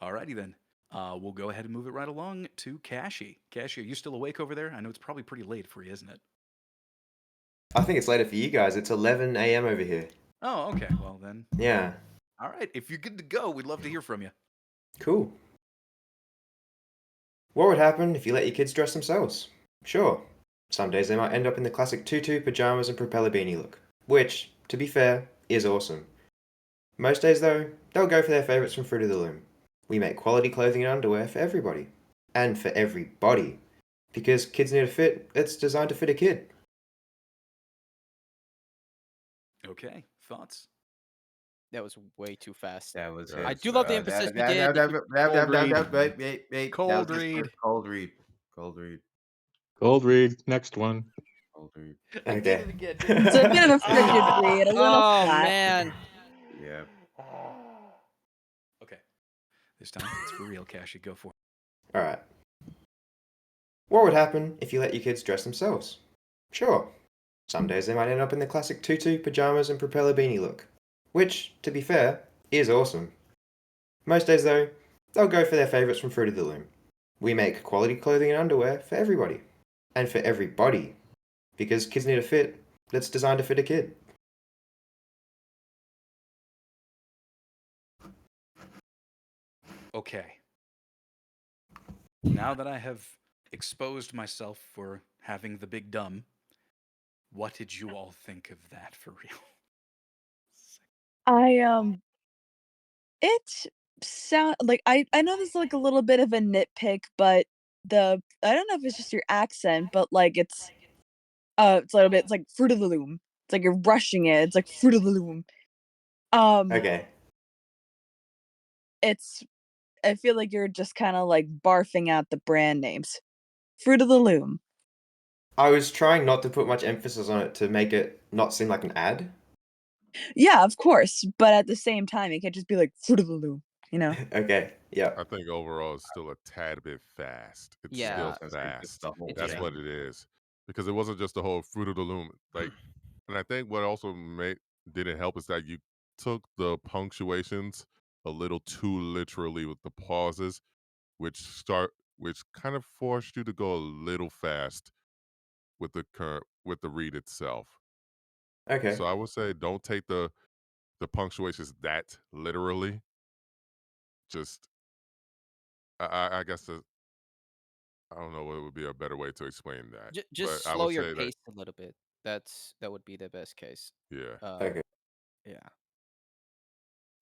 All righty then. We'll go ahead and move it right along to Cashy. Cashy, are you still awake over there? I know it's probably pretty late for you, isn't it? I think it's later for you guys. It's 11 a.m. over here. Oh, okay. Well, then. Yeah. All right. If you're good to go, we'd love to hear from you. Cool. What would happen if you let your kids dress themselves? Sure. Some days they might end up in the classic tutu, pajamas, and propeller beanie look, which, to be fair, is awesome. Most days, though, they'll go for their favorites from Fruit of the Loom. We make quality clothing and underwear for everybody. And for every body. Because kids need a fit that's designed to fit a kid. Okay. Thoughts? That was way too fast. That was Yeah, I his. do love the fast. emphasis you did. Cold read. Wait. That Cold was his read. first cold read. Cold read. Cold read. Next one. Cold read. I did Okay. it again, didn't It's a bit of a frigid I? read, a little Oh flat. man. Yeah. Okay. This time, it's for real, Cashy. Go for it. Alright. What would happen if you let your kids dress themselves? Sure. Some days they might end up in the classic tutu, pajamas, and propeller beanie look. Which, to be fair, is awesome. Most days, though, they'll go for their favorites from Fruit of the Loom. We make quality clothing and underwear for everybody. And for every body. Because kids need a fit that's designed to fit a kid. Okay. Now that I have exposed myself for having the big dumb, what did you all think of that for real? I it sound like I know this is like a little bit of a nitpick, but I don't know if it's just your accent, but like it's a little bit it's like Fruit of the Loom. It's like you're rushing it. It's like Fruit of the Loom. Um Okay. it's I feel like you're just kind of like barfing out the brand names. Fruit of the Loom. I was trying not to put much emphasis on it to make it not seem like an ad. Yeah, of course, but at the same time, it can't just be like Fruit of the Loom, you know? Okay, yeah. I think overall it's still a tad bit fast. It's Yeah, still Yeah, I was gonna say just fast. the whole it That's just what thing. it is. Because it wasn't just the whole fruit of the loom. Like, and I think what also made didn't help is that you took the punctuations a little too literally with the pauses, which kind of forced you to go a little fast with the read itself. Okay. So I would say don't take the punctuations that literally. Just I guess I don't know what would be a better way to explain that, but just I slow would your say that pace a little bit. That would be the best case. yeah. Um, Okay. yeah,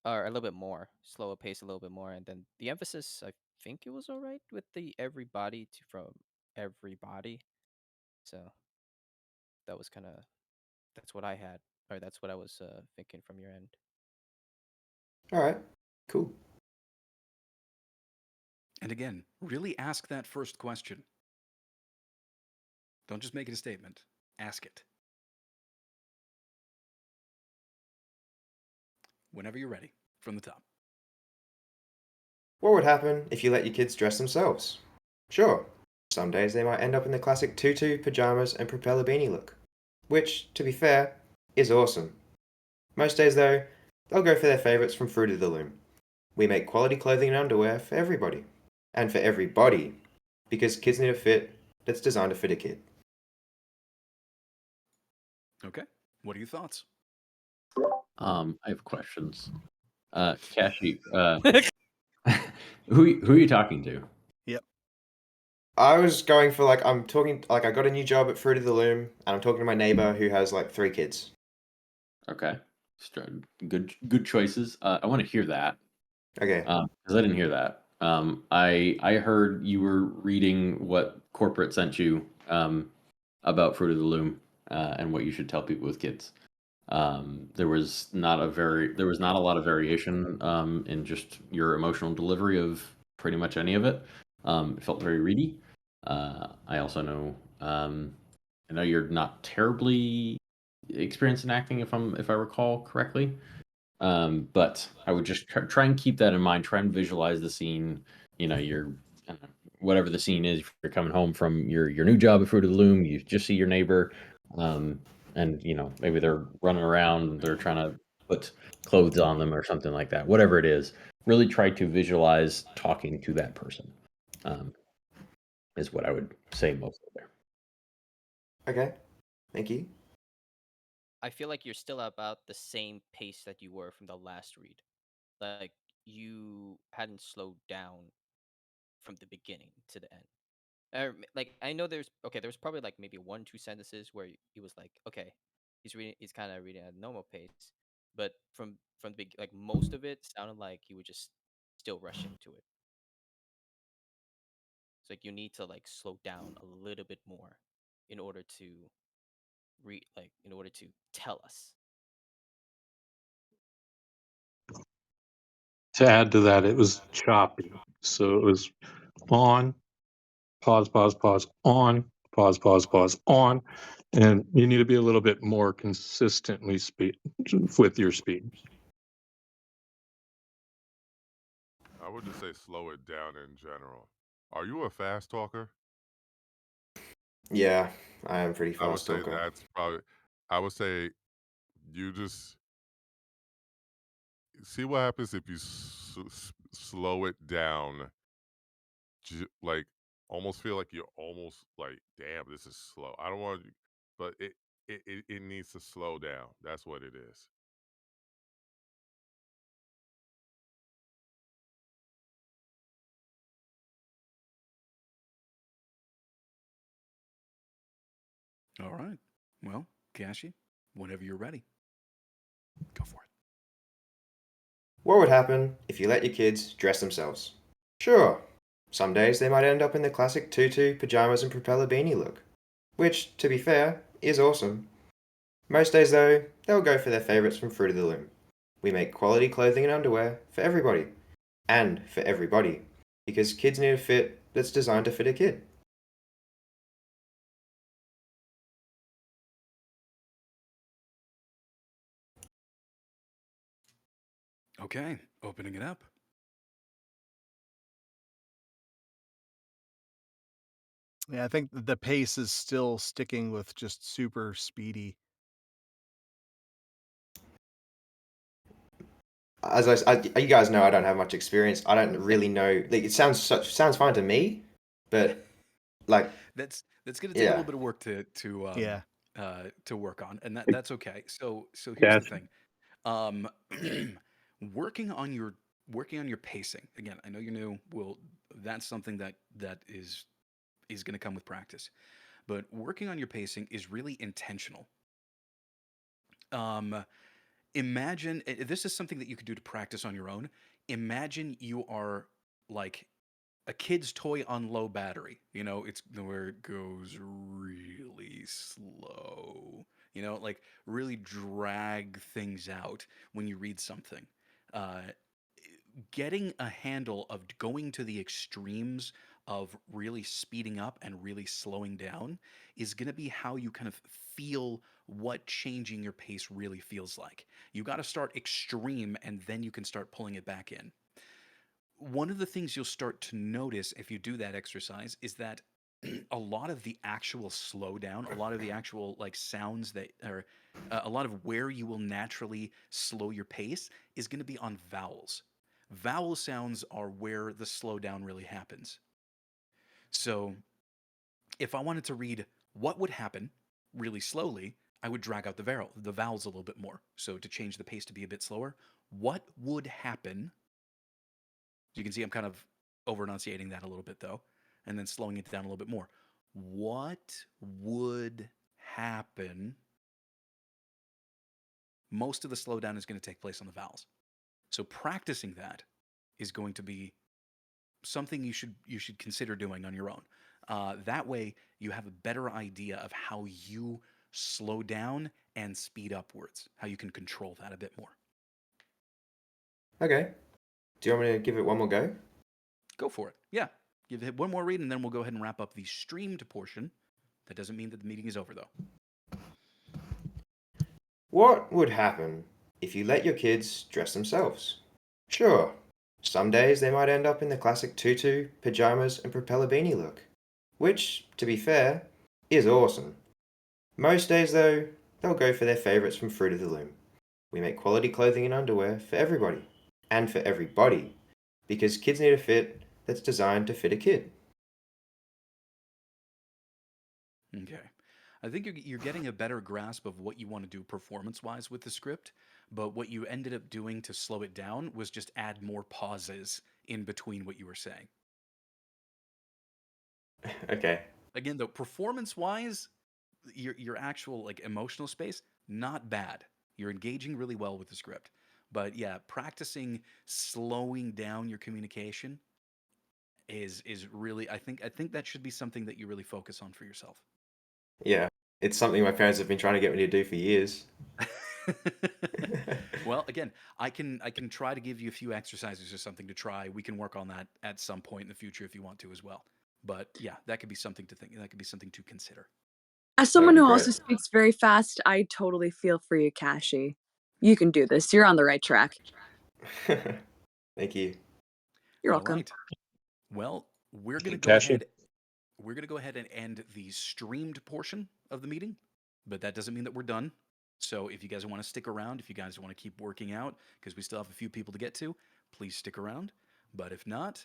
or a little bit more, slow a pace a little bit more, and then the emphasis. I think it was all right with the everybody to from everybody. So that was kind of that's what I had, or that's what I was thinking from your end. All right. Cool. And again, really ask that first question. Don't just make it a statement. Ask it. Whenever you're ready, from the top. What would happen if you let your kids dress themselves? Sure. Some days they might end up in the classic tutu, pajamas, and propeller beanie look, which, to be fair, is awesome. Most days, though, they'll go for their favourites from Fruit of the Loom. We make quality clothing and underwear for everybody. And for everybody, because kids need a fit that's designed to fit a kid. Okay. What are your thoughts? I have questions. Cashy, who are you talking to? Yep. I was going for I'm talking I got a new job at Fruit of the Loom, and I'm talking to my neighbor who has 3 kids. Okay, good choices. I want to hear that. Okay. Because I didn't hear that. I heard you were reading what corporate sent you about Fruit of the Loom and what you should tell people with kids. There was not a lot of variation in just your emotional delivery of pretty much any of it. It felt very ready. I also know I know you're not terribly experienced in acting if I recall correctly. But I would just try and keep that in mind. Try and visualize the scene. You know, whatever the scene is. If you're coming home from your new job at Fruit of the Loom, you just see your neighbor, and maybe they're running around. They're trying to put clothes on them or something like that. Whatever it is, really try to visualize talking to that person. Is what I would say mostly there. Okay. Thank you. I feel like you're still about the same pace that you were from the last read. Like you hadn't slowed down from the beginning to the end. I know there's probably like maybe 1-2 sentences where he was like, okay, he's kind of reading at a normal pace, but from the like most of it sounded like he was just still rushing to it. It's like you need to like slow down a little bit more in order to in order to tell us. To add to that, it was choppy. So it was on, pause, pause, pause, on, pause, pause, pause, on. And you need to be a little bit more consistently speed with your speed. I would just say slow it down in general. Are you a fast talker? Yeah, I am pretty I would fast say talker. that's probably. I would say you just see what happens if you slow it down. Like almost feel like you're almost like, damn, this is slow. I don't want, but it needs to slow down. That's what it is. All right. Well, Kashi, whenever you're ready, go for it. What would happen if you let your kids dress themselves? Sure. Some days they might end up in the classic tutu, pajamas, and propeller beanie look, which, to be fair, is awesome. Most days, though, they'll go for their favourites from Fruit of the Loom. We make quality clothing and underwear for everybody. And for everybody. Because kids need a fit that's designed to fit a kid. Okay, opening it up. Yeah, I think the pace is still sticking with just super speedy. You guys know, I don't have much experience. I don't really know. It sounds fine to me, but like, That's going to take a yeah. little bit of work Yeah. to work on, and that's okay. So here's the Cash. thing. Um, working on your pacing. Again, I know you're new. That's something that is going to come with practice. But working on your pacing is really intentional. Um, imagine this is something that you could do to practice on your own. Imagine you are like a kid's toy on low battery. It's where it goes really slow. Like really drag things out when you read something. getting a handle of going to the extremes of really speeding up and really slowing down is going to be how you kind of feel what changing your pace really feels like. You got to start extreme and then you can start pulling it back in. One of the things you'll start to notice if you do that exercise is that a lot of the actual slowdown, a lot of the actual like sounds that are a lot of where you will naturally slow your pace is going to be on vowels. Vowel sounds are where the slowdown really happens. So if I wanted to read what would happen really slowly, I would drag out the vowels a little bit more. So to change the pace to be a bit slower, what would happen? You can see I'm kind of over enunciating that a little bit though, and then slowing it down a little bit more. What would happen? Most of the slowdown is going to take place on the vowels. So practicing that is going to be something you should consider doing on your own. That way, you have a better idea of how you slow down and speed upwards. How you can control that a bit more. Okay. Do you want me to give it one more go? Go for it. Yeah, give it one more read, and then we'll go ahead and wrap up the streamed portion. That doesn't mean that the meeting is over, though. What would happen if you let your kids dress themselves? Sure, some days they might end up in the classic tutu, pajamas, and propeller beanie look, which, to be fair, is awesome. Most days, though, they'll go for their favorites from Fruit of the Loom. We make quality clothing and underwear for everybody, and for everybody, because kids need a fit that's designed to fit a kid. Okay. I think you're getting a better grasp of what you want to do performance wise with the script, but what you ended up doing to slow it down was just add more pauses in between what you were saying. Okay. Again, though, performance wise, your actual like emotional space, not bad. You're engaging really well with the script. But yeah, practicing slowing down your communication is really I think that should be something that you really focus on for yourself. Yeah, it's something my parents have been trying to get me to do for years. Well, again, I can try to give you a few exercises or something to try. We can work on that at some point in the future if you want to as well. But yeah, that could be something to think. That could be something to consider. As That would someone be who great. also speaks very fast, I totally feel for you, Kashi. You can do this. You're on the right track. Thank you. You're All welcome. right. Well, we're gonna go Kashi? ahead. We're gonna go ahead and end the streamed portion of the meeting, but that doesn't mean that we're done. So if you guys want to stick around, if you guys want to keep working out, because we still have a few people to get to, please stick around. But if not,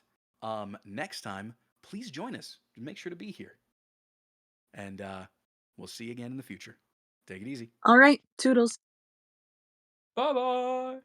next time, please join us. Make sure to be here, and we'll see you again in the future. Take it easy. All right, toodles. Bye bye.